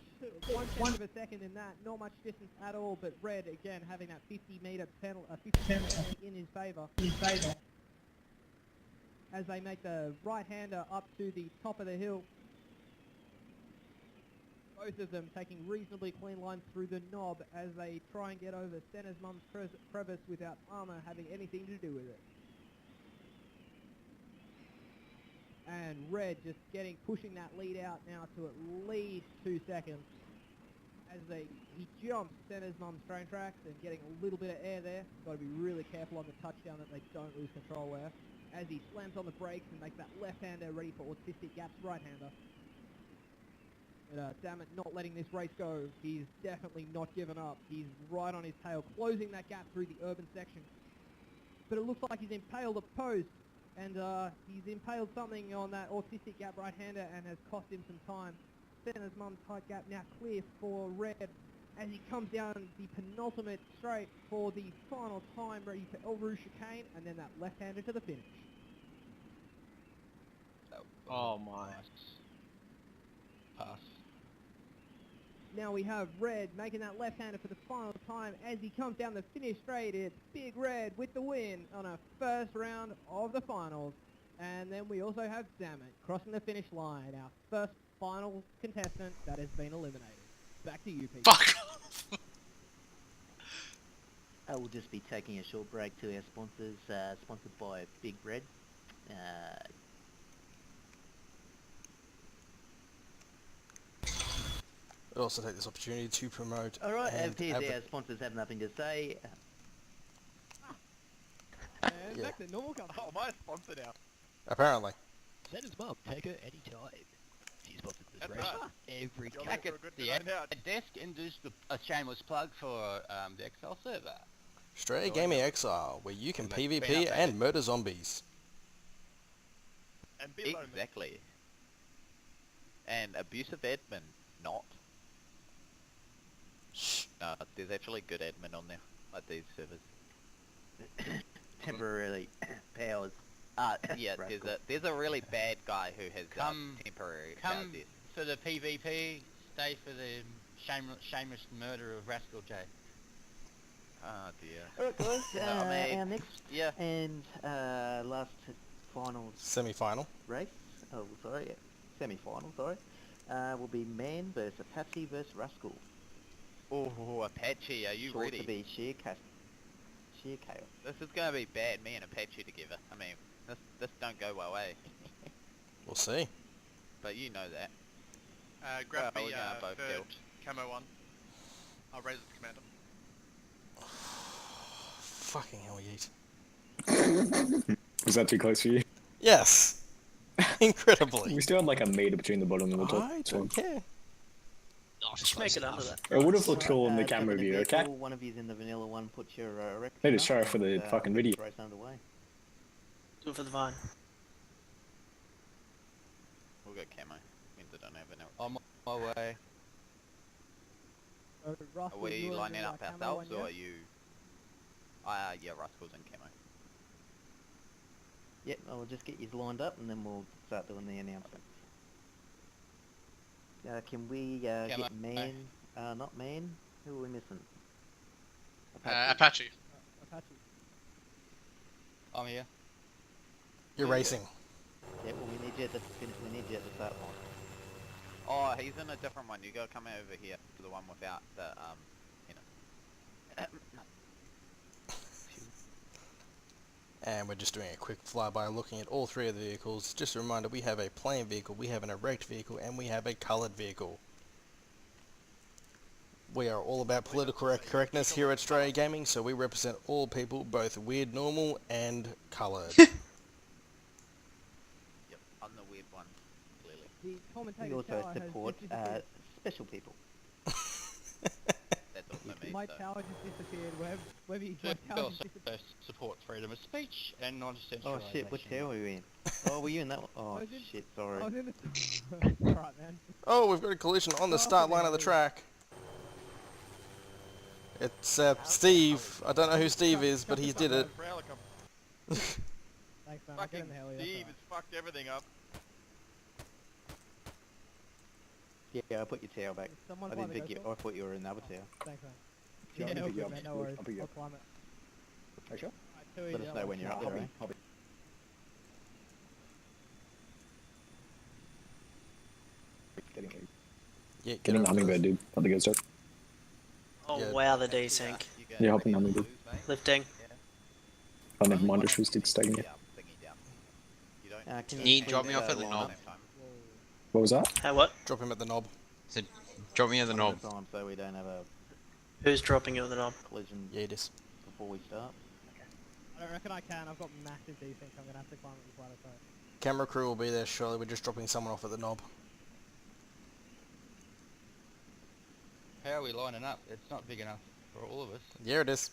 Speaker 2: 1/10 of a second in that, not much distance at all, but Red again having that 50 metre penalty in his favour. As they make the right-hander up to the top of the hill. Both of them taking reasonably clean lines through the knob as they try and get over Center's Mum's Crevice without armor having anything to do with it. And Red just pushing that lead out now to at least 2 seconds. As he jumps centers Mum's train tracks and getting a little bit of air there. Got to be really careful on the touchdown that they don't lose control there. As he slams on the brakes and makes that left-hander ready for Autistic Gap's right-hander. But damn it, not letting this race go. He's definitely not given up. He's right on his tail, closing that gap through the urban section. But it looks like he's impaled a post. And he's impaled something on that Autistic Gap right-hander and has cost him some time. Center's Mum tight gap now clear for Red as he comes down the penultimate straight for the final time ready for El Rouge chicane and then that left-hander to the finish.
Speaker 12: Oh my. Pass.
Speaker 2: Now we have Red making that left-hander for the final time as he comes down the finish straight. It's Big Red with the win on a first round of the finals. And then we also have Dammit crossing the finish line, our first final contestant that has been eliminated. Back to you, Pete.
Speaker 5: Fuck off!
Speaker 7: I will just be taking a short break to our sponsors, sponsored by Big Red.
Speaker 8: I'd also take this opportunity to promote.
Speaker 7: Alright,
Speaker 8: and
Speaker 7: it appears our sponsors have nothing to say.
Speaker 2: And back to normal company.
Speaker 10: Oh, my sponsor now.
Speaker 8: Apparently.
Speaker 4: Center's Mum, take her anytime. She's sponsored this
Speaker 10: That's
Speaker 4: race.
Speaker 10: right.
Speaker 4: Every
Speaker 10: You're
Speaker 4: time.
Speaker 10: making a good design out.
Speaker 12: Desk and just a shameless plug for the Excel server.
Speaker 8: Strayagaming Exile, where you can
Speaker 12: And that's been
Speaker 8: PvP
Speaker 12: updated.
Speaker 8: and murder zombies.
Speaker 10: And be lonely.
Speaker 12: Exactly. And abusive admin, not.
Speaker 8: Shh.
Speaker 12: No, there's actually good admin on there, like these servers.
Speaker 7: Temporarily powers.
Speaker 12: Yeah,
Speaker 7: Rascal.
Speaker 12: there's a really bad guy who has temporary powers.
Speaker 16: Come for the PvP, stay for the shameless murder of Rascal J.
Speaker 12: Oh dear.
Speaker 7: Alright guys, our next
Speaker 12: Yeah.
Speaker 7: and last finals
Speaker 8: Semi-final.
Speaker 7: race, semi-final, will be Man versus Apache versus Rascal.
Speaker 12: Oh, Apache, are you
Speaker 7: Sure
Speaker 12: ready?
Speaker 7: to be sheer chaos.
Speaker 12: This is gonna be bad, me and Apache together. I mean, this don't go well, eh?
Speaker 8: We'll see.
Speaker 12: But you know that.
Speaker 5: Grab
Speaker 12: Well,
Speaker 5: me
Speaker 12: we're gonna both
Speaker 5: third
Speaker 12: build.
Speaker 5: camo one. I'll raise it to commander.
Speaker 8: Fucking hell, Yeet.
Speaker 9: Was that too close for you?
Speaker 8: Yes. Incredibly.
Speaker 9: We still had like a meter between the bottom and the top.
Speaker 8: I
Speaker 9: so-
Speaker 8: don't care.
Speaker 3: Just make it under that.
Speaker 9: It would have looked cool in the
Speaker 7: Jump
Speaker 9: camera
Speaker 7: in
Speaker 9: view,
Speaker 7: vehicle,
Speaker 9: okay?
Speaker 7: One of you's in the vanilla one, put your erection
Speaker 9: Made it
Speaker 7: up,
Speaker 9: show for the
Speaker 7: and,
Speaker 9: fucking video.
Speaker 7: race underway.
Speaker 3: Do it for the vine.
Speaker 12: We'll go camo. Means I don't have an
Speaker 16: On my way.
Speaker 12: Are we lining up ourselves, or are you... yeah, Rascal's in camo.
Speaker 7: Yep, I'll just get you lined up and then we'll start doing the announcements. Can we get Man, not Man, who are we missing?
Speaker 5: Apache.
Speaker 2: Apache.
Speaker 16: I'm here.
Speaker 8: You're racing.
Speaker 7: Yep, well we need you at the finish, we need you at the start line.
Speaker 12: Oh, he's in a different one. You gotta come over here to the one without the,
Speaker 8: And we're just doing a quick flyby looking at all three of the vehicles. Just a reminder, we have a plain vehicle, we have an erect vehicle, and we have a coloured vehicle. We are all about political correctness here at Strayagaming, so we represent all people, both weird, normal, and coloured.
Speaker 12: Yep, I'm the weird one, clearly.
Speaker 2: The
Speaker 7: We
Speaker 2: commentator
Speaker 7: also
Speaker 2: tower has
Speaker 7: support
Speaker 2: just disappeared.
Speaker 7: special people.
Speaker 12: That's also me,
Speaker 2: My
Speaker 12: so...
Speaker 2: tower just disappeared. Wherever my
Speaker 16: We
Speaker 2: tower
Speaker 16: also
Speaker 2: just disappeared.
Speaker 16: support freedom of speech and
Speaker 7: Oh
Speaker 16: non-centralisation.
Speaker 7: shit, what tower were you in? Oh, were you in that one? Oh
Speaker 2: I was in-
Speaker 7: shit, sorry.
Speaker 2: I was in the... Alright, man.
Speaker 8: Oh, we've got a collision on the start line of the track. It's Steve. I don't know who Steve is, but he did it.
Speaker 2: Thanks, man. I'll get
Speaker 10: Fucking
Speaker 2: in the heli.
Speaker 10: Steve has fucked everything up.
Speaker 7: Yeah, I put your tail back.
Speaker 2: Someone
Speaker 7: I
Speaker 2: fly
Speaker 7: didn't
Speaker 2: the
Speaker 7: think you.
Speaker 2: GoPro?
Speaker 7: I thought you were in the other tail.
Speaker 2: Thanks, man.
Speaker 9: Yeah,
Speaker 2: Yeah,
Speaker 9: I'll
Speaker 2: all
Speaker 9: pick you
Speaker 2: good,
Speaker 9: up.
Speaker 2: man. No worries.
Speaker 9: I'll pick you
Speaker 2: I'll
Speaker 9: up.
Speaker 2: climb it.
Speaker 9: Are you sure?
Speaker 2: Alright, too
Speaker 7: Let
Speaker 2: easy,
Speaker 7: us
Speaker 2: I'll
Speaker 7: know when you're up
Speaker 2: climb
Speaker 7: there,
Speaker 2: it.
Speaker 7: eh?
Speaker 9: Getting
Speaker 8: Yeah,
Speaker 9: Getting the hummingbird, dude. Not the good start.
Speaker 3: Oh
Speaker 8: Yeah.
Speaker 3: wow, the desync.
Speaker 9: Yeah, hopping on the dude.
Speaker 3: Lifting.
Speaker 9: Oh, never mind, just stick staying here.
Speaker 7: Can
Speaker 1: you
Speaker 7: please,
Speaker 1: drop me off at the
Speaker 7: line
Speaker 1: knob?
Speaker 7: up?
Speaker 9: What was that?
Speaker 3: How what?
Speaker 8: Drop him at the knob.
Speaker 1: So, drop me at the
Speaker 7: One at
Speaker 1: knob.
Speaker 7: a time, so we don't have a
Speaker 3: Who's dropping you at the knob?
Speaker 7: collision
Speaker 8: Yeah, it is.
Speaker 7: before we start.
Speaker 2: I don't reckon I can. I've got massive defense. I'm gonna have to climb up the ladder. So.
Speaker 8: Camera crew will be there shortly. We're just dropping someone off at the knob.
Speaker 16: How are we lining up? It's not big enough for all of us.
Speaker 8: Yeah, it is.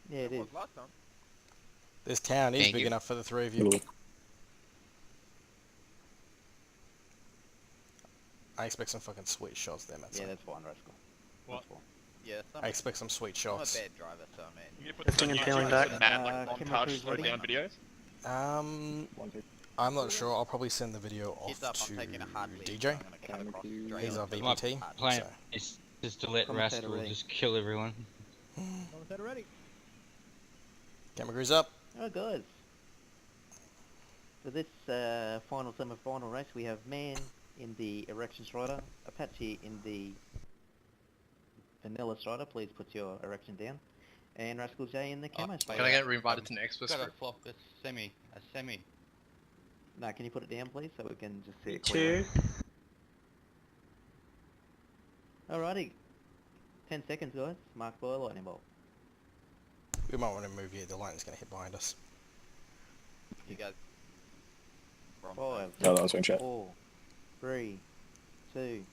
Speaker 7: Yeah, it is.
Speaker 10: Last time.
Speaker 8: This town is
Speaker 1: Thank
Speaker 8: big
Speaker 1: you.
Speaker 8: enough for the three of you. I expect some fucking sweet shots there, Matt.
Speaker 7: Yeah, that's fine, Rascal.
Speaker 6: What?
Speaker 7: That's fine.
Speaker 12: Yeah,
Speaker 8: I expect some sweet
Speaker 12: I'm a
Speaker 8: shots.
Speaker 12: bad driver, so I mean.
Speaker 6: You gonna put
Speaker 3: Lifting
Speaker 6: some
Speaker 3: and peeling
Speaker 6: YouTube
Speaker 3: back.
Speaker 6: sort of mad, like
Speaker 7: Camera
Speaker 6: montage
Speaker 7: crews
Speaker 6: slowed
Speaker 7: ready?
Speaker 6: down videos?
Speaker 8: I'm not sure. I'll probably send the video
Speaker 12: Heads
Speaker 8: off
Speaker 12: up, I'm
Speaker 8: to
Speaker 12: taking a hard lead.
Speaker 8: DJ.
Speaker 12: I'm gonna cut across straight
Speaker 8: He's our
Speaker 12: onto
Speaker 13: My
Speaker 8: VPT.
Speaker 13: plan
Speaker 8: So.
Speaker 13: is just to let
Speaker 7: Commentator
Speaker 13: Rascal
Speaker 7: ready.
Speaker 13: just kill everyone.
Speaker 2: Commentator ready.
Speaker 8: Camera crews up.
Speaker 7: Oh, guys. For this final semi-final race, we have Man in the Erection Strider, Apache in the Vanilla Strider. Please put your erection down. And Rascal J in the Camo Strider.
Speaker 5: Can I get re-invited to next
Speaker 16: Got
Speaker 5: group?
Speaker 16: a flop, a semi.
Speaker 7: No, can you put it down, please, so we can just see it clearly?
Speaker 3: 2.
Speaker 7: Alrighty. 10 seconds, guys. Mark by lightning bolt.
Speaker 8: We might want to move here. The lightning's going to hit behind us.
Speaker 12: You guys.
Speaker 7: 5,
Speaker 9: Oh, that was one shot.
Speaker 7: 4, 3, 2.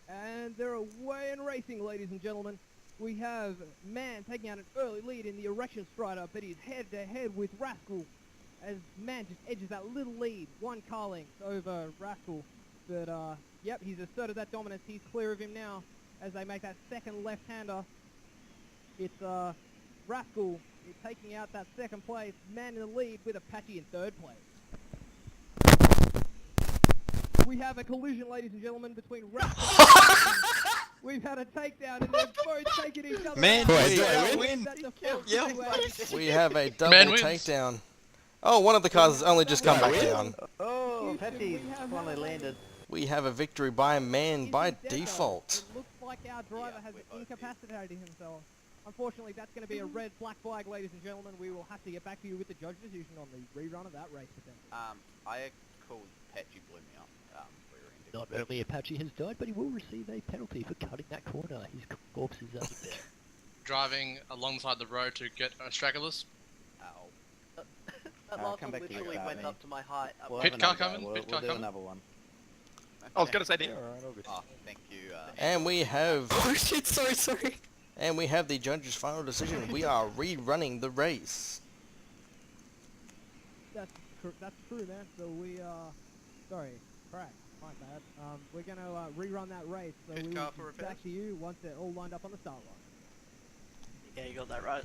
Speaker 2: And they're away and racing, ladies and gentlemen. We have Man taking out an early lead in the Erection Strider, but he's head-to-head with Rascal as Man just edges that little lead, 1 car length over Rascal. But, yep, he's asserted that dominance. He's clear of him now as they make that second left-hander. It's Rascal taking out that second place. Man in the lead with Apache in third place. We have a collision, ladies and gentlemen, between Rascal and Apache. We've had a takedown and they've both taken each other
Speaker 1: Man,
Speaker 2: out.
Speaker 1: boys, do
Speaker 8: I
Speaker 1: win?
Speaker 2: That's a full situation.
Speaker 8: We have a double
Speaker 5: Man wins.
Speaker 8: takedown. Oh, one of the cars has only just come back down.
Speaker 7: Oh,
Speaker 2: Houston,
Speaker 7: Apache
Speaker 2: we have
Speaker 7: finally
Speaker 2: had a
Speaker 7: landed.
Speaker 8: We have a victory by Man by
Speaker 2: He's in death
Speaker 8: default.
Speaker 2: row. It looks like our driver has incapacitated himself. Unfortunately, that's going to be a red black flag, ladies and gentlemen. We will have to get back to you with the judge decision on the rerun of that race.
Speaker 12: I called Apache blew me up.
Speaker 17: Not only Apache has died, but he will receive a penalty for cutting that corner. His corpse is out there.
Speaker 5: Driving alongside the road to get stragglers.
Speaker 12: Ow.
Speaker 7: That last one literally went up
Speaker 12: to my height.
Speaker 7: We'll
Speaker 5: Pit
Speaker 7: have
Speaker 5: car
Speaker 7: another go.
Speaker 5: coming,
Speaker 7: We'll,
Speaker 5: pit
Speaker 7: we'll
Speaker 5: car
Speaker 7: do
Speaker 5: coming.
Speaker 7: another one.
Speaker 6: I was gonna say that.
Speaker 12: Oh, thank you.
Speaker 8: And we have
Speaker 3: Oh shit, sorry.
Speaker 8: and we have the judge's final decision. We are rerunning the race.
Speaker 2: That's true, man. So we sorry, crack. My bad. We're gonna rerun that race. So
Speaker 10: Pit
Speaker 2: we'll
Speaker 10: car for
Speaker 2: be
Speaker 10: repairs?
Speaker 2: back to you once they're all lined up on the start line.
Speaker 3: Yeah, you got that right.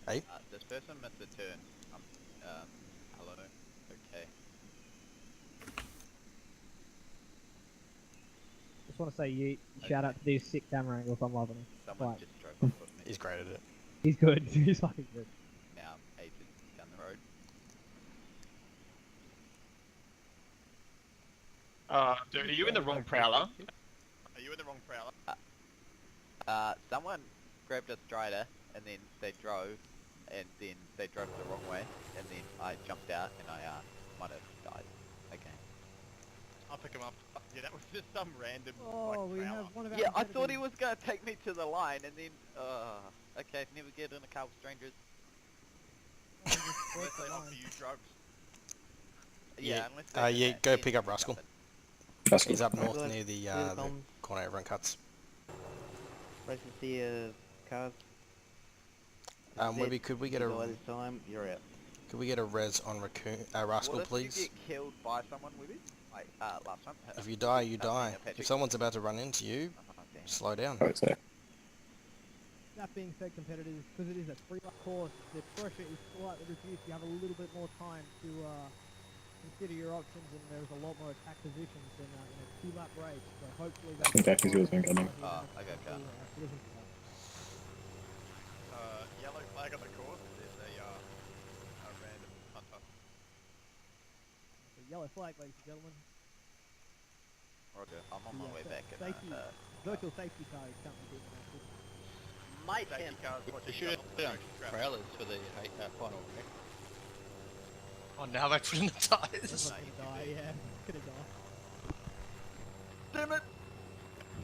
Speaker 12: This person missed a turn. Hello. Okay.
Speaker 2: Just want to say you shout out to these sick camera angles. I'm loving them.
Speaker 12: Someone
Speaker 2: Right.
Speaker 12: just drove off with me.
Speaker 8: He's great at it.
Speaker 2: He's good. He's fucking good.
Speaker 12: Now I'm 8 down the road.
Speaker 6: Dude, are you in the wrong prowler?
Speaker 10: Are you in the wrong prowler?
Speaker 12: Someone grabbed a strider and then they drove the wrong way and then I jumped out and I might have died. Okay.
Speaker 10: I'll pick him up. Yeah, that was just some random
Speaker 2: Oh, we
Speaker 10: prowler.
Speaker 2: have one of our
Speaker 12: Yeah, I thought he
Speaker 2: competitors-
Speaker 12: was gonna take me to the line and then okay, never get in a car with strangers.
Speaker 10: Unless they offer you drugs.
Speaker 12: Yeah, unless they do
Speaker 8: Yeah,
Speaker 12: that,
Speaker 8: go
Speaker 12: then
Speaker 8: pick up Rascal.
Speaker 9: Rascal.
Speaker 8: He's up north
Speaker 7: Good.
Speaker 8: near the
Speaker 7: Beautiful.
Speaker 8: corner everyone cuts.
Speaker 7: Races the cars.
Speaker 8: Webby, could we get
Speaker 7: You die
Speaker 8: a
Speaker 7: this time, you're out.
Speaker 8: could we get a res on Rascal,
Speaker 12: What if
Speaker 8: please?
Speaker 12: you get killed by someone with it? Like last time?
Speaker 8: If you die, you
Speaker 12: I mean,
Speaker 8: die.
Speaker 12: Apache.
Speaker 8: If someone's about to run into you,
Speaker 12: Damn.
Speaker 8: slow down.
Speaker 9: Oh, it's there.
Speaker 2: That being said, competitors, because it is a 3-lap course, the pressure is slightly reduced. You have a little bit more time to consider your options, and there's a lot more attack positions than in a 2-lap race. So hopefully that's
Speaker 9: Okay, 'cause he was being cutting.
Speaker 12: I got cut.
Speaker 10: Yellow flag on the course. There's a random hunter.
Speaker 2: The yellow flag, ladies and gentlemen.
Speaker 12: Roger, I'm on my way back.
Speaker 2: Safety, virtual safety car is currently being active.
Speaker 12: Might
Speaker 10: Safety cars watching
Speaker 16: should
Speaker 10: yellow
Speaker 16: trailers for the final wreck.
Speaker 5: Oh, now they put in the tires.
Speaker 2: Die, yeah. Gonna die.
Speaker 10: Damn it!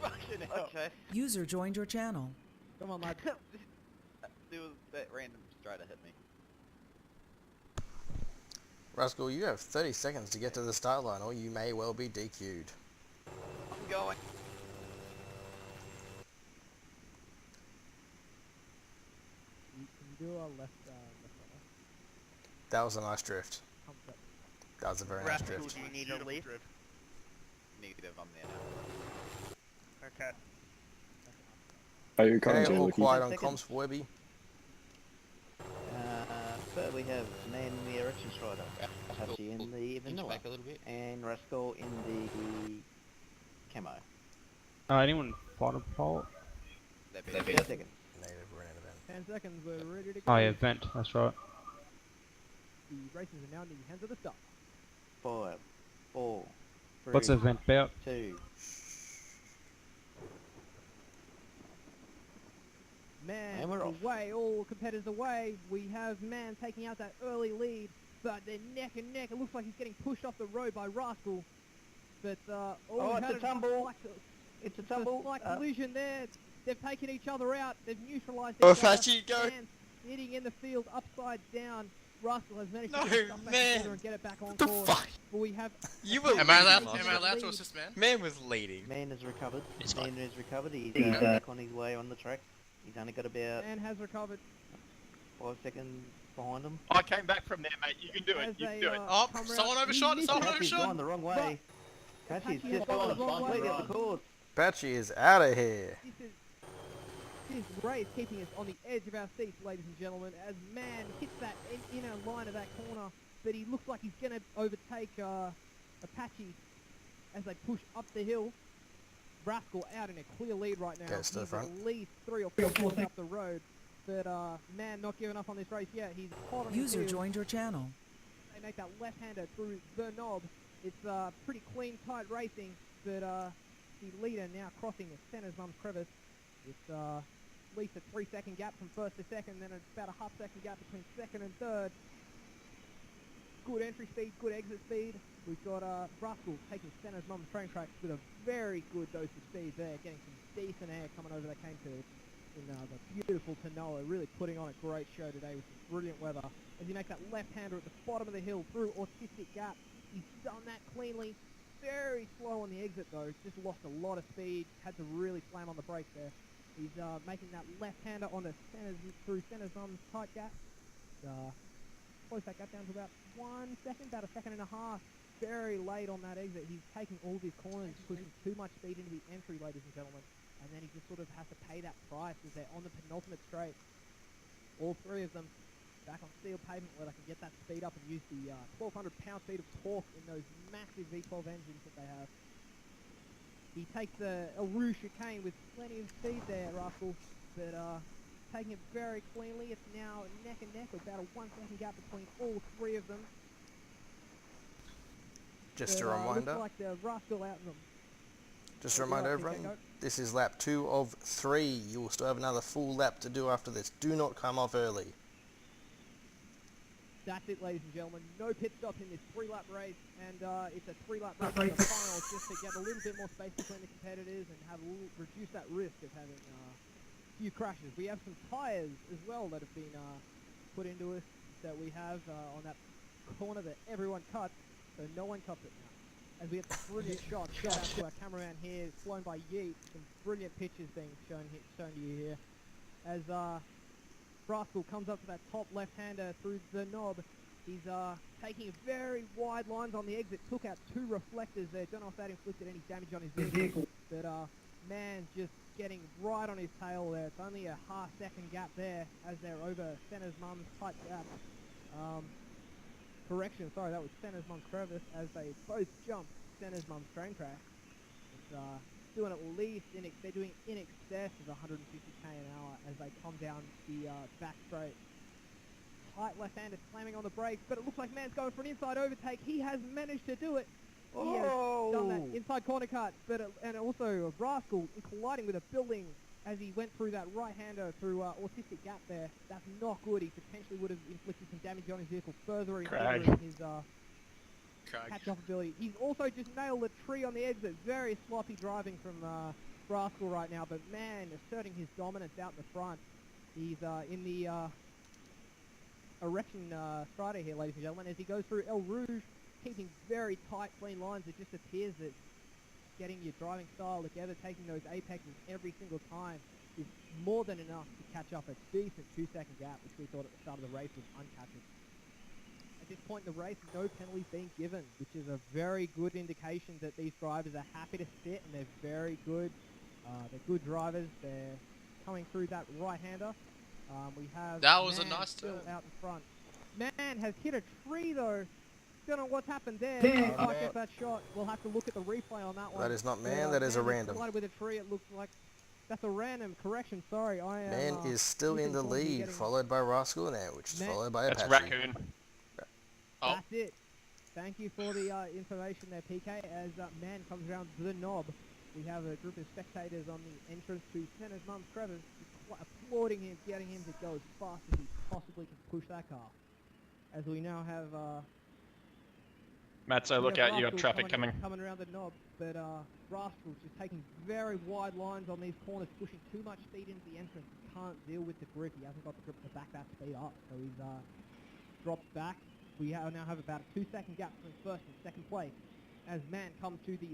Speaker 10: Fucking hell.
Speaker 12: Okay.
Speaker 11: User joined your channel.
Speaker 2: Come on, lad.
Speaker 12: There was that random strider hit me.
Speaker 8: Rascal, you have 30 seconds to get to the start line, or you may well be DQ'd.
Speaker 12: I'm going.
Speaker 2: You do a left
Speaker 8: That was a nice drift.
Speaker 2: pump set.
Speaker 8: That was a very nice
Speaker 7: Rascal,
Speaker 8: drift.
Speaker 7: do you need a lift?
Speaker 12: Negative, I'm there now.
Speaker 7: Okay.
Speaker 9: Are you
Speaker 8: Okay,
Speaker 9: currently
Speaker 8: all
Speaker 9: looking?
Speaker 8: quiet on
Speaker 7: Second.
Speaker 8: comms for Webby.
Speaker 7: Third we have man in the erection strider, Apache in the vanilla,
Speaker 16: back a little bit.
Speaker 7: and Rascal in the camo.
Speaker 2: Anyone bottom pole?
Speaker 12: That
Speaker 7: 10
Speaker 12: be
Speaker 7: seconds.
Speaker 8: Negative, we're in event.
Speaker 2: 10 seconds, we're ready to go.
Speaker 18: Oh yeah, vent, that's right.
Speaker 2: The races are now in the hands of the start.
Speaker 7: 5, 4, 3,
Speaker 18: What's the vent about?
Speaker 7: 2.
Speaker 2: Man
Speaker 7: And we're off.
Speaker 2: away, all competitors away. We have Man taking out that early lead, but they're neck and neck. It looks like he's getting pushed off the road by Rascal. But
Speaker 7: Oh,
Speaker 2: we've
Speaker 7: it's
Speaker 2: had
Speaker 7: a tumble.
Speaker 2: slight-
Speaker 7: It's a
Speaker 2: it's
Speaker 7: tumble.
Speaker 2: a slight collision there. They've taken each other out. They've neutralized
Speaker 1: Oh,
Speaker 2: each other.
Speaker 1: Apache, go.
Speaker 2: Man sitting in the field upside down. Rascal has managed
Speaker 1: No,
Speaker 2: to get stuff back
Speaker 1: man.
Speaker 2: together and get it back on
Speaker 1: the
Speaker 2: course.
Speaker 1: fuck?
Speaker 2: But we have
Speaker 1: You were
Speaker 5: Am I allowed?
Speaker 1: leading,
Speaker 5: Am I allowed to
Speaker 2: lead.
Speaker 5: assist, man?
Speaker 1: Man was leading.
Speaker 7: Man has recovered.
Speaker 4: It's
Speaker 7: Man
Speaker 4: fine.
Speaker 7: has recovered. He's back on his way on the track. He's only got about
Speaker 2: Man has recovered.
Speaker 7: 5 seconds behind him.
Speaker 6: I came back from there, mate. You can do it.
Speaker 2: As
Speaker 6: You
Speaker 2: they,
Speaker 6: can do it.
Speaker 5: Oh,
Speaker 2: come
Speaker 5: someone
Speaker 2: round.
Speaker 5: overshot. Someone
Speaker 7: Apache's
Speaker 5: overshot.
Speaker 7: gone the wrong way. Apache's
Speaker 2: Apache
Speaker 7: just
Speaker 2: has gone
Speaker 7: gone
Speaker 2: the wrong way.
Speaker 7: completely off the course.
Speaker 8: Apache is out of here.
Speaker 2: This race keeping us on the edge of our seats, ladies and gentlemen, as Man hits that inner line of that corner, but he looks like he's going to overtake Apache as they push up the hill. Rascal out in a clear lead right now.
Speaker 8: Goes to the
Speaker 2: He's
Speaker 8: front.
Speaker 2: at least 3 or 4 points up the road, but Man not giving up on this race yet. He's hot on his
Speaker 11: User
Speaker 2: heels.
Speaker 11: joined your channel.
Speaker 2: They make that left-hander through the knob. It's pretty clean, tight racing, but the leader now crossing Center's Mum's crevice. It's at least a 3-second gap from first to second, then it's about a half-second gap between second and third. Good entry speed, good exit speed. We've got Rascal taking Center's Mum's train tracks with a very good dose of speed there, getting some decent air coming over that cane field in the beautiful Tanoa, really putting on a great show today with some brilliant weather. As he makes that left-hander at the bottom of the hill through Autistic Gap, he's done that cleanly. Very slow on the exit though, just lost a lot of speed, had to really slam on the brakes there. He's making that left-hander on the through Center's Mum's tight gap. Close that gap down to about 1 second, about a second and a half. Very late on that exit. He's taking all of his corners, pushing too much speed into the entry, ladies and gentlemen. And then he just sort of has to pay that price as they're on the penultimate straight. All 3 of them back on steel pavement where they can get that speed up and use the 1,200 pound-feet of torque in those massive V12 engines that they have. He takes the El Rouge chicane with plenty of speed there, Rascal, but taking it very cleanly. It's now neck and neck, about a 1 second gap between all 3 of them.
Speaker 8: Just
Speaker 2: but,
Speaker 8: a reminder.
Speaker 2: Looks like the Rascal out of them.
Speaker 8: Just a reminder, everyone. This is lap 2 of 3. You will still have another full lap to do after this. Do not come off early.
Speaker 2: That's it, ladies and gentlemen. No pit stops in this 3-lap race, and it's a 3-lap race in the final just to get a little bit more space between the competitors and have reduce that risk of having a few crashes. We have some tyres as well that have been put into us that we have on that corner that everyone cuts, so no one cuts it now. As we have some brilliant shots, shout out to our cameraman here, flown by Yeet, some brilliant pictures being shown to you here. As Rascal comes up to that top left-hander through the knob. He's taking very wide lines on the exit. Took out 2 reflectors there. Don't know if that inflicted any damage on his vehicle. But Man just getting right on his tail there. It's only a half-second gap there as they're over Center's Mum's tight gap. Correction, sorry, that was Center's Mum's crevice as they both jump Center's Mum's train track. It's doing at least, they're doing in excess of 150k an hour as they come down the back straight. Tight left-hander slamming on the brakes, but it looks like Man's going for an inside overtake. He has managed to do it. He has done that inside corner cut, but and also Rascal colliding with a building as he went through that right-hander through Autistic Gap there. That's not good. He potentially would have inflicted some damage on his vehicle, further hindering his catch-off ability. He's also just nailed the tree on the exit. Very sloppy driving from Rascal right now, but man, asserting his dominance out in the front. He's in the erection strata here, ladies and gentlemen, as he goes through El Rouge, keeping very tight, clean lines. It just appears that getting your driving style together, taking those apexes every single time is more than enough to catch up a decent 2-second gap, which we thought at the start of the race was uncatchable. At this point in the race, no penalties being given, which is a very good indication that these drivers are happy to sit, and they're very good. They're good drivers. They're coming through that right-hander. We have
Speaker 5: that was a
Speaker 2: Man
Speaker 5: nice
Speaker 2: still
Speaker 5: turn.
Speaker 2: out in front. Man has hit a tree though. Don't know what's happened there. Might get that shot. We'll have to look at the replay on that one.
Speaker 8: That is not Man, that is a random.
Speaker 2: Collided with a tree. It looks like that's a random. Correction. Sorry, I am.
Speaker 8: Man is still in the lead, followed by Rascal now, which is followed by
Speaker 6: That's
Speaker 8: Apache.
Speaker 6: Raccoon.
Speaker 5: Oh.
Speaker 2: That's it. Thank you for the information there, PK. As Man comes around the knob, we have a group of spectators on the entrance to Senna's Mum's Crevice, applauding him, getting him to go as fast as he possibly can push that car. As we now have
Speaker 6: Matzo, look out, you got traffic coming.
Speaker 2: Coming around the knob, but Rascal's just taking very wide lines on these corners, pushing too much speed into the entrance. He can't deal with the grip. He hasn't got the grip to back that speed up, so he's dropped back. We now have about a 2-second gap between first and second place. As Man comes to the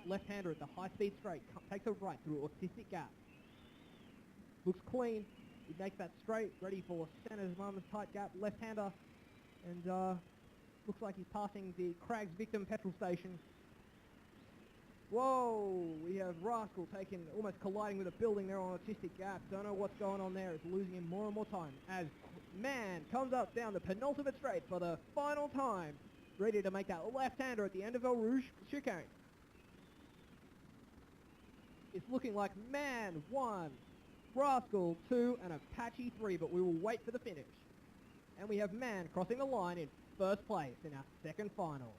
Speaker 2: left-hander at the high-speed straight, takes a right through Autistic Gap. Looks clean. He makes that straight, ready for Senna's Mum's tight gap left-hander, and looks like he's passing the Crags Victim petrol station. Whoa! We have Rascal almost colliding with a building there on Autistic Gap. Don't know what's going on there. It's losing him more and more time as Man comes up down the penultimate straight for the final time, ready to make that left-hander at the end of El Rouge chicane. It's looking like Man 1, Rascal 2, and Apache 3, but we will wait for the finish. And we have Man crossing the line in first place in our second final.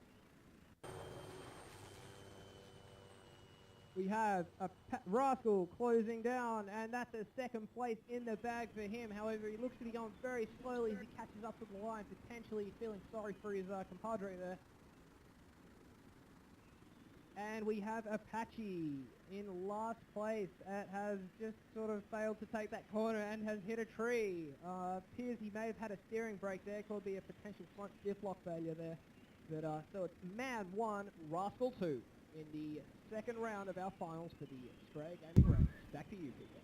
Speaker 2: We have a Rascal closing down, and that's a second place in the bag for him. However, he looks to be going very slowly as he catches up to the line, potentially feeling sorry for his compadre there. And we have Apache in last place. It has just sort of failed to take that corner and has hit a tree. Appears he may have had a steering brake there. Could be a potential front diff lock failure there. But so it's Man 1, Rascal 2 in the second round of our finals for the Strayagaming race. Back to you, PK.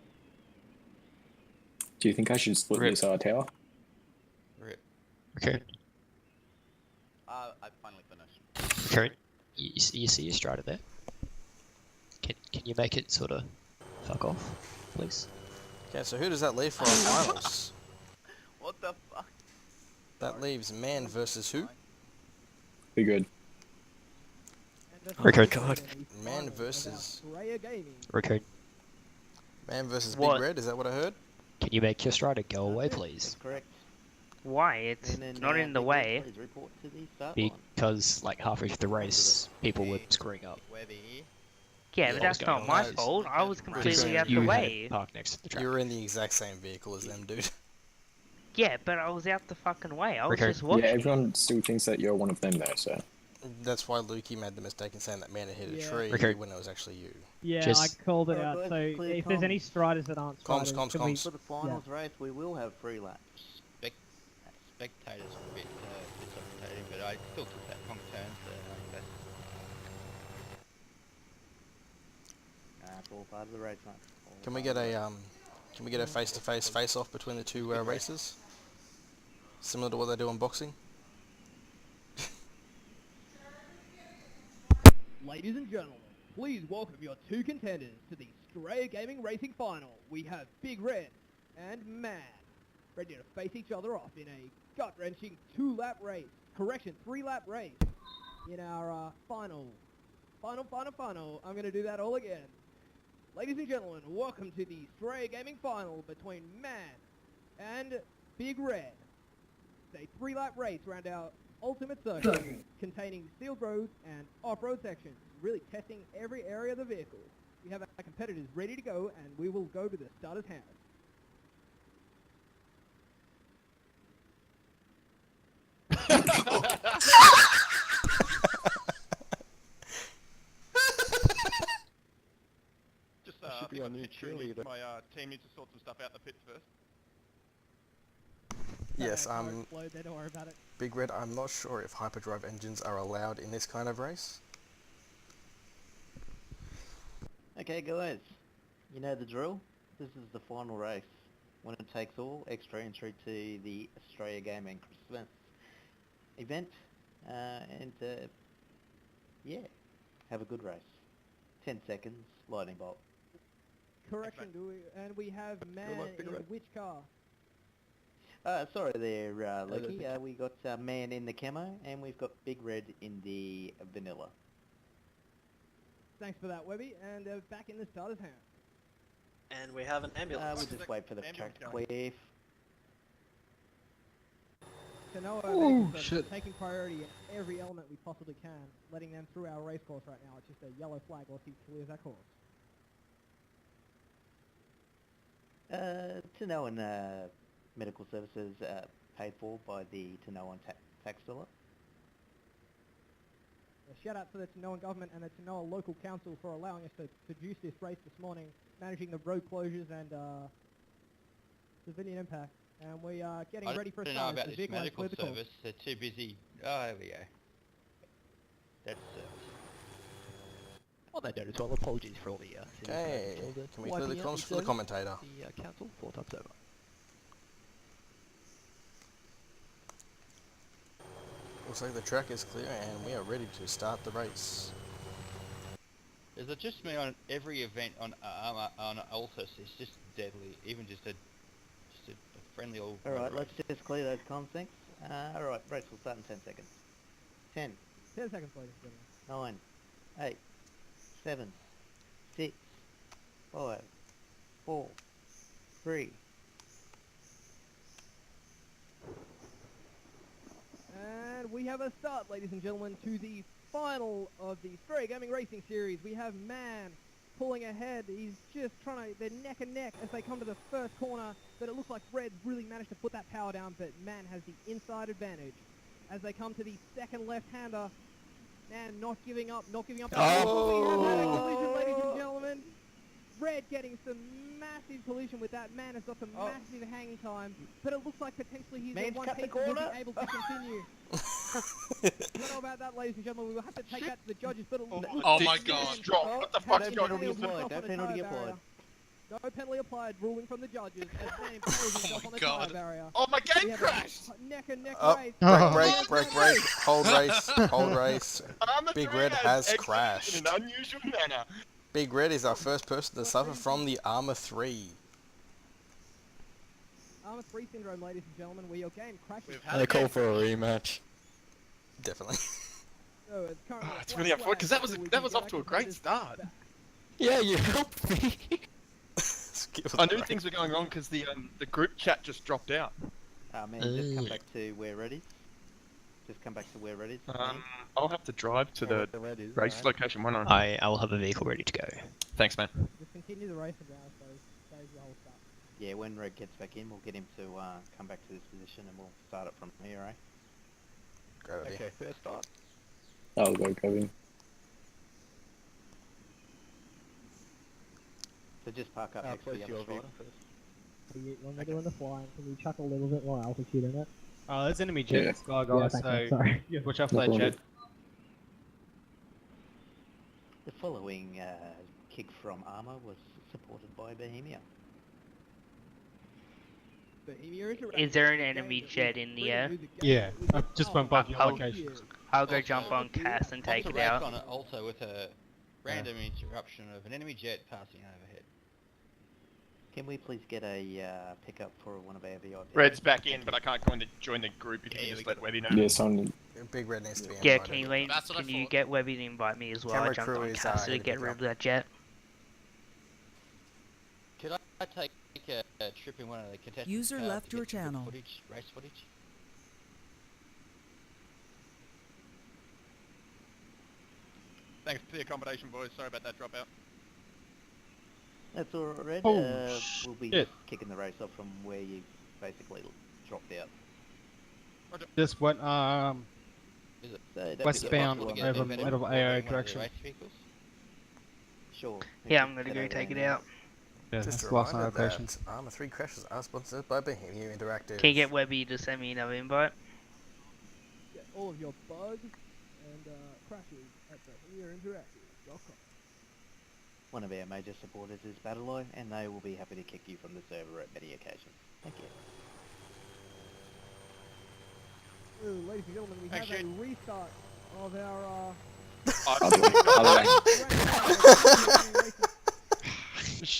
Speaker 9: Do you think I should split this tower?
Speaker 12: Rip.
Speaker 4: Okay.
Speaker 12: I finally finished.
Speaker 4: Okay. You see your Strata there? Can you make it sort of fuck off, please?
Speaker 8: Okay, so who does that leave for our finals?
Speaker 12: What the fuck?
Speaker 8: That leaves Man versus who?
Speaker 9: Be good.
Speaker 4: Record. God.
Speaker 8: Man versus...
Speaker 4: Record.
Speaker 8: Man versus
Speaker 15: What?
Speaker 8: Big Red, is that what I heard?
Speaker 4: Can you make your Strata go away, please?
Speaker 7: Correct.
Speaker 15: Why? It's not in the way.
Speaker 7: Report to the start line.
Speaker 4: Because, like, halfway through the race, people were screwing up.
Speaker 15: Yeah, but that's not my
Speaker 8: on?
Speaker 15: fault. I was completely out the
Speaker 4: You had
Speaker 15: way.
Speaker 4: it parked next to the track.
Speaker 8: You were in the exact same vehicle as them, dude.
Speaker 15: Yeah, but I was out the fucking way. I was
Speaker 4: Okay.
Speaker 15: just
Speaker 9: Yeah,
Speaker 15: watching.
Speaker 9: everyone still thinks that you're one of them though, so.
Speaker 8: That's why Lukey made the mistake in saying that Man had hit a
Speaker 2: Yeah.
Speaker 8: tree
Speaker 4: Okay.
Speaker 8: when it was actually you.
Speaker 2: Yeah,
Speaker 4: Just-
Speaker 2: I called it
Speaker 7: Alright,
Speaker 2: out.
Speaker 7: guys,
Speaker 2: So
Speaker 7: clear
Speaker 2: if there's
Speaker 7: comms.
Speaker 2: any striders that aren't
Speaker 8: Comms,
Speaker 2: striders,
Speaker 8: comms,
Speaker 2: can we-
Speaker 8: comms.
Speaker 7: For the finals race, we will have 3 laps.
Speaker 16: Spectators are a bit disorientating, but I still took that wrong turn, so that's
Speaker 7: It's all part of the race, mate. All
Speaker 8: Can we
Speaker 7: part
Speaker 8: get
Speaker 7: of the
Speaker 8: a face-to-face face-off between the two races? Similar to what they do in boxing?
Speaker 2: Ladies and gentlemen, please welcome your 2 contenders to the Strayagaming Racing Final. We have Big Red and Man, ready to face each other off in a gut-wrenching 2-lap race. Correction, 3-lap race in our final. I'm going to do that all again. Ladies and gentlemen, welcome to the Strayagaming Final between Man and Big Red. It's a 3-lap race around our ultimate circuit, containing sealed roads and off-road sections, really testing every area of the vehicle. We have our competitors ready to go, and we will go to the starter's house.
Speaker 10: Just
Speaker 14: should be our new cheerleader.
Speaker 10: my team needs to sort some stuff out in the pits first.
Speaker 8: Yes,
Speaker 2: Don't explode there, don't worry about it.
Speaker 8: Big Red, I'm not sure if hyperdrive engines are allowed in this kind of race.
Speaker 7: Okay guys, you know the drill. This is the final race. Winner takes all, extra entry to the Strayagaming Christmas event. Yeah, have a good race. 10 seconds, lightning bolt.
Speaker 2: Correction, and we have man in which car?
Speaker 7: Sorry there, Loki. We got man in the camo, and we've got Big Red in the vanilla.
Speaker 2: Thanks for that, Webby, and back in the starter's house.
Speaker 3: And we have an ambulance.
Speaker 7: We'll just wait for the track to clear.
Speaker 2: Tanoa taking priority in every element we possibly can, letting them through our race course right now. It's just a yellow flag while he clears that course.
Speaker 7: Tanoan medical services paid for by the Tanoan tax dollar.
Speaker 2: Shout out to the Tanoan government and the Tanoa local council for allowing us to produce this race this morning, managing the road closures and civilian impact. And we are getting ready for a start.
Speaker 16: I don't know about this medical service. They're too busy. Oh, there we go. That's
Speaker 17: On that note as well, apologies for all the
Speaker 8: Okay, can we clear the comms for the commentator?
Speaker 17: The council, 4 times over.
Speaker 8: Looks like the track is clear and we are ready to start the race.
Speaker 16: Is it just me on every event on Altus? It's just deadly. Even just a friendly old.
Speaker 7: Alright, let's just clear those comms, thanks. Alright, race will start in 10 seconds. 10.
Speaker 2: 10 seconds, ladies and gentlemen.
Speaker 7: 9, 8, 7, 6, 5, 4, 3.
Speaker 2: And we have a start, ladies and gentlemen, to the final of the Strayagaming Racing Series. We have Man pulling ahead. He's just trying to, they're neck and neck as they come to the first corner, but it looks like Red really managed to put that power down, but Man has the inside advantage. As they come to the second left-hander, Man not giving up, not giving up. Oh! We have had a collision, ladies and gentlemen. Red getting some massive collision with that. Man has got some massive hanging time, but it looks like potentially he's the one piece will be able to continue. I don't know about that, ladies and gentlemen. We will have to take that to the judges, but it looks
Speaker 5: oh my god.
Speaker 10: What the fuck's going on?
Speaker 7: No penalty applied.
Speaker 2: No penalty applied, ruling from the judges. As Man imposes himself on the tire barrier.
Speaker 5: Oh, my game crashed!
Speaker 2: Neck and neck race.
Speaker 8: Break, hold race. Big Red has crashed.
Speaker 6: In an unusual manner.
Speaker 8: Big Red is our first person to suffer from the Armor 3.
Speaker 2: Armor 3 syndrome, ladies and gentlemen, where your game crashes.
Speaker 14: I call for a rematch.
Speaker 8: Definitely.
Speaker 2: So it's currently
Speaker 6: it's really unfortunate because that was off to a great start.
Speaker 14: Yeah, you helped me.
Speaker 6: I knew things were going wrong because the group chat just dropped out.
Speaker 7: Man, just come back to where ready. Just come back to where ready.
Speaker 6: I'll have to drive to the race location when
Speaker 4: I will have a vehicle ready to go.
Speaker 6: Thanks, man.
Speaker 2: Just continue the race around, so saves the whole stuff.
Speaker 7: Yeah, when Red gets back in, we'll get him to come back to this position and we'll start it from here, eh?
Speaker 8: Great idea.
Speaker 16: Okay, first start.
Speaker 9: I'll go, Kevin.
Speaker 7: So just park up next to the other spider.
Speaker 2: When we're doing the flying, can we chuck a little bit more altitude in it?
Speaker 18: Oh, there's enemy jet in the sky, guys, so
Speaker 2: sorry.
Speaker 18: watch out for that jet.
Speaker 7: The following kick from Armour was supported by Bohemia.
Speaker 15: Is there an enemy jet in the air?
Speaker 18: Yeah, I just went by your location.
Speaker 15: I'll go jump on Cass and take it out.
Speaker 16: On it also with a random interruption of an enemy jet passing overhead.
Speaker 7: Can we please get a pickup for one of our VIPs?
Speaker 6: Red's back in, but I can't go in to join the group. You can just let Webby know.
Speaker 9: Yes, on.
Speaker 8: Big Red needs to be
Speaker 15: Yeah,
Speaker 8: invited.
Speaker 15: can you get Webby to invite me as well?
Speaker 8: Camera
Speaker 15: I jumped
Speaker 8: crew
Speaker 15: on
Speaker 8: is,
Speaker 15: Cass to get rid of that jet.
Speaker 16: Could I take a trip in one of the contestants?
Speaker 11: User left your channel.
Speaker 16: Race footage?
Speaker 10: Thanks for the accommodation, boys. Sorry about that dropout.
Speaker 7: That's alright.
Speaker 18: Oh,
Speaker 7: we'll be
Speaker 18: shit.
Speaker 7: kicking the race off from where you basically dropped out.
Speaker 18: Just went
Speaker 7: Is it? So that'd be
Speaker 18: westbound
Speaker 7: possible.
Speaker 18: over middle AO direction.
Speaker 7: Sure.
Speaker 15: Yeah, I'm gonna go take it out.
Speaker 18: Yeah,
Speaker 8: Just
Speaker 18: that's
Speaker 8: a
Speaker 18: the last
Speaker 8: reminder
Speaker 18: location.
Speaker 8: that Armour 3 crashes are sponsored by Bohemia Interactive.
Speaker 15: Can you get Webby to send me another invite?
Speaker 2: Get all of your bugs and crashes at BohemiaInteractive.com.
Speaker 7: One of our major supporters is Battleye, and they will be happy to kick you from the server at many occasions. Thank you.
Speaker 2: Ooh, ladies and gentlemen, we have a restart of our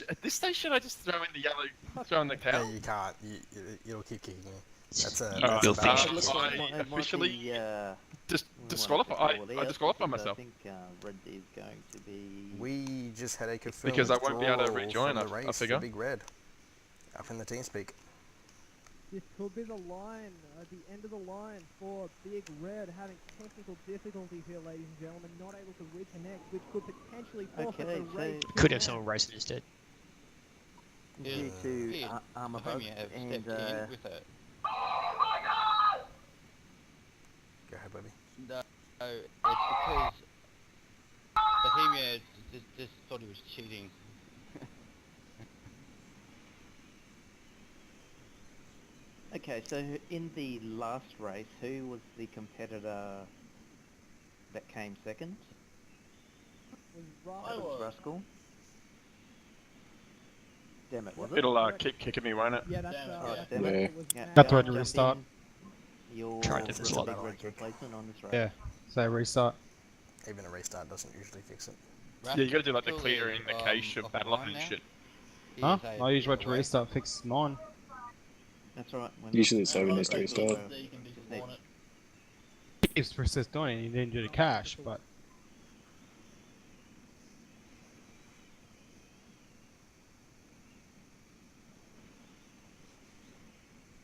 Speaker 6: At this stage, should I just throw in the yellow, throw in the towel?
Speaker 8: No, you can't. You'll keep kicking me. That's a.
Speaker 6: You'll
Speaker 8: that's a
Speaker 6: finish
Speaker 8: bad
Speaker 6: it.
Speaker 8: one.
Speaker 6: I officially disqualify. I disqualify myself.
Speaker 7: I think Red is going to be...
Speaker 8: We just had a confirmed
Speaker 6: Because I won't be able to
Speaker 8: withdrawal
Speaker 6: rejoin,
Speaker 8: from the
Speaker 6: I
Speaker 8: race
Speaker 6: figure.
Speaker 8: for Big Red. Up in the TeamSpeak.
Speaker 2: This could be the line, the end of the line for Big Red, having technical difficulties here, ladies and gentlemen, not able to reconnect, which could potentially forfeit the race.
Speaker 4: Could have someone racing instead.
Speaker 7: Due to armor bugs and...
Speaker 16: with it.
Speaker 8: Go ahead, baby.
Speaker 16: No, it's because Bohemia just thought he was cheating.
Speaker 7: Okay, so in the last race, who was the competitor that came second? That was Rascal. Damn it, was it?
Speaker 6: It'll keep kicking me, won't it?
Speaker 2: Yeah, that's
Speaker 7: damn it.
Speaker 18: Yeah.
Speaker 7: Yeah,
Speaker 18: That's why I
Speaker 7: jump
Speaker 18: restart.
Speaker 7: in Your
Speaker 4: Try a different slot.
Speaker 7: Big Red's replacement on this race.
Speaker 18: Yeah, so restart.
Speaker 8: Even a restart doesn't usually fix it.
Speaker 6: Yeah, you gotta do like the clearing the cache of battle and shit.
Speaker 18: Huh? I usually wait to restart fix mine.
Speaker 7: That's alright.
Speaker 9: Usually the server needs to restart.
Speaker 18: It's persist on it, you didn't do the cache, but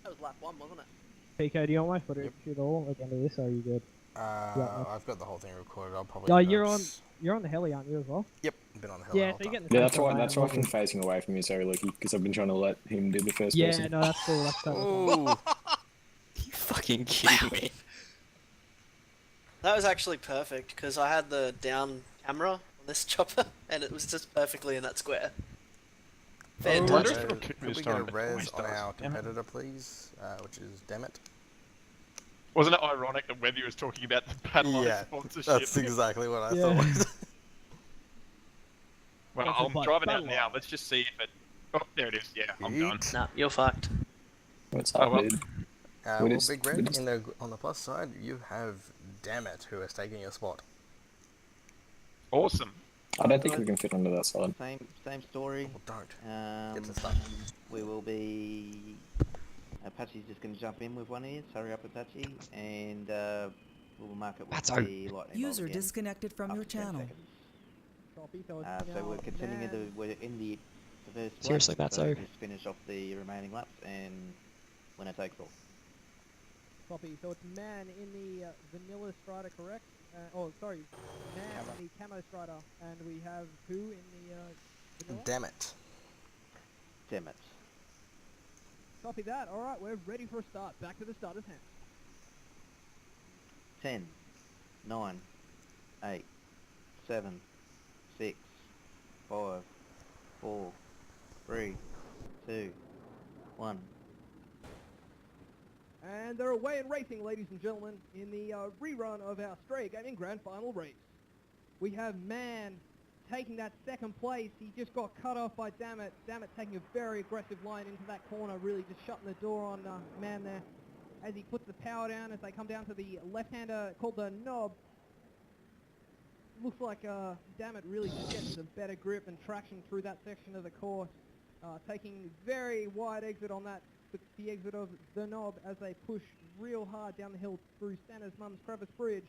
Speaker 12: That was lap 1, wasn't it?
Speaker 2: PK, do you want my footage at all at the end of this, or are you good?
Speaker 8: I've got the whole thing recorded. I'll probably.
Speaker 2: No, you're on the heli, aren't you, as well?
Speaker 8: Yep, been on the heli.
Speaker 2: Yeah,
Speaker 8: the whole
Speaker 2: so you're
Speaker 8: time.
Speaker 2: getting the
Speaker 9: Yeah,
Speaker 2: same
Speaker 9: that's why I've
Speaker 2: time.
Speaker 9: been facing away from you so lucky because I've been trying to let him do the first
Speaker 2: Yeah,
Speaker 9: person.
Speaker 2: no, that's cool. That's totally fine.
Speaker 14: You fucking kidding me?
Speaker 3: That was actually perfect because I had the down camera on this chopper and it was just perfectly in that square. Fantastic.
Speaker 8: Could we get a res on our competitor, please? Which is Dammit.
Speaker 6: Wasn't it ironic that Webby was talking about the battle sponsorship?
Speaker 8: That's exactly what I thought.
Speaker 6: Well, I'm driving out now. Let's just see if it. Oh, there it is. Yeah, I'm done.
Speaker 3: Nah, you're fucked.
Speaker 9: What's
Speaker 6: Oh,
Speaker 9: up,
Speaker 6: well.
Speaker 9: dude?
Speaker 8: Well, Big Red, on the plus side, you have Dammit, who has taken your spot.
Speaker 6: Awesome.
Speaker 9: I don't think we can fit under that side.
Speaker 7: Same story.
Speaker 8: Well, don't. Get to start.
Speaker 7: We will be... Apache's just going to jump in with one ear. Hurry up, Apache, and we'll mark it with the lightning bolt
Speaker 11: User
Speaker 7: again.
Speaker 11: disconnected from your
Speaker 7: Up to 10
Speaker 11: channel.
Speaker 7: seconds. So we're continuing we're in the first lap,
Speaker 4: Seriously, Matzo?
Speaker 7: so just finish off the remaining laps, and winner takes all.
Speaker 2: Copy. So it's Man in the Vanilla Strider, correct? Oh, sorry. Man in the Camo Strider. And we have who in the Vanilla?
Speaker 8: Dammit.
Speaker 7: Dammit.
Speaker 2: Copy that. Alright, we're ready for a start. Back to the starter's hand.
Speaker 7: 10, 9, 8, 7, 6, 5, 4, 3, 2, 1.
Speaker 2: And they're away and racing, ladies and gentlemen, in the rerun of our Strayagaming Grand Final race. We have Man taking that second place. He just got cut off by Dammit. Dammit taking a very aggressive line into that corner, really just shutting the door on Man there. As he puts the power down, as they come down to the left-hander called the knob. Looks like Dammit really just getting some better grip and traction through that section of the course. Taking very wide exit on that, the exit of the knob as they push real hard down the hill through Santa's Mum's Crevice Bridge.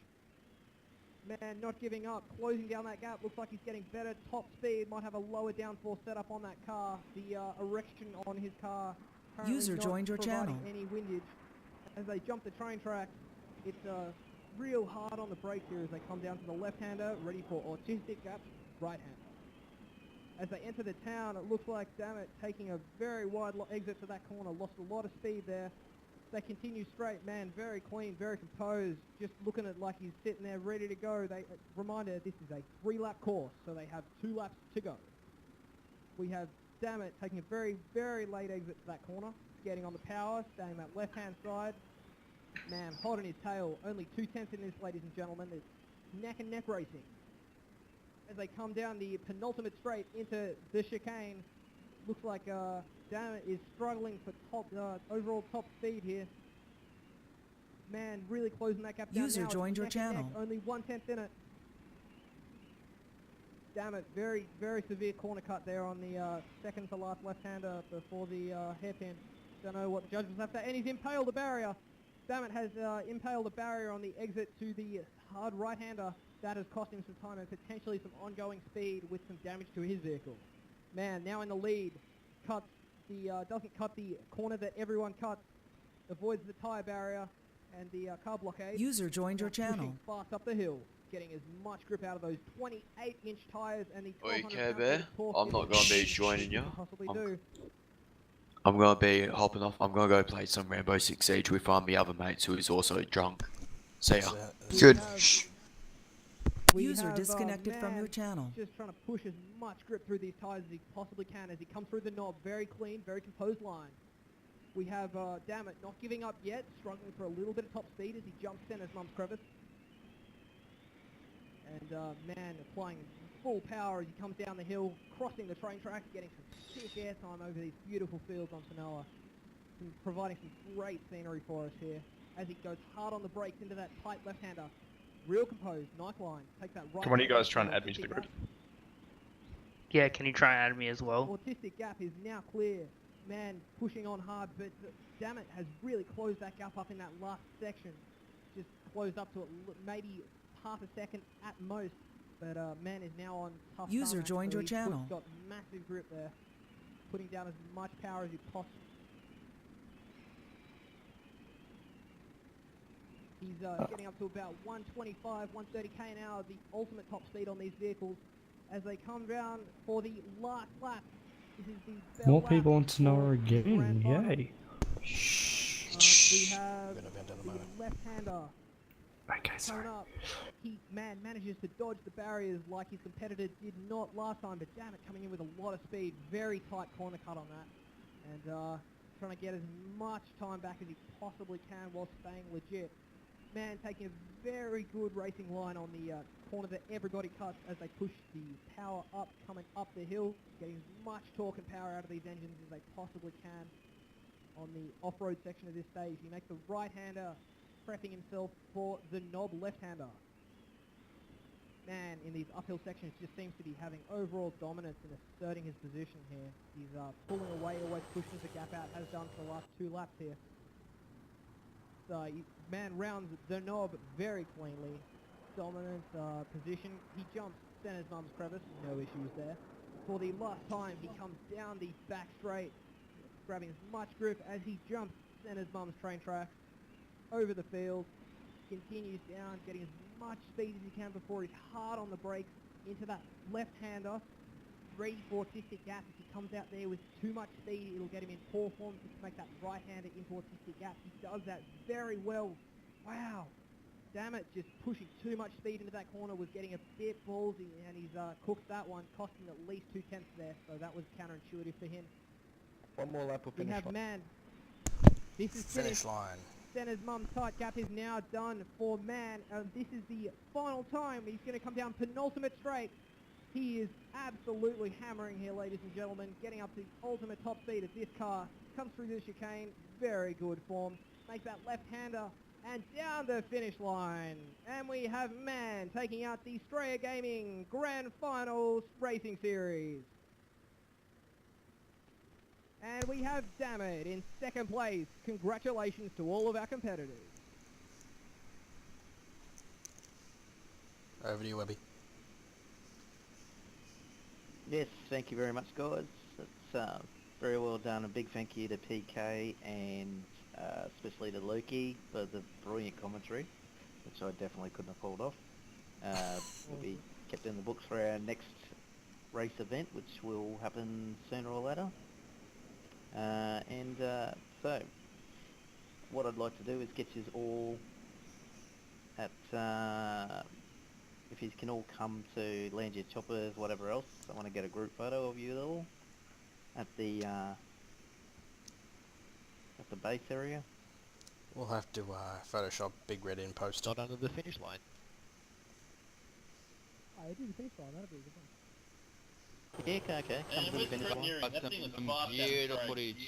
Speaker 2: Man not giving up, closing down that gap, looks like he's getting better top speed, might have a lower downforce setup on that car. The erection on his car currently
Speaker 11: User
Speaker 2: not
Speaker 11: joined your
Speaker 2: providing
Speaker 11: channel.
Speaker 2: any windage. As they jump the train tracks, it's real hard on the brakes here as they come down to the left-hander, ready for autistic gaps, right-hander. As they enter the town, it looks like, damn it, taking a very wide exit to that corner, lost a lot of speed there. They continue straight, man, very clean, very composed, just looking at like he's sitting there ready to go. Reminder, this is a 3-lap course, so they have 2 laps to go. We have, damn it, taking a very, very late exit to that corner, getting on the power, staying that left-hand side. Man, hot in his tail, only 2/10 in this, ladies and gentlemen. It's neck and neck racing. As they come down the penultimate straight into the chicane, looks like Dammit is struggling for overall top speed here. Man, really closing that gap down.
Speaker 11: User
Speaker 2: now.
Speaker 11: joined your
Speaker 2: Neck and neck,
Speaker 11: channel.
Speaker 2: only 1/10 in it. Dammit, very, very severe corner cut there on the second to last left-hander before the hairpin. Don't know what the judges have to say. And he's impaled the barrier. Dammit has impaled the barrier on the exit to the hard right-hander. That has cost him some time and potentially some ongoing speed with some damage to his vehicle. Man, now in the lead, doesn't cut the corner that everyone cuts, avoids the tyre barrier and the car blockade.
Speaker 11: User joined your channel.
Speaker 2: Pushing fast up the hill, getting as much grip out of those 28-inch tyres and the
Speaker 19: Oi,
Speaker 2: 1200
Speaker 19: Care
Speaker 2: pound
Speaker 19: Bear,
Speaker 2: feet of torque.
Speaker 19: I'm not going to be joining you.
Speaker 2: Possibly do.
Speaker 19: I'm going to be hopping off. I'm going to go play some Rainbow Six Siege with my other mates who is also drunk. See ya.
Speaker 1: Good.
Speaker 11: User disconnected from your channel.
Speaker 2: Just trying to push as much grip through these tyres as he possibly can as he comes through the knob. Very clean, very composed line. We have Dammit not giving up yet, struggling for a little bit of top speed as he jumps center's mum's crevice. And man, applying full power as he comes down the hill, crossing the train tracks, getting some sick airtime over these beautiful fields on Tanoa, and providing some great scenery for us here as he goes hard on the brakes into that tight left-hander. Real composed, nice line. Take that right.
Speaker 6: Come on, you guys try and add me to the grid.
Speaker 15: Yeah, can you try and add me as well?
Speaker 2: Autistic gap is now clear. Man, pushing on hard, but Dammit has really closed that gap up in that last section. Just closed up to maybe half a second at most. But man is now on tough
Speaker 11: User
Speaker 2: tarmac,
Speaker 11: joined
Speaker 2: so
Speaker 11: your
Speaker 2: he's
Speaker 11: channel.
Speaker 2: got massive grip there, putting down as much power as he possibly. He's getting up to about 125, 130k an hour, the ultimate top speed on these vehicles as they come down for the last lap. This is the bell
Speaker 18: More
Speaker 2: lap
Speaker 18: people want to know
Speaker 2: for the
Speaker 18: again.
Speaker 2: grand final.
Speaker 18: Yay.
Speaker 2: We have the left-hander coming up. He, man, manages to dodge the barriers like his competitor did not last time, but damn it, coming in with a lot of speed. Very tight corner cut on that. And trying to get as much time back as he possibly can while staying legit. Man, taking a very good racing line on the corner that everybody cuts as they push the power up, coming up the hill, getting as much torque and power out of these engines as they possibly can on the off-road section of this stage. He makes the right-hander, prepping himself for the knob left-hander. Man, in these uphill sections, just seems to be having overall dominance and asserting his position here. He's pulling away, always pushing the gap out, has done for the last 2 laps here. Man rounds the knob very cleanly. Dominant position. He jumps center's mum's crevice, no issues there. For the last time, he comes down the back straight, grabbing as much grip as he jumps center's mum's train tracks over the field. Continues down, getting as much speed as he can before he's hard on the brakes into that left-hander. Ready for autistic gap. If he comes out there with too much speed, it'll get him in poor form to make that right-hander into autistic gap. He does that very well. Wow. Damn it, just pushing too much speed into that corner was getting a bit ballsy, and he's cooked that one, costing at least 2/10 there, so that was counterintuitive for him.
Speaker 16: One more lap will
Speaker 2: We
Speaker 16: finish.
Speaker 2: have Man. This is
Speaker 8: Finish
Speaker 2: finished.
Speaker 8: line.
Speaker 2: Center's mum's tight gap is now done for Man. This is the final time. He's going to come down penultimate straight. He is absolutely hammering here, ladies and gentlemen, getting up to the ultimate top speed of this car. Comes through the chicane, very good form. Makes that left-hander and down the finish line. And we have Man taking out the Strayagaming Grand Finals Racing Series. And we have Dammit in second place. Congratulations to all of our competitors.
Speaker 8: Over to you, Webby.
Speaker 7: Yes, thank you very much, guys. It's very well done. A big thank you to PK and especially to Loki for the brilliant commentary, which I definitely couldn't have pulled off. Will be kept in the books for our next race event, which will happen sooner or later. So, what I'd like to do is get you all at, if you can all come to land your choppers, whatever else. I want to get a group photo of you all at the base area.
Speaker 8: We'll have to Photoshop Big Red in post.
Speaker 17: Not under the finish line.
Speaker 2: Oh, I do the finish line, that'd be a good one.
Speaker 7: Yeah, okay. Come to the finish line.
Speaker 16: Some beautiful footage.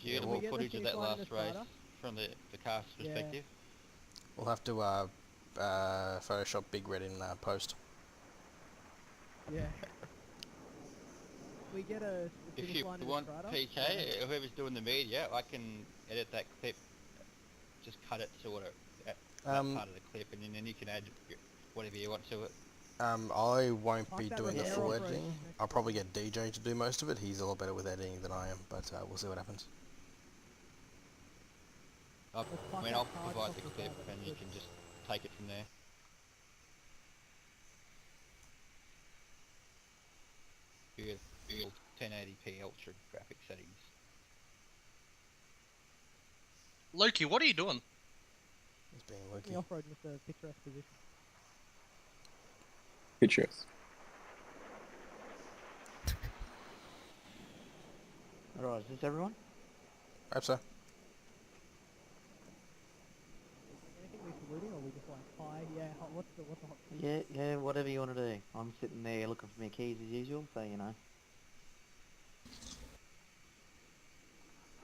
Speaker 16: Beautiful footage of that last race from the car's perspective.
Speaker 8: We'll have to Photoshop Big Red in post.
Speaker 2: Yeah. We get a
Speaker 16: If
Speaker 2: finish
Speaker 16: you
Speaker 2: line in
Speaker 16: want
Speaker 2: the
Speaker 16: PK, whoever's doing the media, I can edit that clip. Just cut it to that part of the clip, and then you can add whatever you want to it.
Speaker 8: I won't be doing the full editing. I'll probably get DJ to do most of it. He's a lot better with editing than I am, but we'll see what happens.
Speaker 16: I'll provide the clip, and you can just take it from there. Beautiful 1080p ultra graphic settings.
Speaker 5: Loki, what are you doing?
Speaker 8: He's being Loki.
Speaker 2: The off-road with the picturesque position.
Speaker 9: Pictures.
Speaker 7: Alright, is this everyone?
Speaker 8: I hope so.
Speaker 2: Anything we saluting, or we just like, hi, yeah, what's the hot...
Speaker 7: Yeah, whatever you want to do. I'm sitting there looking for my keys as usual, so you know.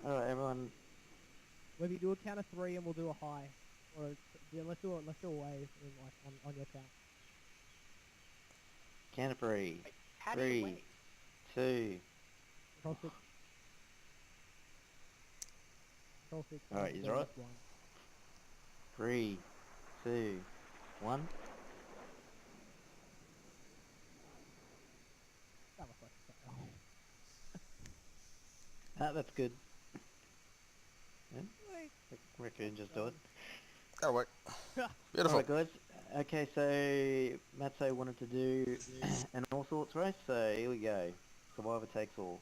Speaker 7: Alright, everyone.
Speaker 2: Maybe do a count of 3 and we'll do a high. Or, yeah, let's do a wave in, like, on your count.
Speaker 7: Count of 3.
Speaker 2: How do you
Speaker 7: 3, 2.
Speaker 2: Control 6. Control 6.
Speaker 7: Alright, he's right. 3, 2, 1.
Speaker 2: That was like
Speaker 7: That's good. Yeah? Reckon just do it.
Speaker 8: That'll work. Beautiful.
Speaker 7: Alright guys, okay, so Matzo wanted to do an all sorts race, so here we go. Survivor takes all.